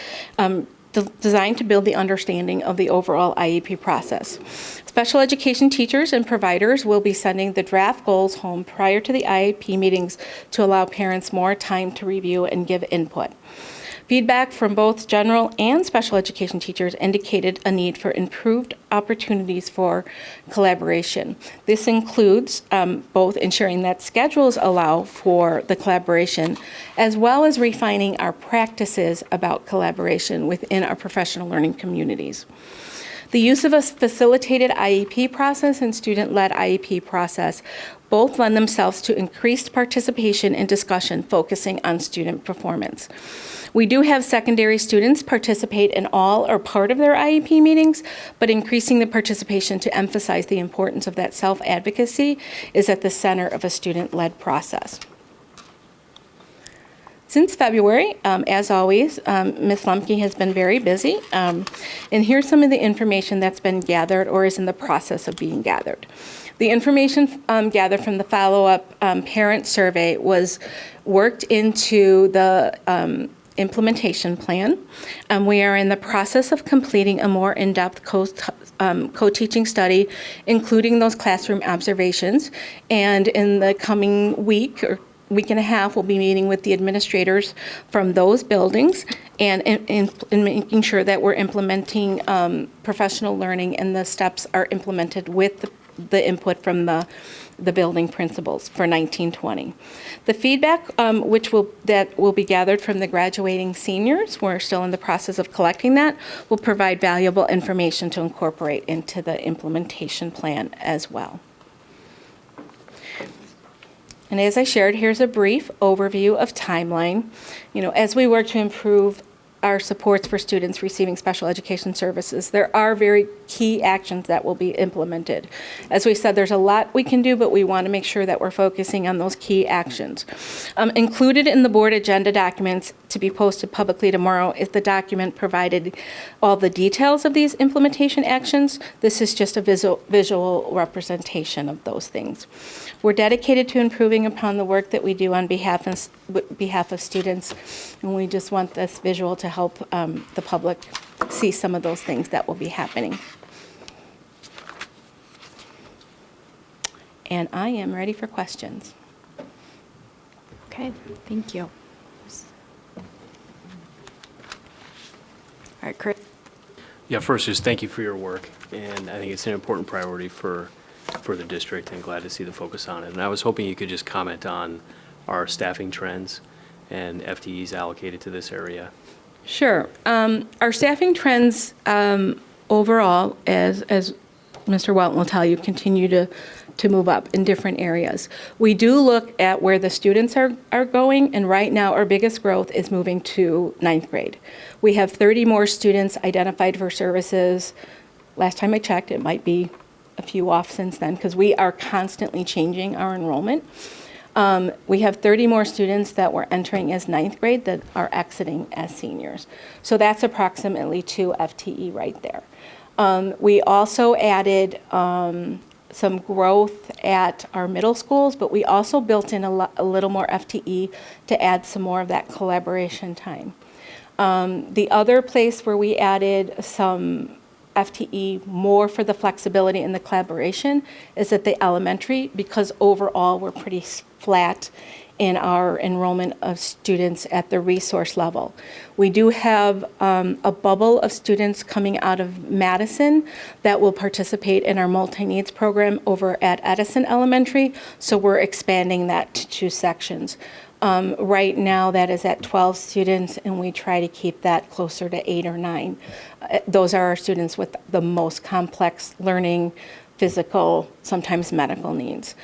O: designed to build the understanding of the overall IEP process. Special education teachers and providers will be sending the draft goals home prior to the IEP meetings to allow parents more time to review and give input. Feedback from both general and special education teachers indicated a need for improved opportunities for collaboration. This includes both ensuring that schedules allow for the collaboration, as well as refining our practices about collaboration within our professional learning communities. The use of a facilitated IEP process and student-led IEP process both lend themselves to increased participation and discussion focusing on student performance. We do have secondary students participate in all or part of their IEP meetings, but increasing the participation to emphasize the importance of that self-advocacy is at the center of a student-led process. Since February, as always, Ms. Lumpke has been very busy, and here's some of the information that's been gathered or is in the process of being gathered. The information gathered from the follow-up parent survey was worked into the implementation plan. We are in the process of completing a more in-depth co-teaching study, including those classroom observations, and in the coming week or week and a half, we'll be meeting with the administrators from those buildings and making sure that we're implementing professional learning and the steps are implemented with the input from the building principals for 1920. The feedback that will be gathered from the graduating seniors, we're still in the process of collecting that, will provide valuable information to incorporate into the implementation plan as well. And as I shared, here's a brief overview of timeline. As we work to improve our supports for students receiving special education services, there are very key actions that will be implemented. As we said, there's a lot we can do, but we want to make sure that we're focusing on those key actions. Included in the board agenda documents to be posted publicly tomorrow is the document provided all the details of these implementation actions. This is just a visual representation of those things. We're dedicated to improving upon the work that we do on behalf of students, and we just want this visual to help the public see some of those things that will be happening. And I am ready for questions.
A: Okay, thank you. All right, Chris.
N: Yeah, first, just thank you for your work, and I think it's an important priority for the district, and glad to see the focus on it. And I was hoping you could just comment on our staffing trends and FTEs allocated to this area.
O: Sure. Our staffing trends overall, as Mr. Welton will tell you, continue to move up in different areas. We do look at where the students are going, and right now our biggest growth is moving to 9th grade. We have 30 more students identified for services. Last time I checked, it might be a few off since then, because we are constantly changing our enrollment. We have 30 more students that were entering as 9th grade that are exiting as seniors. So that's approximately 2 FTE right there. We also added some growth at our middle schools, but we also built in a little more FTE to add some more of that collaboration time. The other place where we added some FTE more for the flexibility and the collaboration is at the elementary, because overall we're pretty flat in our enrollment of students at the resource level. We do have a bubble of students coming out of Madison that will participate in our multi-needs program over at Edison Elementary, so we're expanding that to 2 sections. Right now, that is at 12 students, and we try to keep that closer to 8 or 9. Those are our students with the most complex learning, physical, sometimes medical needs.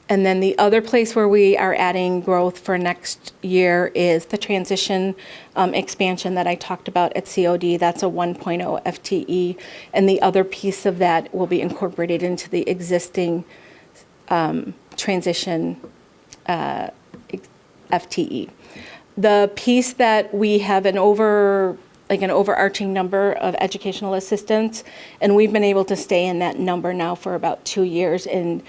O: And then the other place where we are adding growth for next year is the transition expansion that I talked about at COD. That's a 1.0 FTE. And the other piece of that will be incorporated into the existing transition FTE. The piece that we have an overarching number of educational assistants, and we've been able to stay in that number now for about 2 years, and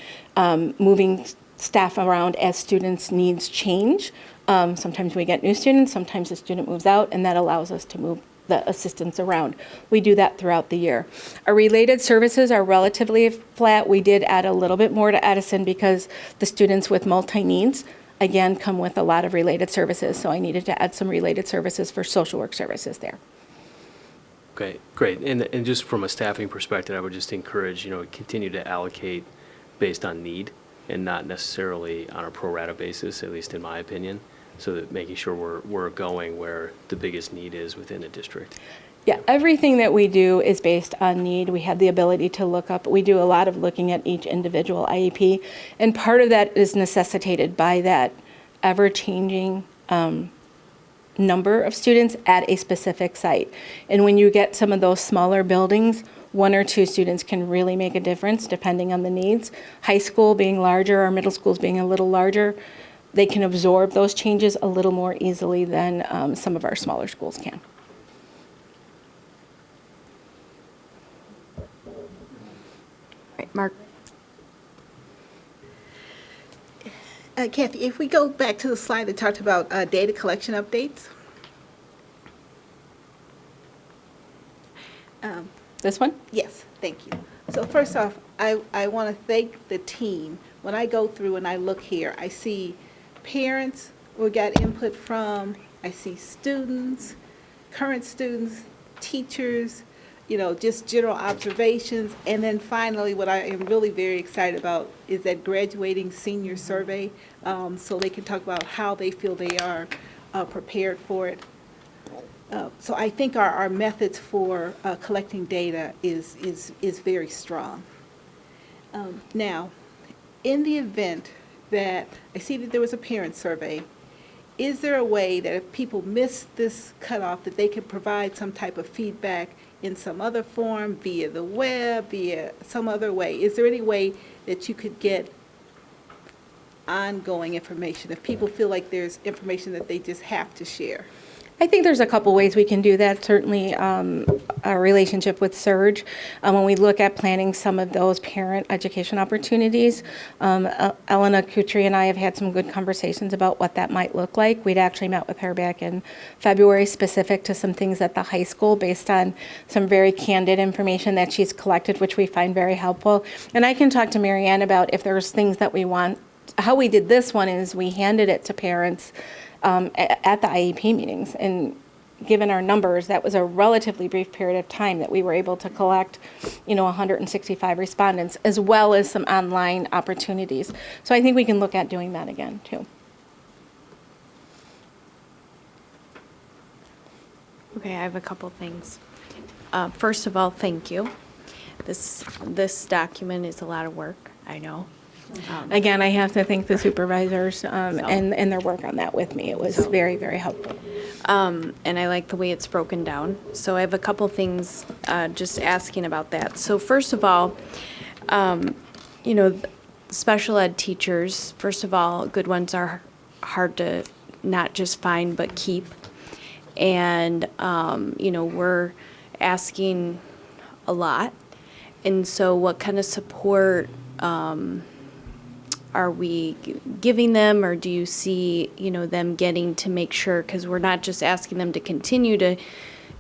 O: moving staff around as students' needs change. Sometimes we get new students, sometimes the student moves out, and that allows us to move the assistants around. We do that throughout the year. Our related services are relatively flat. We did add a little bit more to Edison because the students with multi-needs, again, come with a lot of related services, so I needed to add some related services for social work services there.
N: Okay, great. And just from a staffing perspective, I would just encourage, continue to allocate based on need and not necessarily on a pro rata basis, at least in my opinion, so that making sure we're going where the biggest need is within a district.
O: Yeah, everything that we do is based on need. We have the ability to look up. We do a lot of looking at each individual IEP, and part of that is necessitated by that ever-changing number of students at a specific site. And when you get some of those smaller buildings, 1 or 2 students can really make a difference depending on the needs. High school being larger or middle schools being a little larger, they can absorb those changes a little more easily than some of our smaller schools can.
A: Right, Mark.
B: Kathy, if we go back to the slide that talked about data collection updates.
O: This one?
B: Yes, thank you. So first off, I want to thank the team. When I go through and I look here, I see parents we got input from, I see students, current students, teachers, just general observations. And then finally, what I am really very excited about is that graduating senior survey, so they can talk about how they feel they are prepared for it. So I think our methods for collecting data is very strong. Now, in the event that I see that there was a parent survey, is there a way that if people miss this cutoff, that they can provide some type of feedback in some other form, via the web, via some other way? Is there any way that you could get ongoing information if people feel like there's information that they just have to share?
O: I think there's a couple ways we can do that. Certainly, our relationship with Surge, when we look at planning some of those parent education opportunities, Elena Kutri and I have had some good conversations about what that might look like. We'd actually met with her back in February specific to some things at the high school based on some very candid information that she's collected, which we find very helpful. And I can talk to Marianne about if there's things that we want. How we did this one is we handed it to parents at the IEP meetings, and given our numbers, that was a relatively brief period of time that we were able to collect, 165 respondents, as well as some online opportunities. So I think we can look at doing that again, too.
A: Okay, I have a couple things. First of all, thank you. This document is a lot of work, I know.
O: Again, I have to thank the supervisors and their work on that with me. It was very, very helpful.
A: And I like the way it's broken down. So I have a couple things just asking about that. So first of all, special ed teachers, first of all, good ones are hard to not just find but keep. And, we're asking a lot. And so what kind of support are we giving them, or do you see, them getting to make sure, because we're not just asking them to continue to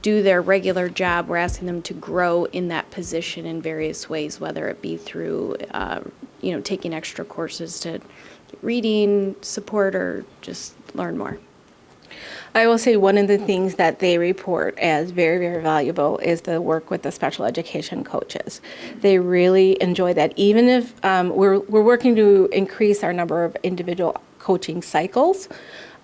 A: do their regular job. We're asking them to grow in that position in various ways, whether it be through, taking extra courses to reading support or just learn more.
O: I will say one of the things that they report as very, very valuable is the work with the special education coaches. They really enjoy that, even if we're working to increase our number of individual coaching cycles,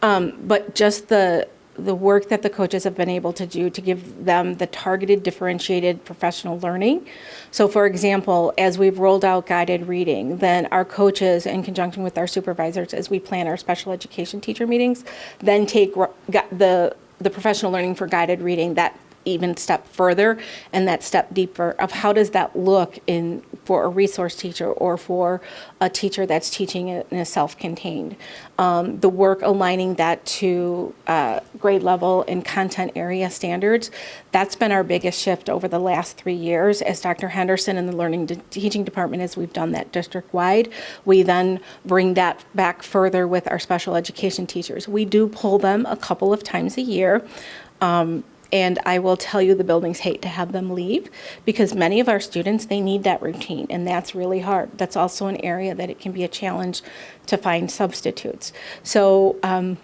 O: but just the work that the coaches have been able to do to give them the targeted, differentiated professional learning. So for example, as we've rolled out guided reading, then our coaches, in conjunction with our supervisors, as we plan our special education teacher meetings, then take the professional learning for guided reading that even step further and that step deeper of how does that look for a resource teacher or for a teacher that's teaching it in a self-contained. The work aligning that to grade level and content area standards, that's been our biggest shift over the last 3 years. As Dr. Henderson and the Learning Teaching Department, as we've done that district-wide, we then bring that back further with our special education teachers. We do pull them a couple of times a year. And I will tell you, the buildings hate to have them leave because many of our students, they need that routine, and that's really hard. That's also an area that it can be a challenge to find substitutes. So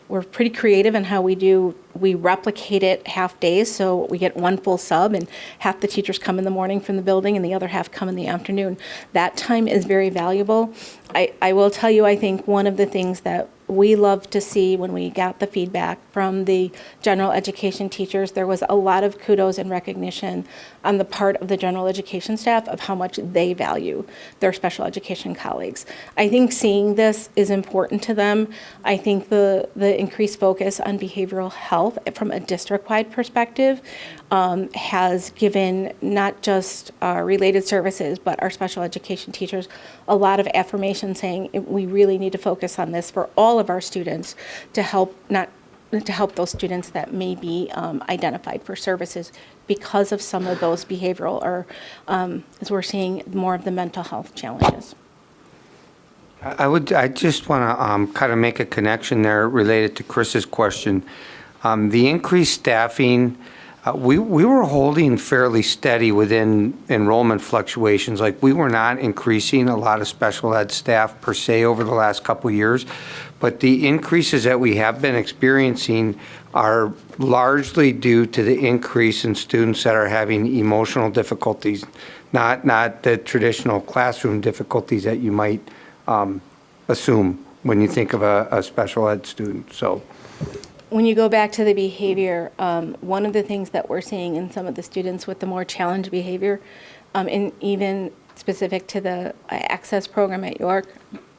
O: we're pretty creative in how we replicate it half days, so we get one full sub and half the teachers come in the morning from the building and the other half come in the afternoon. That time is very valuable. I will tell you, I think one of the things that we love to see when we got the feedback from the general education teachers, there was a lot of kudos and recognition on the part of the general education staff of how much they value their special education colleagues. I think seeing this is important to them. I think the increased focus on behavioral health from a district-wide perspective has given not just our related services, but our special education teachers a lot of affirmation saying we really need to focus on this for all of our students to help those students that may be identified for services because of some of those behavioral or as we're seeing more of the mental health challenges.
K: I just want to kind of make a connection there related to Chris's question. The increased staffing, we were holding fairly steady within enrollment fluctuations. Like, we were not increasing a lot of special ed staff per se over the last couple of years, but the increases that we have been experiencing are largely due to the increase in students that are having emotional difficulties, not the traditional classroom difficulties that you might assume when you think of a special ed student. So
O: when you go back to the behavior, one of the things that we're seeing in some of the students with the more challenged behavior, and even specific to the Access program at York,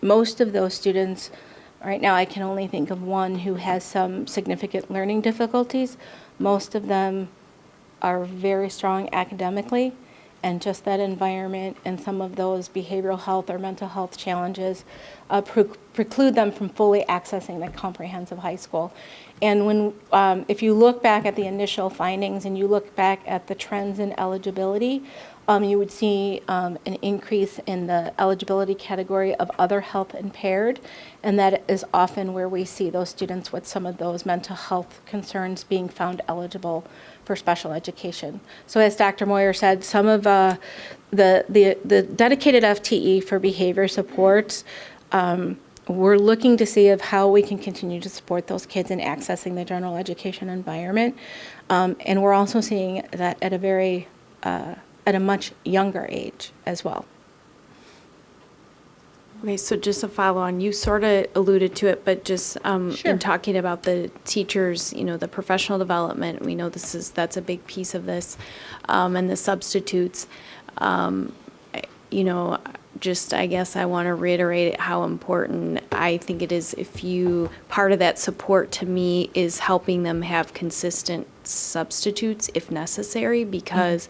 O: most of those students, right now I can only think of one who has some significant learning difficulties. Most of them are very strong academically, and just that environment and some of those behavioral health or mental health challenges preclude them from fully accessing the comprehensive high school. And when, if you look back at the initial findings and you look back at the trends in eligibility, you would see an increase in the eligibility category of other health impaired, and that is often where we see those students with some of those mental health concerns being found eligible for special education. So as Dr. Moyer said, some of the dedicated FTE for behavior supports, we're looking to see of how we can continue to support those kids in accessing the general education environment. And we're also seeing that at a much younger age as well.
A: Okay, so just a follow on, you sort of alluded to it, but just in talking about the teachers, the professional development, we know that's a big piece of this, and the substitutes, just I guess I want to reiterate how important I think it is part of that support to me is helping them have consistent substitutes if necessary, because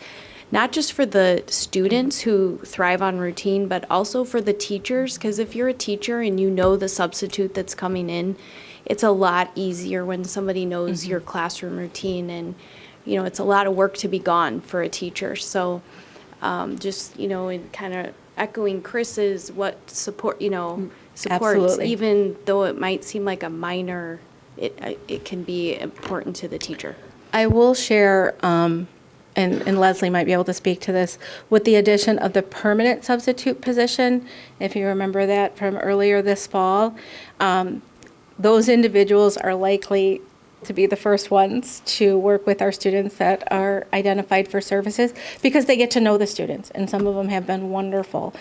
A: not just for the students who thrive on routine, but also for the teachers, because if you're a teacher and you know the substitute that's coming in, it's a lot easier when somebody knows your classroom routine, and it's a lot of work to be gone for a teacher. So just in kind of echoing Chris's, what supports,
O: Absolutely.
A: even though it might seem like a minor, it can be important to the teacher.
O: I will share, and Leslie might be able to speak to this, with the addition of the permanent substitute position, if you remember that from earlier this fall, those individuals are likely to be the first ones to work with our students that are identified for services because they get to know the students, and some of them have been wonderful.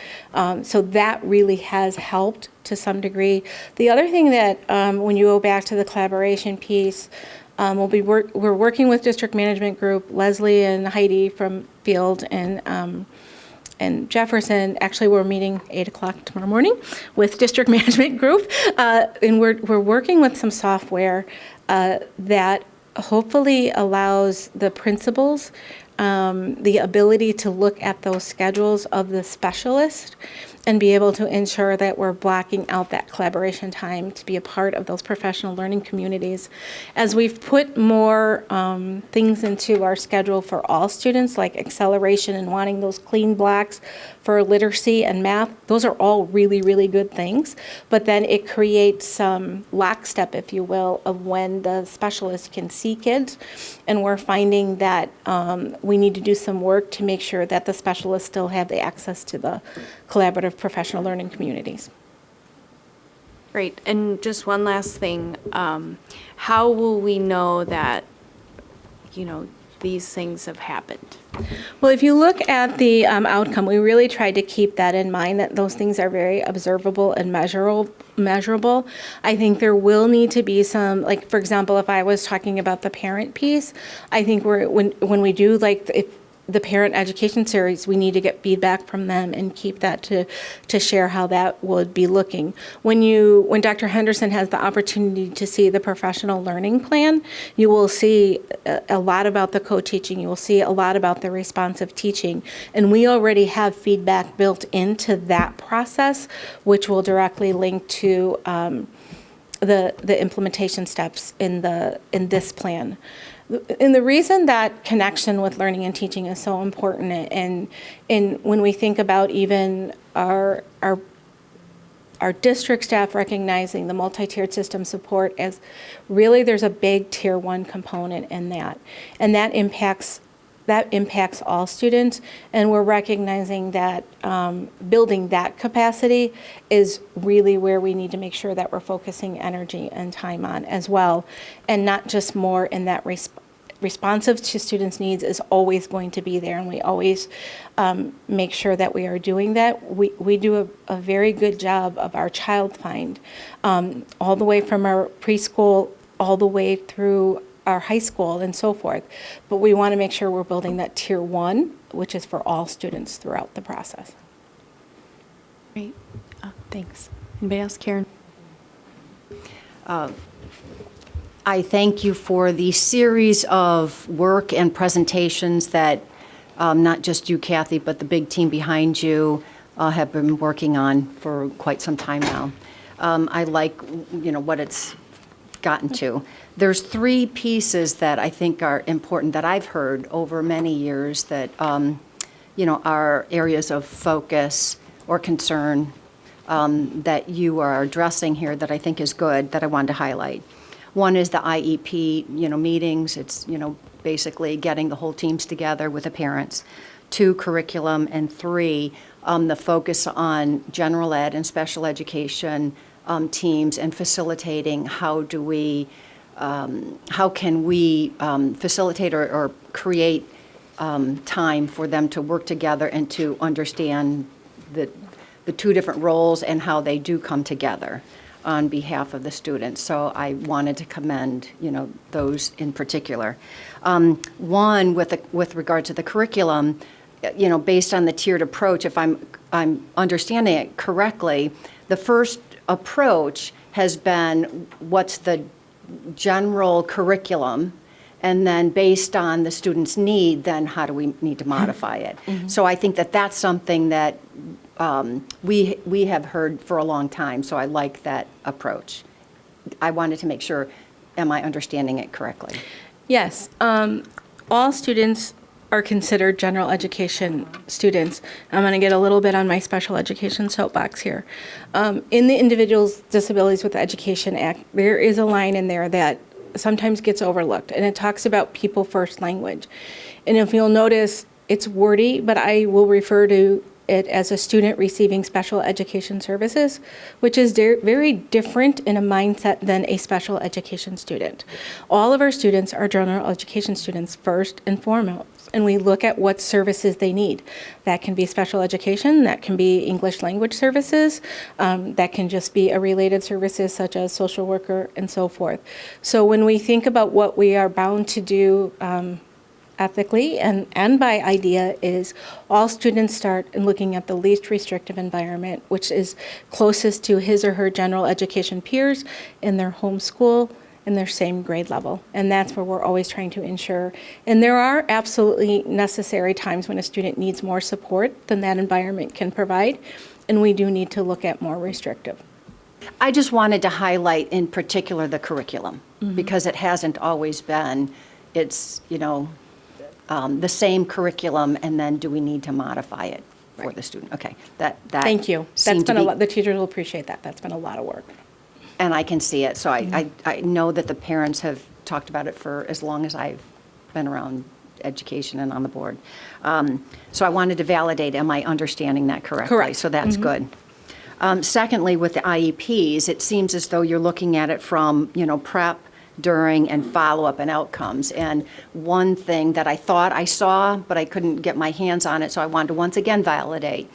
O: So that really has helped to some degree. The other thing that, when you go back to the collaboration piece, we're working with district management group, Leslie and Heidi from Field and Jefferson. Actually, we're meeting 8 o'clock tomorrow morning with district management group, and we're working with some software that hopefully allows the principals the ability to look at those schedules of the specialist and be able to ensure that we're blocking out that collaboration time to be a part of those professional learning communities. As we've put more things into our schedule for all students, like acceleration and wanting those clean blocks for literacy and math, those are all really, really good things. But then it creates some lockstep, if you will, of when the specialist can see kids. And we're finding that we need to do some work to make sure that the specialists still have the access to the collaborative professional learning communities.
A: Great. And just one last thing. How will we know that, these things have happened?
O: Well, if you look at the outcome, we really tried to keep that in mind, that those things are very observable and measurable. I think there will need to be some, like, for example, if I was talking about the parent piece, I think when we do, like, if the parent education series, we need to get feedback from them and keep that to share how that would be looking. When Dr. Henderson has the opportunity to see the professional learning plan, you will see a lot about the co-teaching. You will see a lot about the responsive teaching. And we already have feedback built into that process, which will directly link to the implementation steps in this plan. And the reason that connection with learning and teaching is so important, and when we think about even our district staff recognizing the multi-tiered system support as really there's a big tier 1 component in that, and that impacts all students, and we're recognizing that building that capacity is really where we need to make sure that we're focusing energy and time on as well, and not just more in that responsive to students' needs is always going to be there, and we always make sure that we are doing that. We do a very good job of our child find, all the way from our preschool all the way through our high school and so forth. But we want to make sure we're building that tier 1, which is for all students throughout the process.
A: Great. Thanks. Anybody else? Karen?
D: I thank you for the series of work and presentations that not just you, Kathy, but the big team behind you have been working on for quite some time now. I like, what it's gotten to. There's 3 pieces that I think are important that I've heard over many years that, are areas of focus or concern that you are addressing here that I think is good, that I wanted to highlight. One is the IEP, meetings. It's, basically getting the whole teams together with the parents. 2, curriculum, and 3, the focus on general ed and special education teams and facilitating how can we facilitate or create time for them to work together and to understand the 2 different roles and how they do come together on behalf of the students. So I wanted to commend, those in particular. One, with regard to the curriculum, based on the tiered approach, if I'm understanding it correctly, the first approach has been what's the general curriculum, and then based on the student's need, then how do we need to modify it? Mm-hmm. So I think that that's something that we have heard for a long time, so I like that approach. I wanted to make sure, am I understanding it correctly?
O: Yes. All students are considered general education students. I'm going to get a little bit on my special education soapbox here. In the Individuals with Disabilities with Education Act, there is a line in there that sometimes gets overlooked, and it talks about people first language. And if you'll notice, it's wordy, but I will refer to it as a student receiving special education services, which is very different in a mindset than a special education student. All of our students are general education students first and foremost, and we look at what services they need. That can be special education, that can be English language services, that can just be a related services such as social worker and so forth. So when we think about what we are bound to do ethically and by idea is all students start in looking at the least restrictive environment, which is closest to his or her general education peers in their home school in their same grade level. And that's where we're always trying to ensure. And there are absolutely necessary times when a student needs more support than that environment can provide. And we do need to look at more restrictive.
D: I just wanted to highlight in particular the curriculum, because it hasn't always been, it's, the same curriculum, and then do we need to modify it for the student? Okay, that
O: Thank you. That's been a lot. The teachers will appreciate that. That's been a lot of work.
D: And I can see it. So I know that the parents have talked about it for as long as I've been around education and on the board. So I wanted to validate, am I understanding that correctly?
O: Correct.
D: So that's good. Secondly, with the IEPs, it seems as though you're looking at it from, prep, during, and follow-up and outcomes. And one thing that I thought I saw, but I couldn't get my hands on it, so I wanted to once again validate.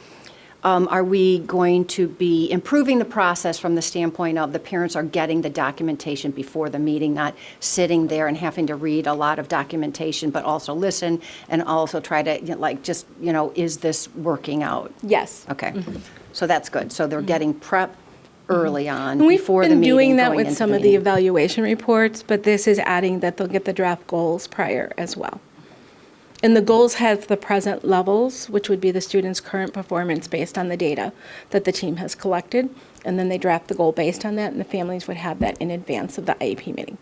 D: Are we going to be improving the process from the standpoint of the parents are getting the documentation before the meeting, not sitting there and having to read a lot of documentation, but also listen and also try to, is this working out?
O: Yes.
D: Okay. So that's good. So they're getting prep early on
O: And we've
D: before the
O: been
D: meeting.
O: doing that
D: going
O: with
D: into
O: some of the
D: meeting.
O: evaluation reports, but this is adding that they'll get the draft goals prior as well. And the goals have the present levels, which would be the student's current performance based on the data that the team has collected. And then they draft the goal based on that, and the families would have that in advance of the IEP meeting.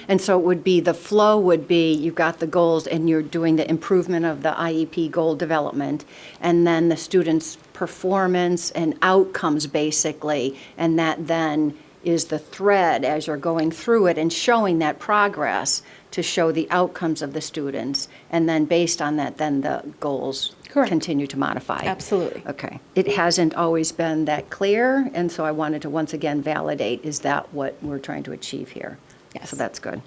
D: And so it would be, the flow would be, you've got the goals and you're doing the improvement of the IEP goal development, and then the students' performance and outcomes basically, and that then is the thread as you're going through it and showing that progress to show the outcomes of the students, and then based on that, then the goals continue to modify.
O: Absolutely.
D: Okay. It hasn't always been that clear, and so I wanted to once again validate, is that what we're trying to achieve here?
O: Yes.
D: So that's good.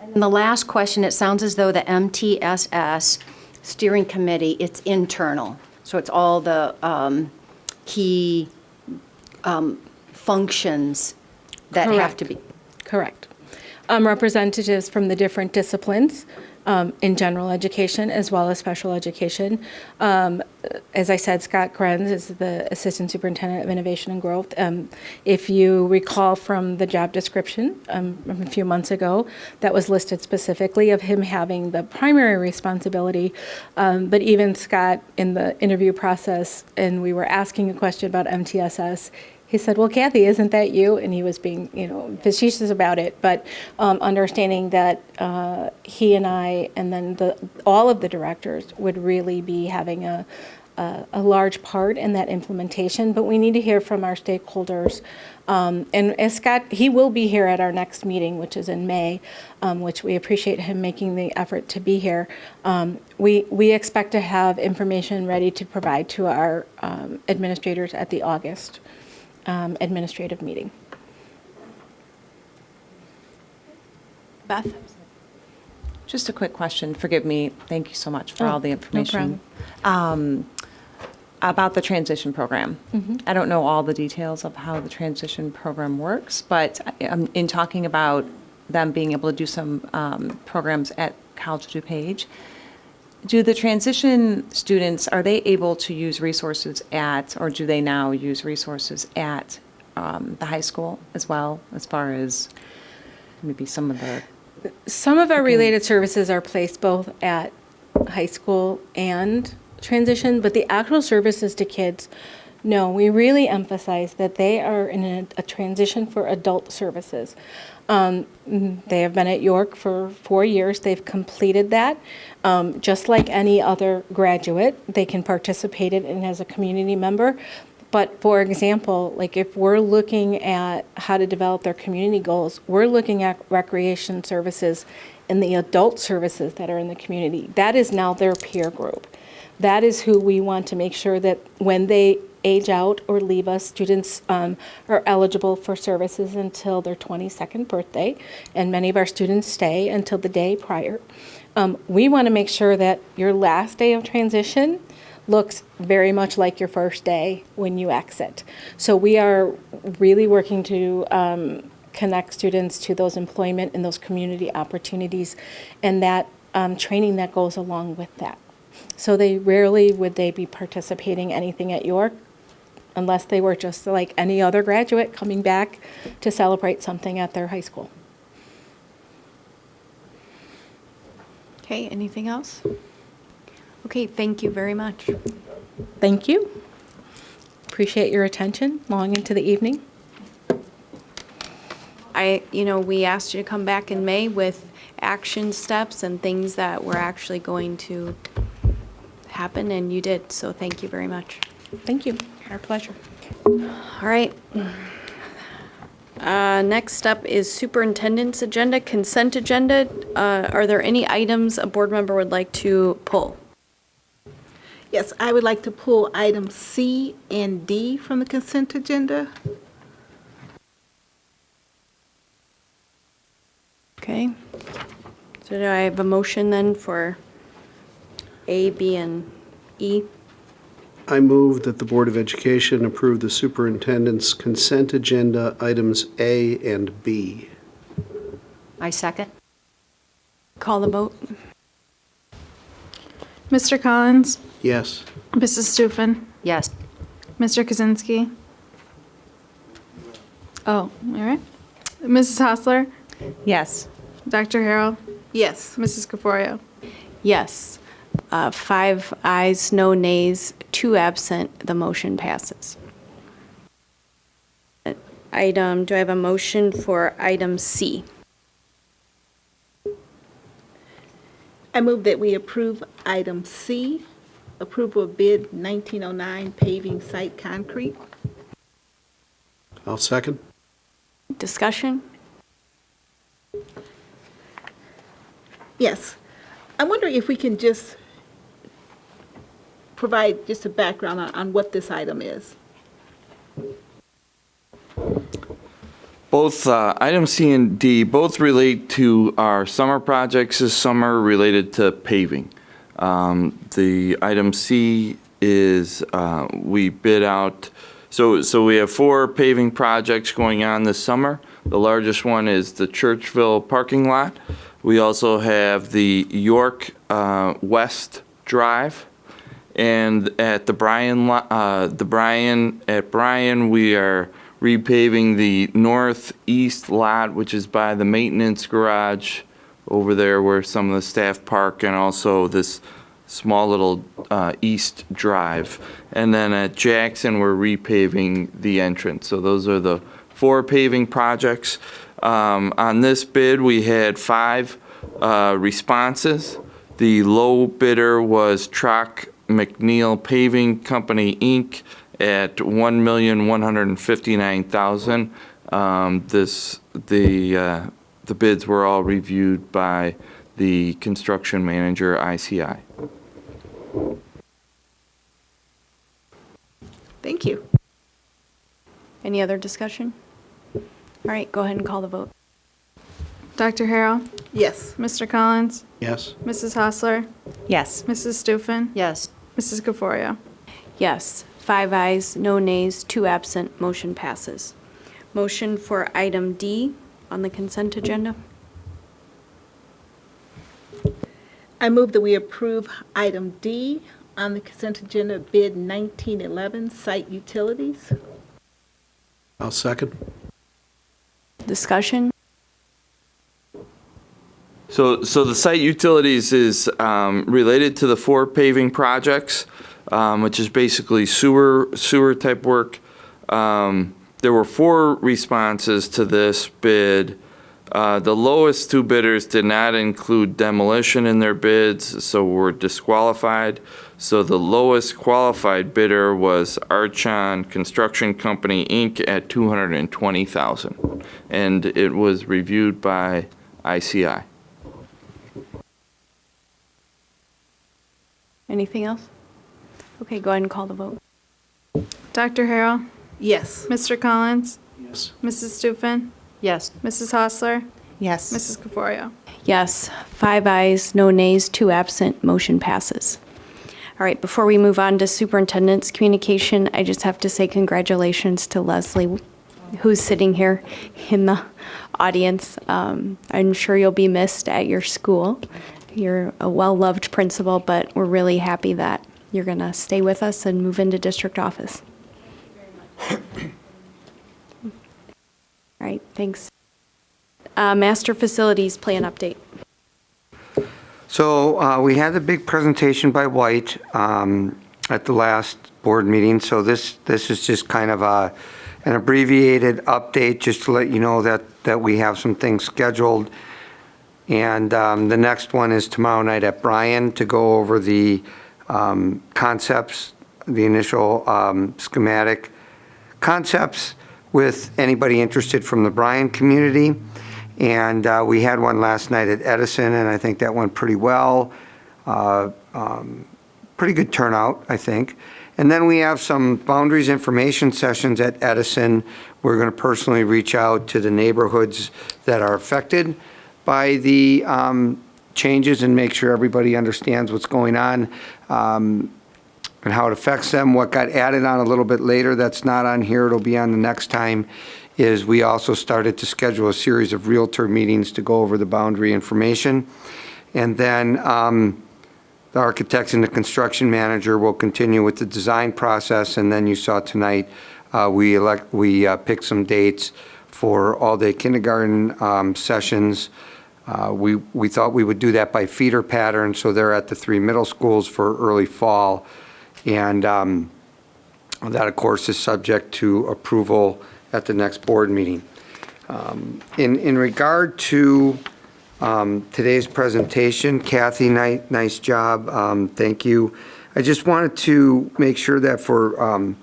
D: And the last question, it sounds as though the MTSS steering committee, it's internal. So it's all the key functions that have to be.
O: Correct. Representatives from the different disciplines in general education as well as special education. As I said, Scott Krenz is the Assistant Superintendent of Innovation and Growth. If you recall from the job description from a few months ago, that was listed specifically of him having the primary responsibility. But even Scott, in the interview process, and we were asking a question about MTSS, he said, well, Kathy, isn't that you? And he was being, facetious about it, but understanding that he and I, and then all of the directors would really be having a large part in that implementation. But we need to hear from our stakeholders. And as Scott, he will be here at our next meeting, which is in May, which we appreciate him making the effort to be here. We expect to have information ready to provide to our administrators at the August administrative meeting. Beth?
P: Just a quick question. Forgive me. Thank you so much for all the information.
O: No
P: about the transition program. I don't know all the details of how the transition program works, but in talking about them being able to do some programs at College DuPage, do the transition students, are they able to use resources at, or do they now use resources at the high school as well, as far as maybe some of the...
O: Some of our related services are placed both at high school and transition, but the actual services to kids, no, we really emphasize that they are in a transition for adult services. They have been at York for 4 years. They've completed that. Just like any other graduate, they can participate in it as a community member. But for example, like if we're looking at how to develop their community goals, we're looking at recreation services and the adult services that are in the community. That is now their peer group. That is who we want to make sure that when they age out or leave us, students are eligible for services until their 22nd birthday, and many of our students stay until the day prior. We want to make sure that your last day of transition looks very much like your first day when you exit. So we are really working to connect students to those employment and those community opportunities and that training that goes along with that. So they rarely would they be participating anything at York unless they were just like any other graduate coming back to celebrate something at their high school.
A: Okay, anything else? Okay, thank you very much.
O: Thank you. Appreciate your attention long into the evening.
A: We asked you to come back in May with action steps and things that were actually going to happen, and you did, so thank you very much.
O: Thank you.
A: Our pleasure. All right. Next up is superintendent's agenda, consent agenda. Are there any items a board member would like to pull?
B: Yes, I would like to pull items C and D from the consent agenda.
A: Okay. So do I have a motion then for A, B, and E?
L: I move that the Board of Education approve the superintendent's consent agenda items A and B.
D: I second.
A: Call the vote.
Q: Mr. Collins?
L: Yes.
Q: Mrs. Stufen?
D: Yes.
Q: Mr. Kaczynski? Oh, all right. Mrs. Hostler?
P: Yes.
Q: Dr. Harrell?
B: Yes.
Q: Mrs. Caforio?
A: Yes. 5 ayes, no nays, 2 absent. The motion passes. Do I have a motion for item C?
B: I move that we approve item C, approval of bid 1909 paving site concrete.
L: I'll second.
A: Discussion?
B: Yes. I'm wondering if we can just provide just a background on what this item is.
G: Both item C and D both relate to our summer projects this summer related to paving. The item C is we bid out, so we have 4 paving projects going on this summer. The largest one is the Churchville parking lot. We also have the York West Drive, and at the Bryan, we are repaving the northeast lot, which is by the maintenance garage over there where some of the staff park, and also this small little east drive. And then at Jackson, we're repaving the entrance. So those are the 4 paving projects. On this bid, we had 5 responses. The low bidder was Trock McNeil Paving Company, Inc. at $1,159,000. The bids were all reviewed by the construction manager, ICI.
B: Thank you.
A: Any other discussion? All right, go ahead and call the vote.
Q: Dr. Harrell?
B: Yes.
Q: Mr. Collins?
L: Yes.
Q: Mrs. Hostler?
P: Yes.
Q: Mrs. Stufen?
D: Yes.
Q: Mrs. Caforio?
A: Yes. 5 ayes, no nays, 2 absent. Motion passes. Motion for item D on the consent agenda.
B: I move that we approve item D on the consent agenda, bid 1911 site utilities.
L: I'll second.
A: Discussion?
G: So the site utilities is related to the 4 paving projects, which is basically sewer type work. There were 4 responses to this bid. The lowest two bidders did not include demolition in their bids, so were disqualified. So the lowest qualified bidder was Archon Construction Company, Inc. at $220,000. And it was reviewed by ICI.
A: Anything else? Okay, go ahead and call the vote.
Q: Dr. Harrell?
B: Yes.
Q: Mr. Collins?
L: Yes.
Q: Mrs. Stufen?
D: Yes.
Q: Mrs. Hostler?
O: Yes.
Q: Mrs. Caforio?
A: Yes, 5 ayes, no nays, 2 absent, motion passes. All right, before we move on to superintendent's communication, I just have to say congratulations to Leslie, who's sitting here in the audience. I'm sure you'll be missed at your school. You're a well-loved principal, but we're really happy that you're going to stay with us and move into district office. All right, thanks. Master Facilities Plan update.
K: So we had the big presentation by White at the last board meeting. So this is just kind of an abbreviated update just to let you know that we have some things scheduled. And the next one is tomorrow night at Bryan to go over the concepts, the initial schematic concepts with anybody interested from the Bryan community. And we had one last night at Edison, and I think that went pretty well. Pretty good turnout, I think. And then we have some boundaries information sessions at Edison. We're going to personally reach out to the neighborhoods that are affected by the changes and make sure everybody understands what's going on and how it affects them. What got added on a little bit later that's not on here, it'll be on the next time, is we also started to schedule a series of realtor meetings to go over the boundary information. And then the architects and the construction manager will continue with the design process. And then you saw tonight, we picked some dates for all-day kindergarten sessions. We thought we would do that by feeder pattern, so they're at the 3 middle schools for early fall. And that, of course, is subject to approval at the next board meeting. In regard to today's presentation, Kathy, nice job. Thank you. I just wanted to make sure that for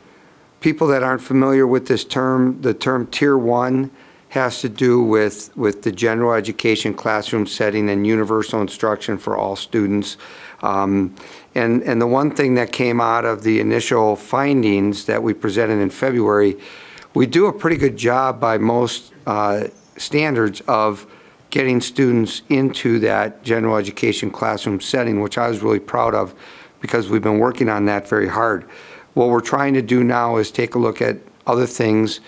K: people that aren't familiar with this term, the term Tier 1 has to do with the general education classroom setting and universal instruction for all students. And the one thing that came out of the initial findings that we presented in February, we do a pretty good job by most standards of getting students into that general education classroom setting, which I was really proud of because we've been working on that very hard. What we're trying to do now is take a look at other things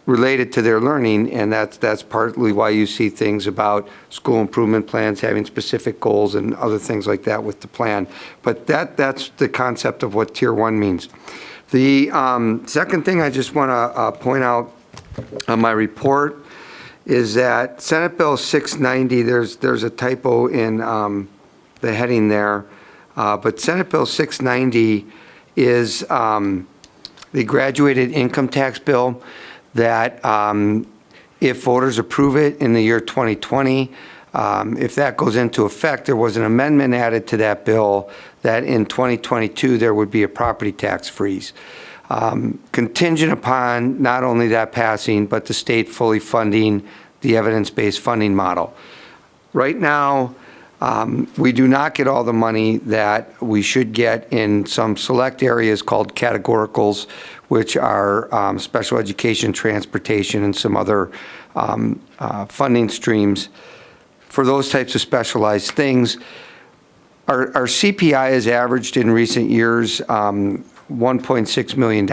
K: related to their learning, and that's partly why you see things about school improvement plans having specific goals and other things like that with the plan. But that's the concept of what Tier 1 means. The second thing I just want to point out on my report is that Senate Bill 690, there's a typo in the heading there, but Senate Bill 690 is the graduated income tax bill that if voters approve it in the year 2020, if that goes into effect, there was an amendment added to that bill that in 2022 there would be a property tax freeze, contingent upon not only that passing, but the state fully funding the evidence-based funding model. Right now, we do not get all the money that we should get in some select areas called categoricals, which are special education, transportation, and some other funding streams for those types of specialized things. Our CPI has averaged in recent years $1.6 million.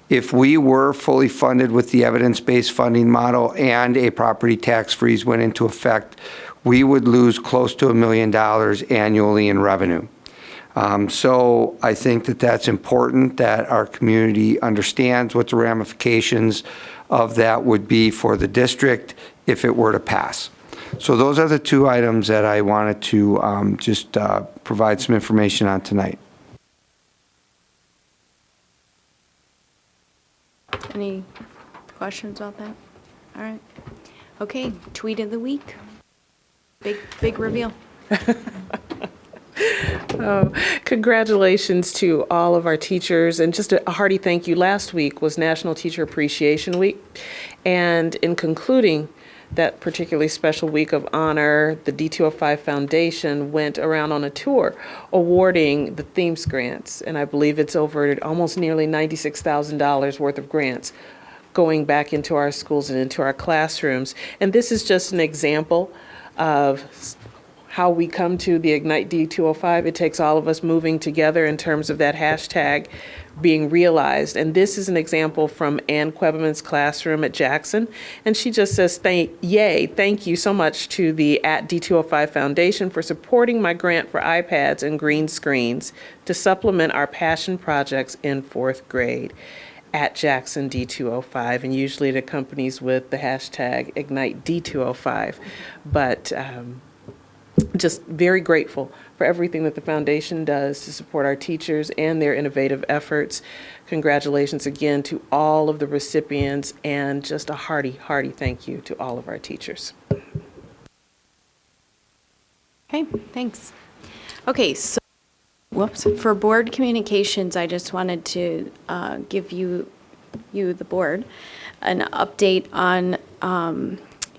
K: If we were fully funded with the evidence-based funding model and a property tax freeze went into effect, we would lose close to $1 million annually in revenue. So I think that that's important that our community understands what the ramifications of that would be for the district if it were to pass. So those are the two items that I wanted to just provide some information on tonight.
A: Any questions about that? All right. Okay, tweet of the week. Big reveal.
M: Oh, congratulations to all of our teachers, and just a hearty thank you. Last week was National Teacher Appreciation Week, and in concluding that particularly special week of honor, the D205 Foundation went around on a tour awarding the THEMES grants, and I believe it's over almost nearly $96,000 worth of grants going back into our schools and into our classrooms. And this is just an example of how we come to the Ignite D205. It takes all of us moving together in terms of that hashtag being realized. And this is an example from Ann Quebeman's classroom at Jackson. And she just says, thank you so much to the @D205 Foundation for supporting my grant for iPads and green screens to supplement our passion projects in 4th grade at Jackson D205. And usually it accompanies with the hashtag Ignite D205. But just very grateful for everything that the foundation does to support our teachers and their innovative efforts. Congratulations again to all of the recipients, and just a hearty thank you to all of our teachers.
A: Okay, thanks. Okay, so for board communications, I just wanted to give you the board an update on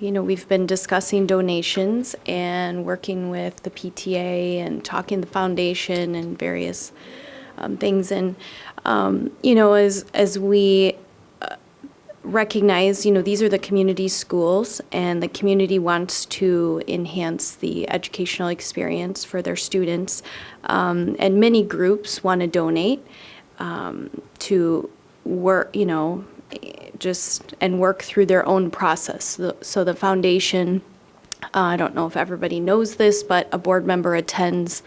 A: we've been discussing donations and working with the PTA and talking to the foundation and various things. And, as we recognize, these are the community schools, and the community wants to enhance the educational experience for their students. And many groups want to donate to work, and work through their own process. So the foundation, I don't know if everybody knows this, but a board member attends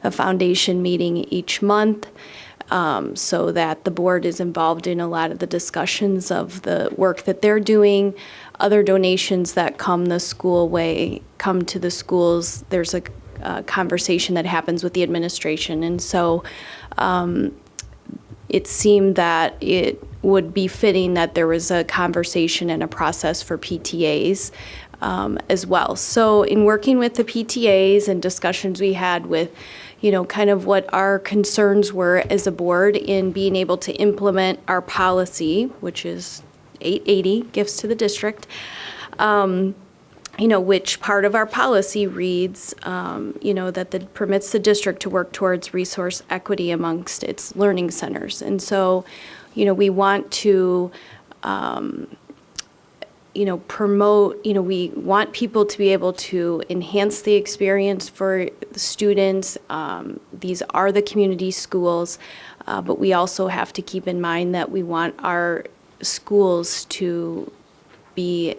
A: a foundation meeting each month, so that the board is involved in a lot of the discussions of the work that they're doing. Other donations that come the school way come to the schools. There's a conversation that happens with the administration. And so it seemed that it would be fitting that there was a conversation and a process for PTAs as well. So in working with the PTAs and discussions we had with, kind of what our concerns were as a board in being able to implement our policy, which is 880, gifts to the district, which part of our policy reads, that permits the district to work towards resource equity amongst its learning centers. And so, we want to, promote, we want people to be able to enhance the experience for the students. These are the community schools, but we also have to keep in mind that we want our schools to be,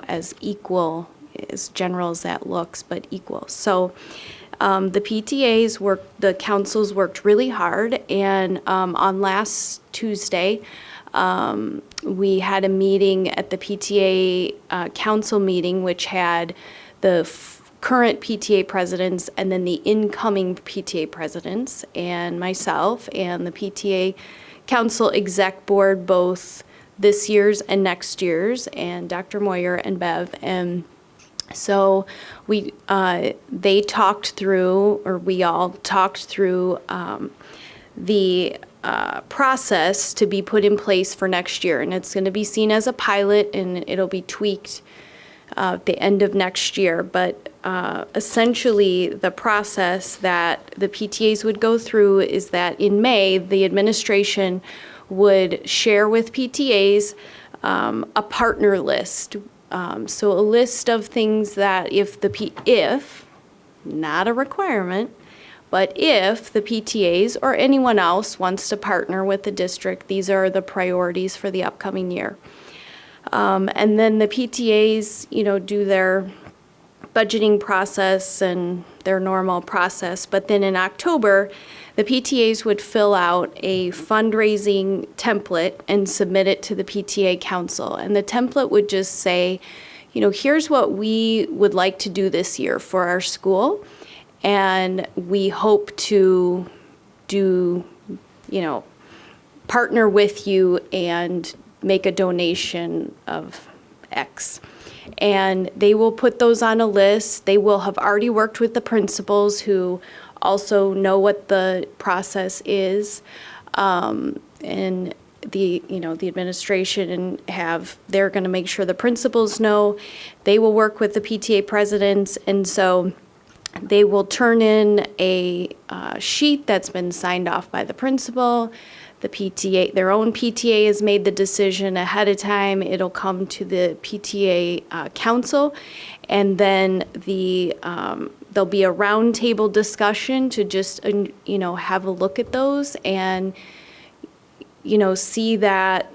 A: as equal, as general as that looks, but equal. So the PTAs the councils worked really hard, and on last Tuesday, we had a meeting at the PTA council meeting, which had the current PTA presidents and then the incoming PTA presidents and myself and the PTA council exec board, both this year's and next year's, and Dr. Moyer and Bev. And so we all talked through the process to be put in place for next year. And it's going to be seen as a pilot, and it'll be tweaked at the end of next year. But essentially, the process that the PTAs would go through is that in May, the administration would share with PTAs a partner list. So a list of things that if, not a requirement, but if the PTAs or anyone else wants to partner with the district, these are the priorities for the upcoming year. And then the PTAs, do their budgeting process and their normal process. But then in October, the PTAs would fill out a fundraising template and submit it to the PTA council. And the template would just say, here's what we would like to do this year for our school. And we hope to partner with you and make a donation of X. And they will put those on a list. They will have already worked with the principals who also know what the process is. And the administration and they're going to make sure the principals know. They will work with the PTA presidents, and so they will turn in a sheet that's been signed off by the principal. The PTA, their own PTA has made the decision ahead of time. It'll come to the PTA council, and then there'll be a roundtable discussion to just have a look at those and see that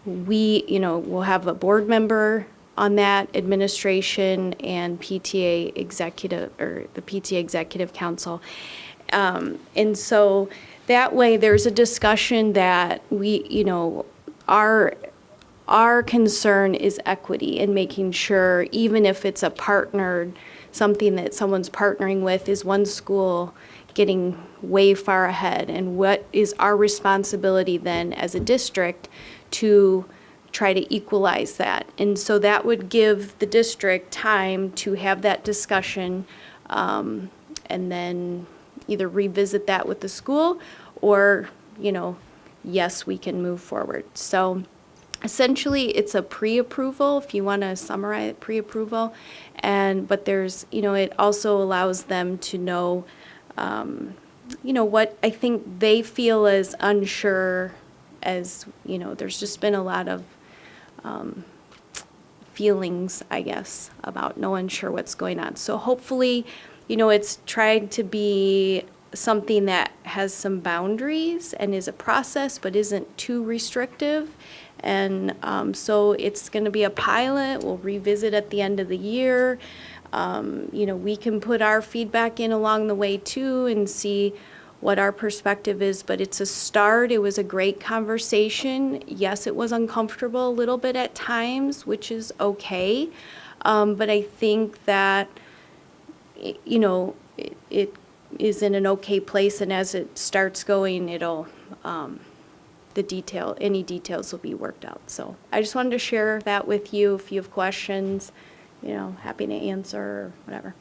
A: we'll have a board member on that, administration and PTA executive, or the PTA executive council. And so that way there's a discussion that our concern is equity and making sure, even if it's a partnered, something that someone's partnering with, is one school getting way far ahead, and what is our responsibility then as a district to try to equalize that. And so that would give the district time to have that discussion, and then either revisit that with the school or, yes, we can move forward. So essentially it's a pre-approval, if you want to summarize it, pre-approval. But there's, it also allows them to know what I think they feel is unsure, as, there's just been a lot of feelings, I guess, about no one sure what's going on. So hopefully, it's tried to be something that has some boundaries and is a process, but isn't too restrictive. And so it's going to be a pilot. We'll revisit at the end of the year. We can put our feedback in along the way too and see what our perspective is, but it's a start. It was a great conversation. Yes, it was uncomfortable a little bit at times, which is okay. But I think that, it is in an okay place, and as it starts going, it'll, any details will be worked out. So I just wanted to share that with you. If you have questions, happy to answer or whatever.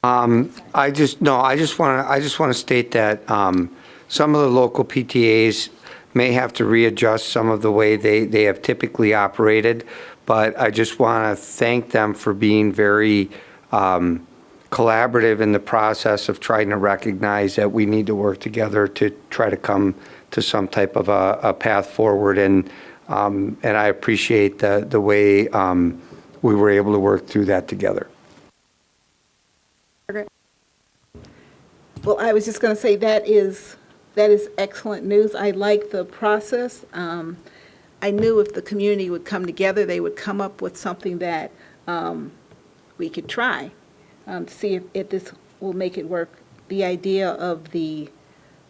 K: I just want to state that some of the local PTAs may have to readjust some of the way they have typically operated, but I just want to thank them for being very collaborative in the process of trying to recognize that we need to work together to try to come to some type of a path forward. And I appreciate the way we were able to work through that together.
B: Well, I was just going to say that is excellent news. I like the process. I knew if the community would come together, they would come up with something that we could try to see if this will make it work. The idea of the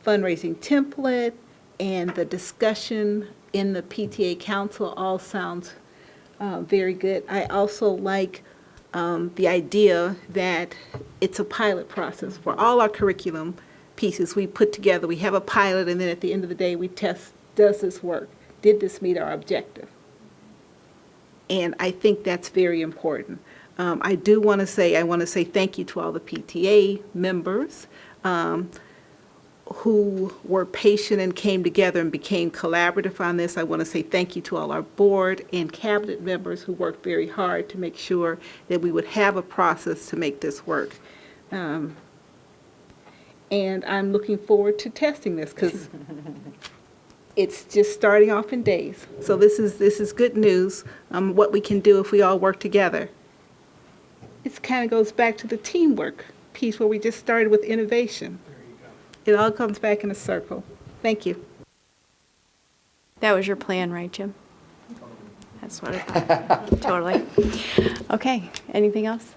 B: fundraising template and the discussion in the PTA council all sounds very good. I also like the idea that it's a pilot process. For all our curriculum pieces we put together, we have a pilot, and then at the end of the day, we test, does this work? Did this meet our objective? And I think that's very important. I want to say thank you to all the PTA members who were patient and came together and became collaborative on this. I want to say thank you to all our board and cabinet members who worked very hard to make sure that we would have a process to make this work. And I'm looking forward to testing this because it's just starting off in days. So this is good news, what we can do if we all work together. It kind of goes back to the teamwork piece where we just started with innovation. It all comes back in a circle. Thank you.
A: That was your plan, right, Jim? That's what I thought. Totally. Okay, anything else?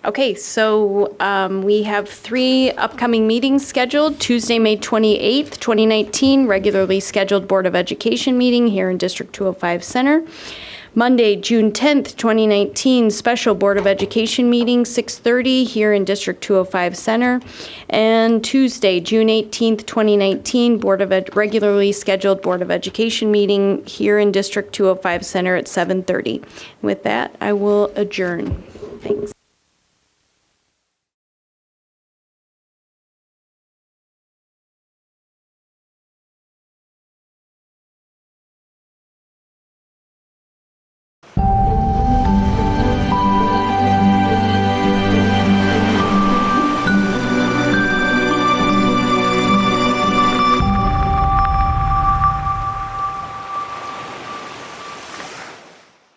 A: Okay, so we have 3 upcoming meetings scheduled. Tuesday, May 28th, 2019, regularly scheduled Board of Education meeting here in District 205 Center. Monday, June 10th, 2019, special Board of Education meeting, 6:30 here in District 205 Center. And Tuesday, June 18th, 2019, regularly scheduled Board of Education meeting here in District 205 Center at 7:30. With that, I will adjourn. Thanks.